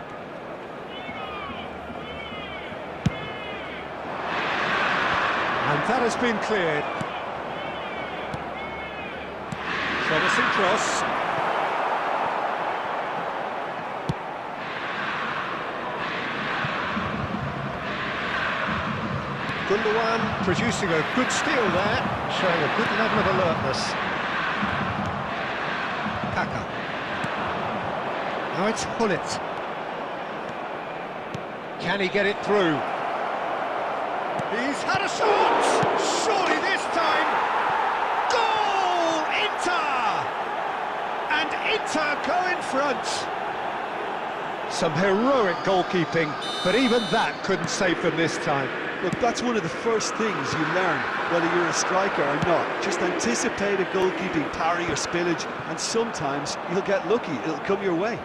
And that has been cleared. Promising cross. Gundogan producing a good steal there, showing a good level of alertness. Kaka. Now it's Hullet. Can he get it through? He's had a shot! Surely this time! Goal! Inter! And Inter go in front. Some heroic goalkeeping, but even that couldn't save them this time. Look, that's one of the first things you learn, whether you're a striker or not. Just anticipate a goalkeeping parry or spillage, and sometimes you'll get lucky, it'll come your way.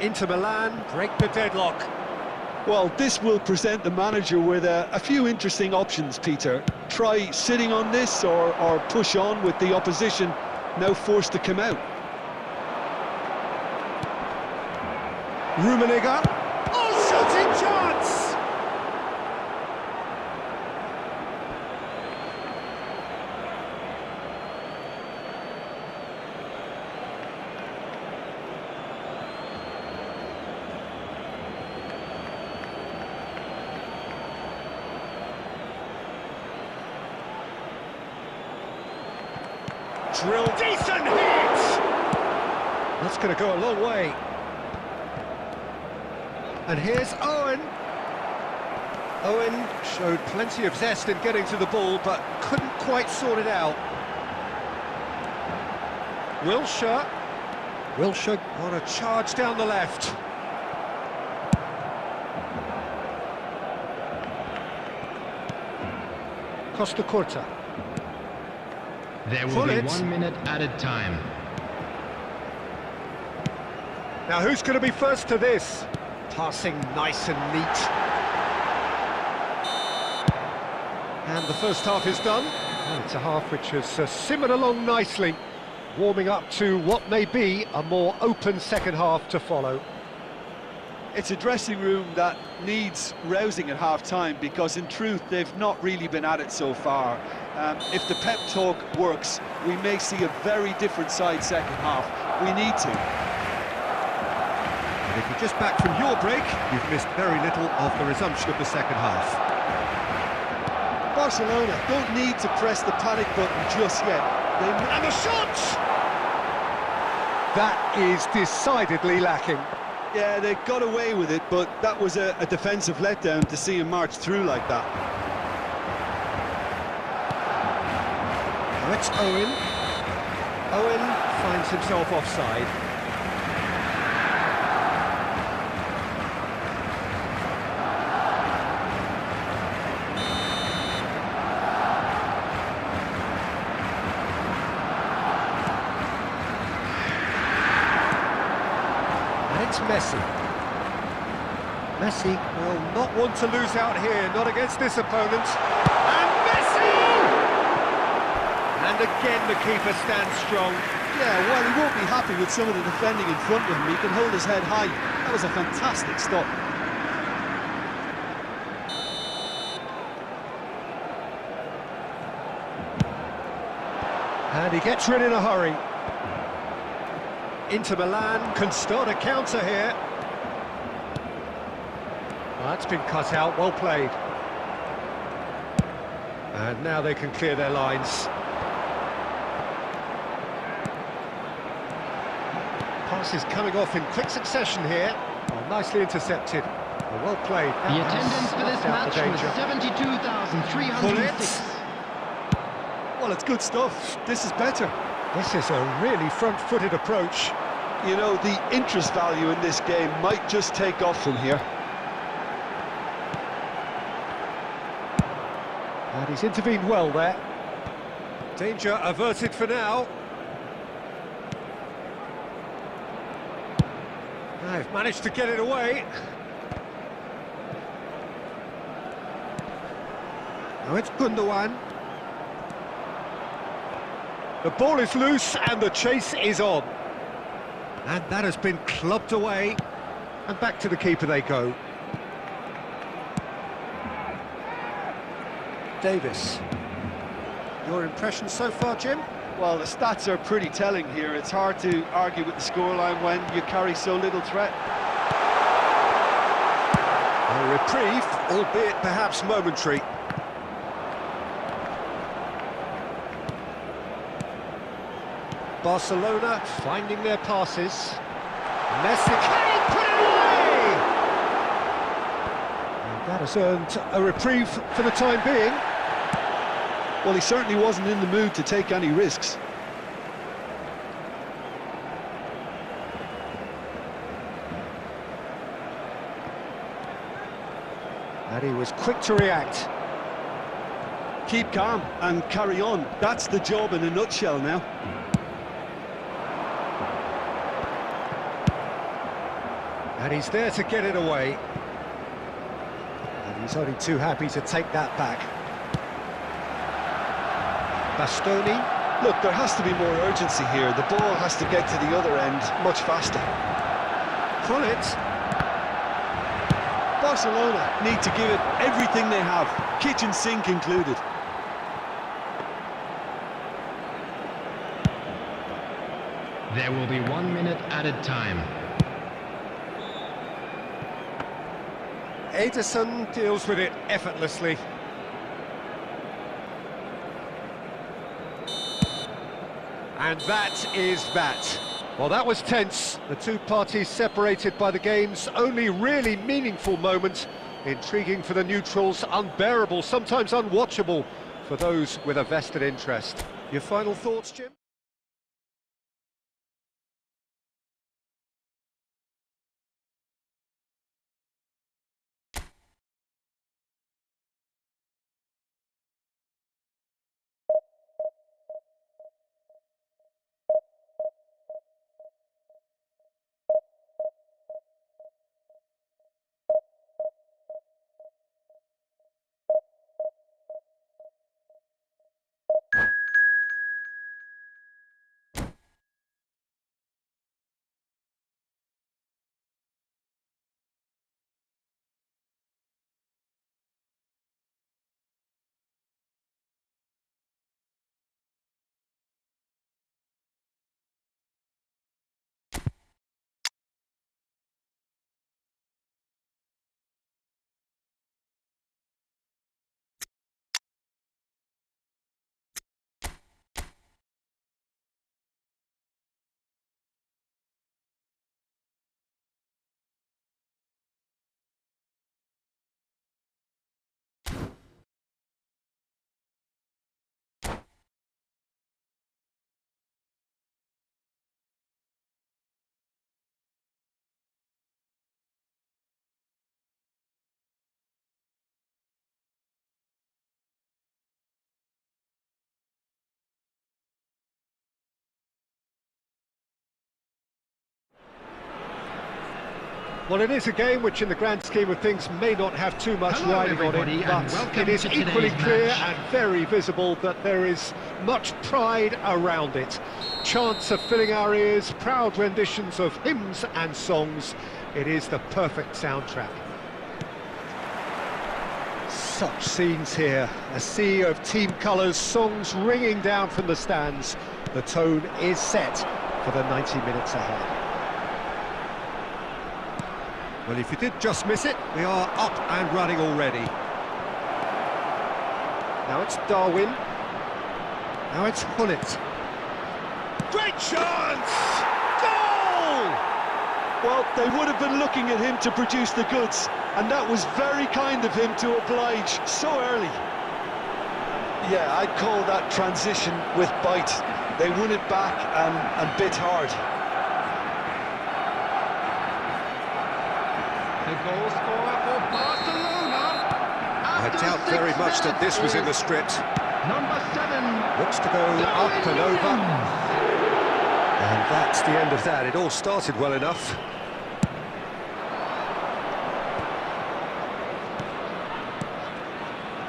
Inter Milan break the deadlock. Well, this will present the manager with a few interesting options, Peter. Try sitting on this or push on with the opposition now forced to come out. Rummenigge. Oh, shooting chance! Drill, decent hit! That's going to go a long way. And here's Owen. Owen showed plenty of zest in getting to the ball, but couldn't quite sort it out. Wilshere. Wilshere on a charge down the left. Costa Curta. There will be 1 minute added time. Now who's going to be first to this? Passing nice and neat. And the first half is done. And it's a half which has simmered along nicely, warming up to what may be a more open second half to follow. It's a dressing room that needs rousing at half-time, because in truth they've not really been at it so far. If the pep talk works, we may see a very different side second half. We need to. And if he Just back from your break, you've missed very little of the resumption of the second half. Barcelona don't need to press the panic button just yet. And the shot! That is decidedly lacking. Yeah, they got away with it, but that was a defensive letdown to see him march through like that. Now it's Owen. Owen finds himself offside. It's Messi. Messi will not want to lose out here, not against this opponent. And Messi! And again the keeper stands strong. Yeah, while he won't be happy with some of the defending in front of him, he can hold his head high. That was a fantastic stop. And he gets rid in a hurry. Inter Milan can start a counter here. Well, that's been cut out, well played. And now they can clear their lines. Passes coming off in quick succession here. Well, nicely intercepted. Well played. The attendance for this match was 72,306. Well, it's good stuff. This is better. This is a really front-footed approach. You know, the interest value in this game might just take off from here. And he's intervened well there. Danger averted for now. They've managed to get it away. Now it's Gundogan. The ball is loose and the chase is on. And that has been clubbed away. And back to the keeper they go. Davis. Your impression so far, Jim? Well, the stats are pretty telling here. It's hard to argue with the scoreline when you carry so little threat. A reprieve, albeit perhaps momentary. Barcelona finding their passes. Messi, can he put it away? And that has earned a reprieve for the time being. Well, he certainly wasn't in the mood to take any risks. And he was quick to react. Keep calm and carry on. That's the job in a nutshell now. And he's there to get it away. And he's only too happy to take that back. Bastoni. Look, there has to be more urgency here. The ball has to get to the other end much faster. Krullit. Barcelona need to give it everything they have, kitchen sink included. There will be 1 minute added time. Ederson deals with it effortlessly. And that is that. Well, that was tense. The two parties separated by the game's only really meaningful moment. Intriguing for the neutrals, unbearable, sometimes unwatchable for those with a vested interest. Your final thoughts, Jim? Well, it is a game which in the grand scheme of things may not have too much Hello, riding on everybody, it, and but welcome it is to equally today's clear match. and very visible that there is much pride around it. Chants are filling our ears, proud renditions of hymns and songs. It is the perfect soundtrack. Such scenes here, a sea of team colours, songs ringing down from the stands. The tone is set for the 90 minutes ahead. Well, if you did just miss it, we are up and running already. Now it's Darwin. Now it's Hullet. Great chance! Goal! Well, they would have been looking at him to produce the goods, and that was very kind of him to oblige so early. Yeah, I'd call that transition with bite. They won it back and bit hard. The goal scorer for Barcelona. I After doubt 6 very much that this was in the minutes script. Number 7. Looks to go up and over. And that's the end of that. It all started well enough.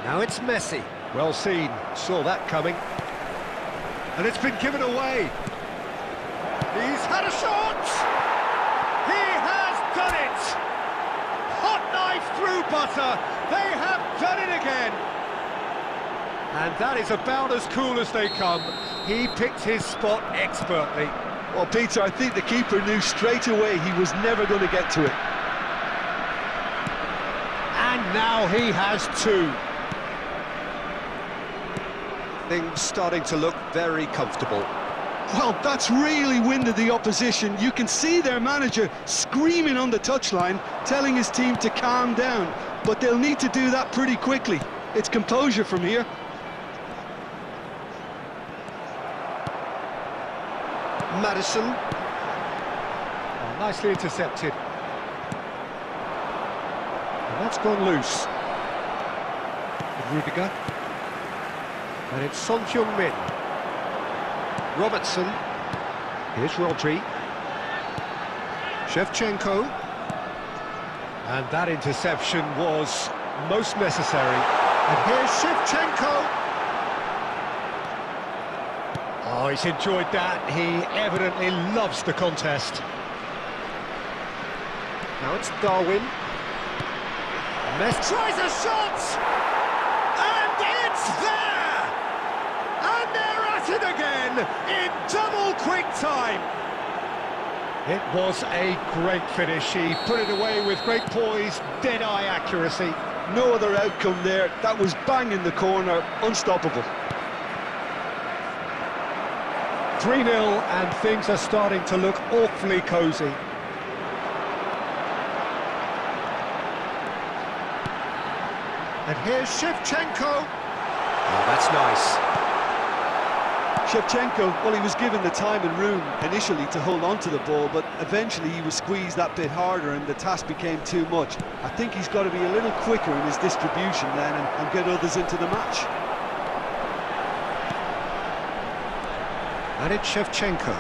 Now it's Messi. Well seen. Saw that coming. And it's been given away. He's had a shot! He has done it! Hot knife through butter. They have done it again. And that is about as cool as they come. He picked his spot expertly. Well, Peter, I think the keeper knew straight away he was never going to get to it. And now he has two. Things starting to look very comfortable. Well, that's really winded the opposition. You can see their manager screaming on the touchline, telling his team to calm down. But they'll need to do that pretty quickly. It's composure from here. Madison. Oh, nicely intercepted. And that's gone loose. Rudiger. And it's Son Heung-min. Robertson. Here's Rodri. Shevchenko. And that interception was most necessary. And here's Shevchenko. Oh, he's enjoyed that. He evidently loves the contest. Now it's Darwin. Messi tries a shot! And it's there! And they're at it again in double quick time. It was a great finish. He put it away with great poise, dead-eye accuracy. No other outcome there. That was bang in the corner, unstoppable. 3-0 and things are starting to look awfully cosy. And here's Shevchenko. Oh, that's nice. Shevchenko, well, he was given the time and room initially to hold on to the ball, but eventually he was squeezed that bit harder and the task became too much. I think he's got to be a little quicker in his distribution then and get others into the match. And it's Shevchenko.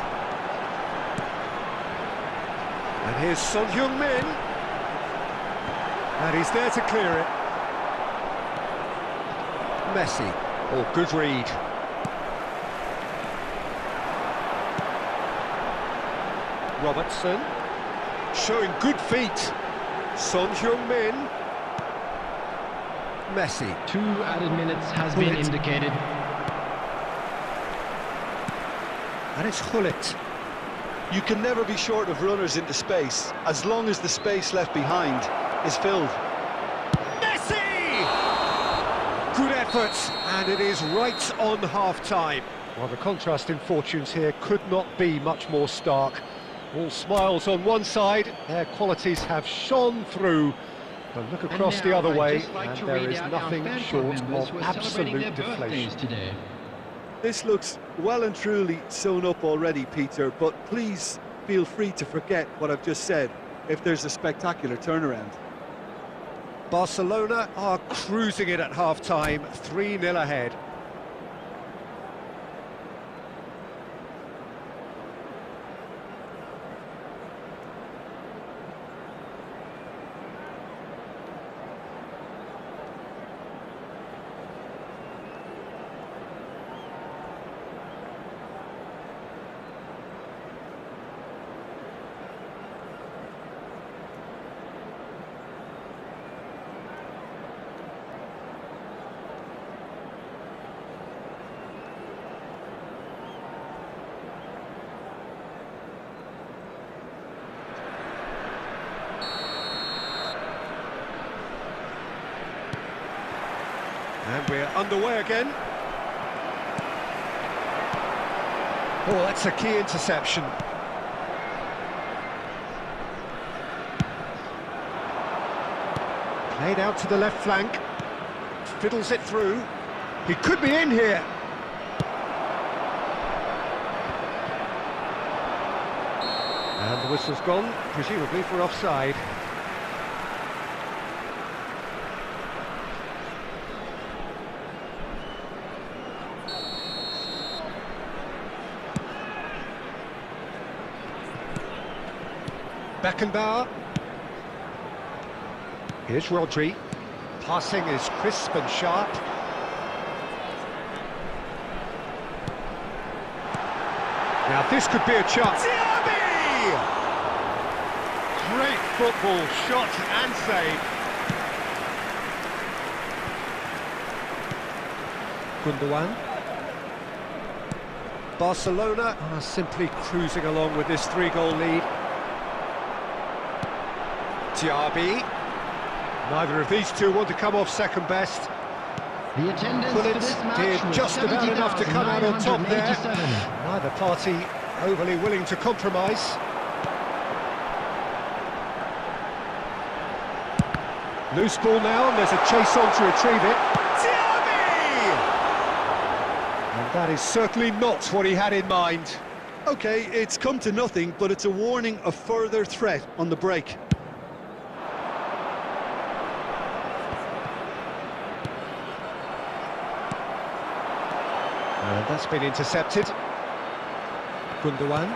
And here's Son Heung-min. And he's there to clear it. Messi. Oh, good read. Robertson. Showing good feet. Son Heung-min. Messi. 2 added minutes has been indicated. And it's Hullet. You can never be short of runners into space, as long as the space left behind is filled. Messi! Good effort, and it is right on half-time. Well, the contrast in fortunes here could not be much more stark. All smiles on one side, their qualities have shone through. But look across the other way, and there is nothing short of absolute deflation. Today. This looks well and truly sewn up already, Peter, but please feel free to forget what I've just said if there's a spectacular turnaround. Barcelona are cruising it at half-time, 3-0 ahead. And we're underway again. Oh, that's a key interception. Played out to the left flank. Fiddles it through. He could be in here. And the whistle's gone, presumably for offside. Beckenbauer. Here's Rodri. Passing is crisp and sharp. Now this could be a chance. Great football, shot and save. Gundogan. Barcelona are simply cruising along with this 3-goal lead. Diaby. Neither of these two want to come off second best. The attendance for Bullets this match did was just about enough to come out on top there. 70,987. Neither party overly willing to compromise. Loose ball now, and there's a chase on to retrieve it. Diaby! And that is certainly not what he had in mind. Okay, it's come to nothing, but it's a warning of further threat on the break. And that's been intercepted. Gundogan.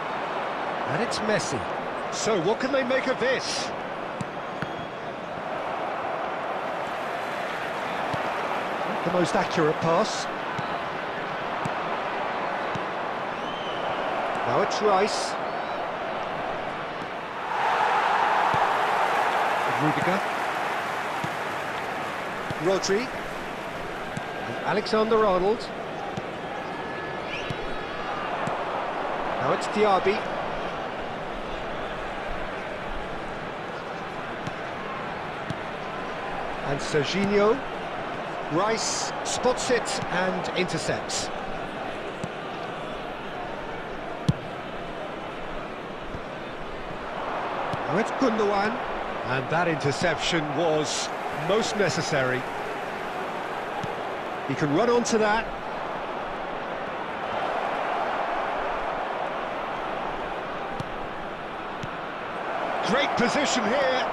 And it's Messi. So what can they make of this? Not the most accurate pass. Now it's Rice. Rudiger. Rodri. And Alexander-Arnold. Now it's Diaby. And Serginho. Rice spots it and intercepts. Now it's Gundogan. And that interception was most necessary. He can run onto that. Great position here.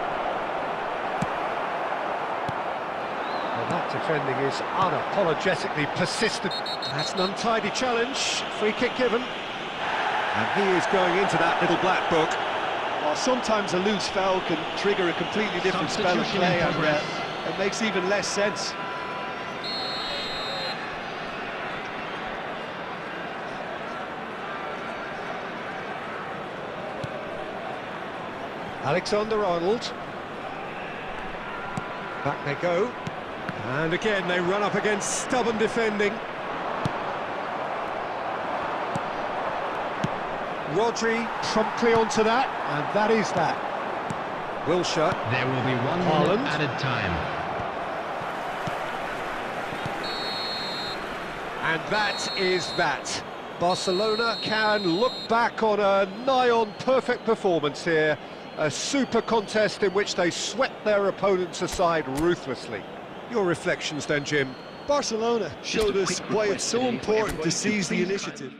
Well, that defending is unapologetically persistent. That's an untidy challenge. Free kick given. And he is going into that little black book. Well, sometimes a loose foul can trigger a completely different spell of Substitution play, in and progress. it makes even less sense. Alexander-Arnold. Back they go. And again, they run up against stubborn defending. Rodri promptly onto that, and that is that. Wilshere. There will be 1 Haaland. minute added time. And that is that. Barcelona can look back on a nigh-on perfect performance here. A super contest in which they swept their opponents aside ruthlessly. Your reflections then, Jim? Barcelona showed a us quick why request it's so today for important everybody to to seize the please initiative.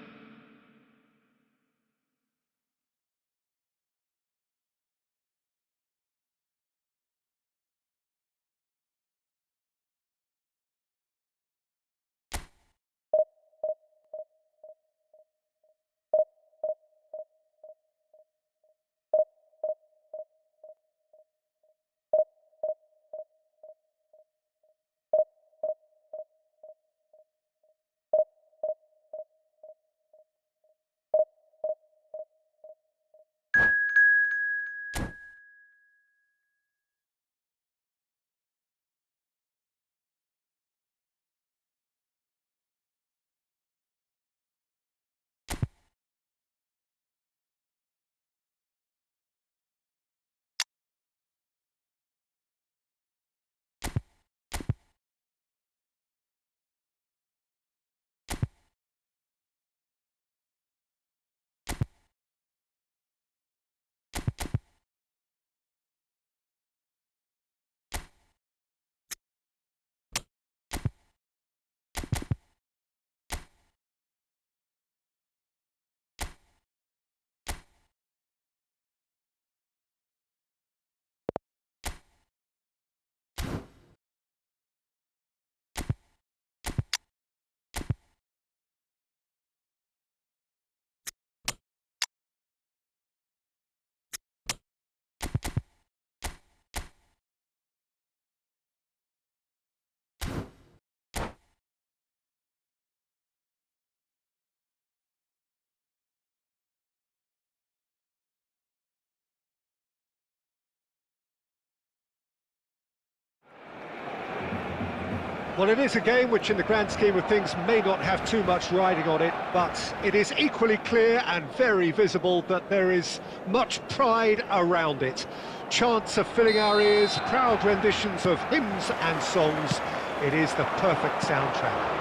Well, it is a game which in the grand scheme of things may not have too much riding on it, but it is equally clear and very visible that there is much pride around it. Chants are filling our ears, proud renditions of hymns and songs. It is the perfect soundtrack.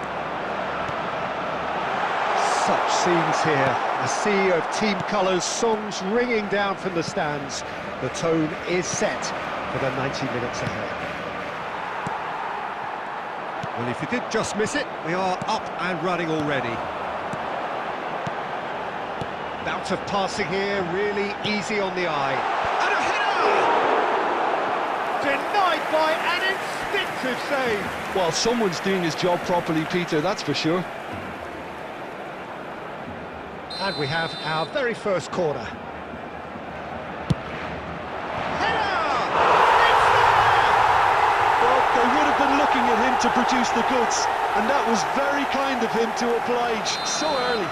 Such scenes here, a sea of team colours, songs ringing down from the stands. The tone is set for the 90 minutes ahead. Well, if you did just miss it, we are up and running already. Bout of passing here, really easy on the eye. And a header! Denied by an instinctive save. Well, someone's doing his job properly, Peter, that's for sure. And we have our very first corner. They would have been looking at him to produce the goods, and that was very kind of him to oblige so early.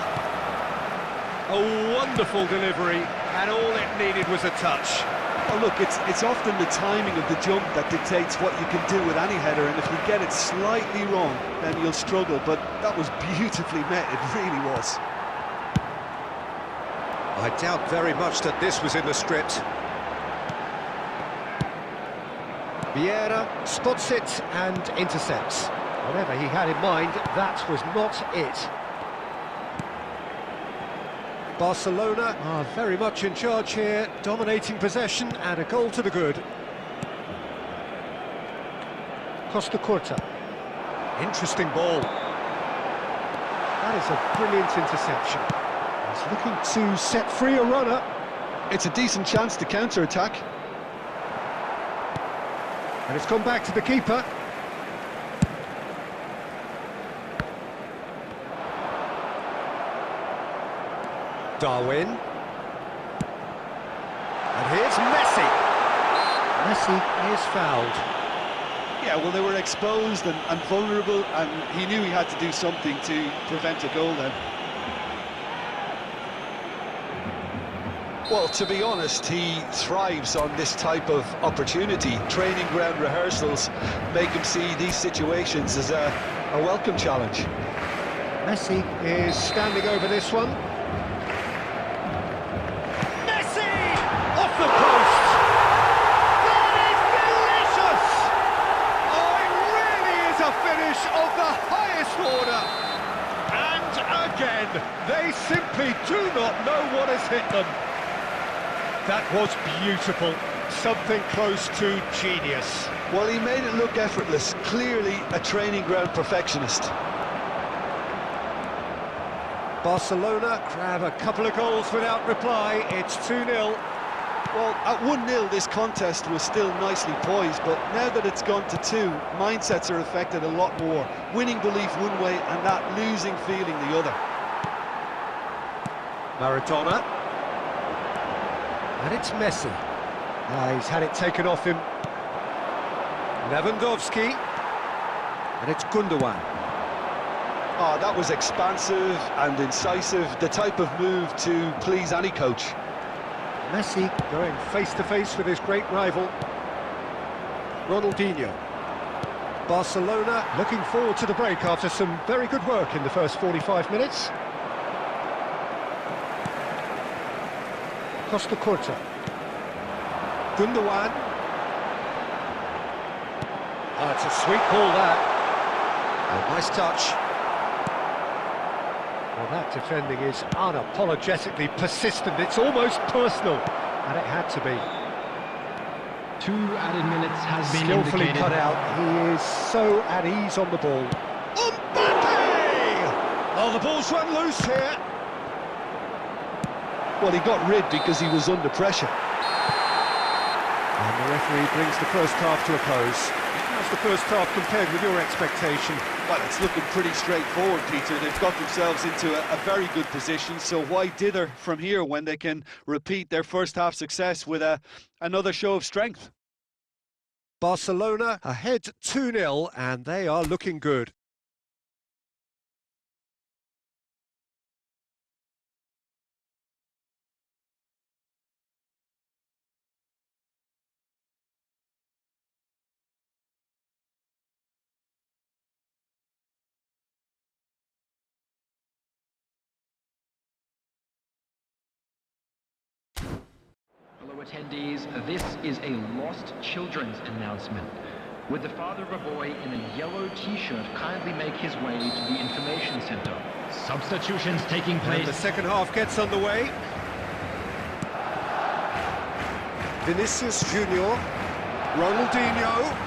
A wonderful delivery, and all it needed was a touch. Oh, look, it's often the timing of the jump that dictates what you can do with any header, and if you get it slightly wrong, then you'll struggle, but that was beautifully met, it really was. I doubt very much that this was in the script. Vieira spots it and intercepts. Whatever he had in mind, that was not it. Barcelona are very much in charge here, dominating possession and a goal to the good. Costa Curta. Interesting ball. That is a brilliant interception. He's looking to set free a runner. It's a decent chance to counter-attack. And it's gone back to the keeper. Darwin. And here's Messi. Messi is fouled. Yeah, well, they were exposed and vulnerable, and he knew he had to do something to prevent a goal then. Well, to be honest, he thrives on this type of opportunity. Training ground rehearsals make him see these situations as a welcome challenge. Messi is standing over this one. Messi! Off the post! That is delicious! Oh, it really is a finish of the highest order. And again, they simply do not know what has hit them. That was beautiful, something close to genius. Well, he made it look effortless, clearly a training ground perfectionist. Barcelona grab a couple of goals without reply, it's 2-0. Well, at 1-0 this contest was still nicely poised, but now that it's gone to 2, mindsets are affected a lot more. Winning belief one way and that losing feeling the other. Maradona. And it's Messi. He's had it taken off him. Lewandowski. And it's Gundogan. Oh, that was expansive and incisive, the type of move to please any coach. Messi going face-to-face with his great rival, Ronaldinho. Barcelona looking forward to the break after some very good work in the first 45 minutes. Costa Curta. Gundogan. Oh, it's a sweet ball, that. Oh, nice touch. Well, that defending is unapologetically persistent. It's almost personal, and it had to be. 2 added minutes has been Skillfully indicated. cut out. He is so at ease on the ball. Mbappe! Oh, the ball's run loose here. Well, he got rid because he was under pressure. And the referee brings the first half to a close. How's the first half compared with your expectation? Well, it's looking pretty straightforward, Peter. They've got themselves into a very good position, so why dither from here when they can repeat their first half success with another show of strength? Barcelona ahead 2-0, and they are looking good. attendees, this is a lost children's announcement. Would the father of a boy in a yellow t-shirt kindly make his way to the information center? Substitutions taking And place. the second half gets underway. Vinicius Junior, Ronaldinho,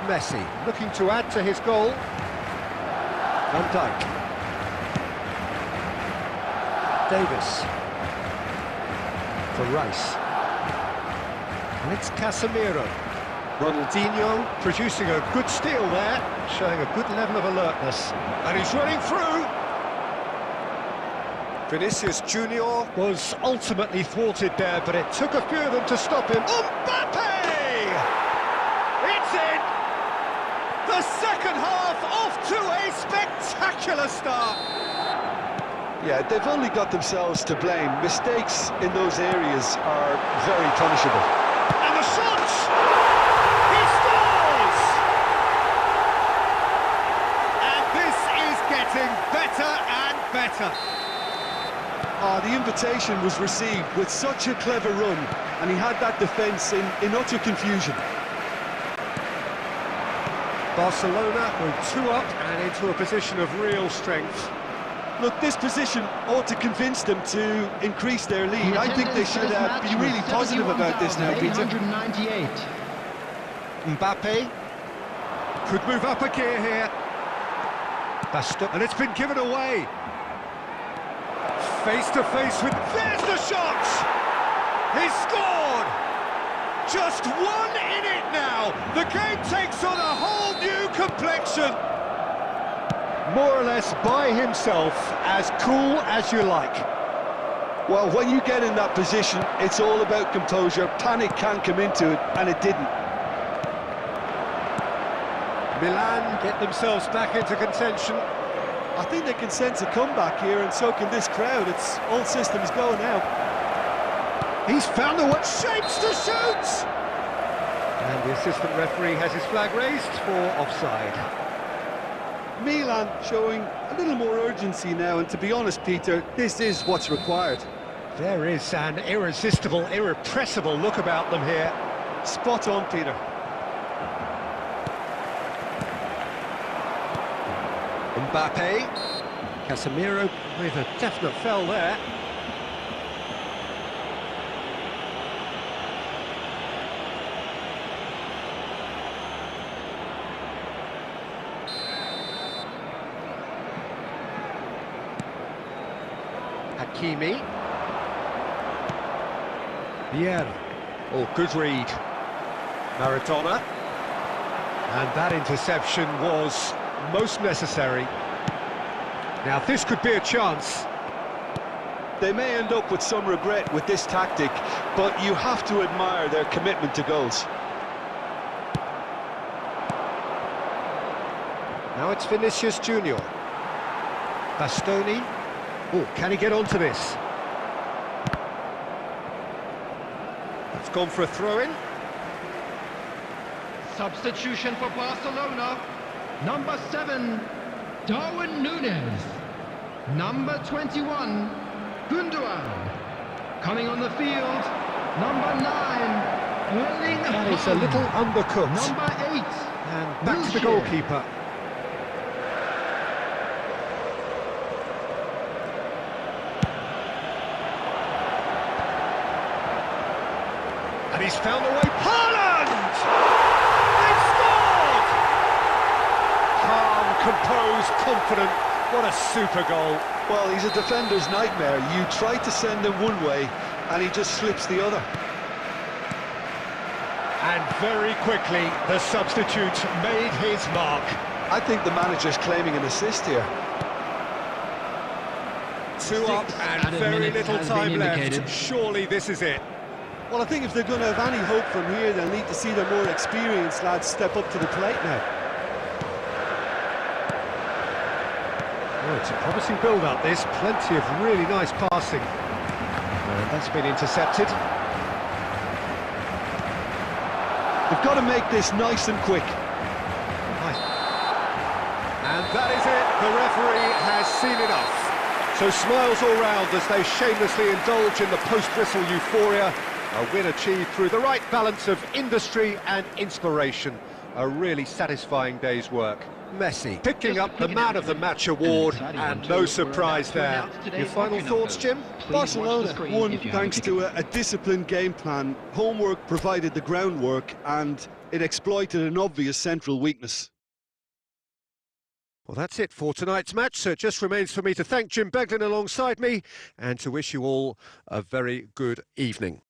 Messi looking to add to his goal. Van Dijk, Davis, for Rice, and it's Casemiro. Ronaldinho producing a good steal there, showing a good level of alertness, and he's running through. Vinicius Junior was ultimately thwarted there, but it took a few of them to stop him. Mbappe! It's in! The second half off to a spectacular start. Yeah, they've only got themselves to blame. Mistakes in those areas are very punishable. And the shot! He scores! And this is getting better and better. The invitation was received with such a clever run, and he had that defence in utter confusion. Barcelona go 2 up and into a position of real strength. Look, this position ought to convince them to increase their lead. I think they should be really positive about this now, Peter. 898. Mbappe could move up a gear here. And it's been given away. Face to face with... There's the shot! He's scored! Just one in it now! The game takes on a whole new complexion! More or less by himself, as cool as you like. Well, when you get in that position, it's all about composure. Panic can't come into it, and it didn't. Milan get themselves back into contention. I think they can sense a comeback here, and so can this crowd. It's all systems go now. He's found a way, shapes to shoot! And the assistant referee has his flag raised for offside. Milan showing a little more urgency now, and to be honest, Peter, this is what's required. There is an irresistible, irrepressible look about them here. Spot on, Peter. Mbappe, Casemiro with a definite foul there. Hakimi. Vieira. Oh, good read. Maradona. And that interception was most necessary. Now this could be a chance. They may end up with some regret with this tactic, but you have to admire their commitment to goals. Now it's Vinicius Junior. Bastoni. Oh, can he get onto this? It's gone for a throw-in. Substitution for Barcelona. Number 7, Darwin Núñez. Number 21, Gundogan. Coming on the field, number 9, Erling That is a little undercooked. Number 8, And back to the Wilshere. goalkeeper. And he's found a way. Haaland! They've scored! Calm, composed, confident. What a super goal. Well, he's a defender's nightmare. You try to send him one way, and he just slips the other. And very quickly, the substitute made his mark. I think the manager's claiming an assist here. 2 up and added very minutes little has time been left. indicated. Surely this is it. Well, I think if they're going to have any hope from here, they'll need to see their more experienced lads step up to the plate now. Oh, it's a promising build-up, this. Plenty of really nice passing. And that's been intercepted. They've got to make this nice and quick. And that is it. The referee has seen enough. So So smiles all round as they shamelessly indulge in the post-whistle euphoria. A win achieved through the right balance of industry and inspiration. A really satisfying day's work. Messi picking up the Man of the Match award, and no surprise there. Your final thoughts, Jim? Barcelona won thanks to a disciplined game plan. Homework provided the groundwork, and it exploited an obvious central weakness. Well, that's it for tonight's match, so it just remains for me to thank Jim Beglin alongside me and to wish you all a very good evening.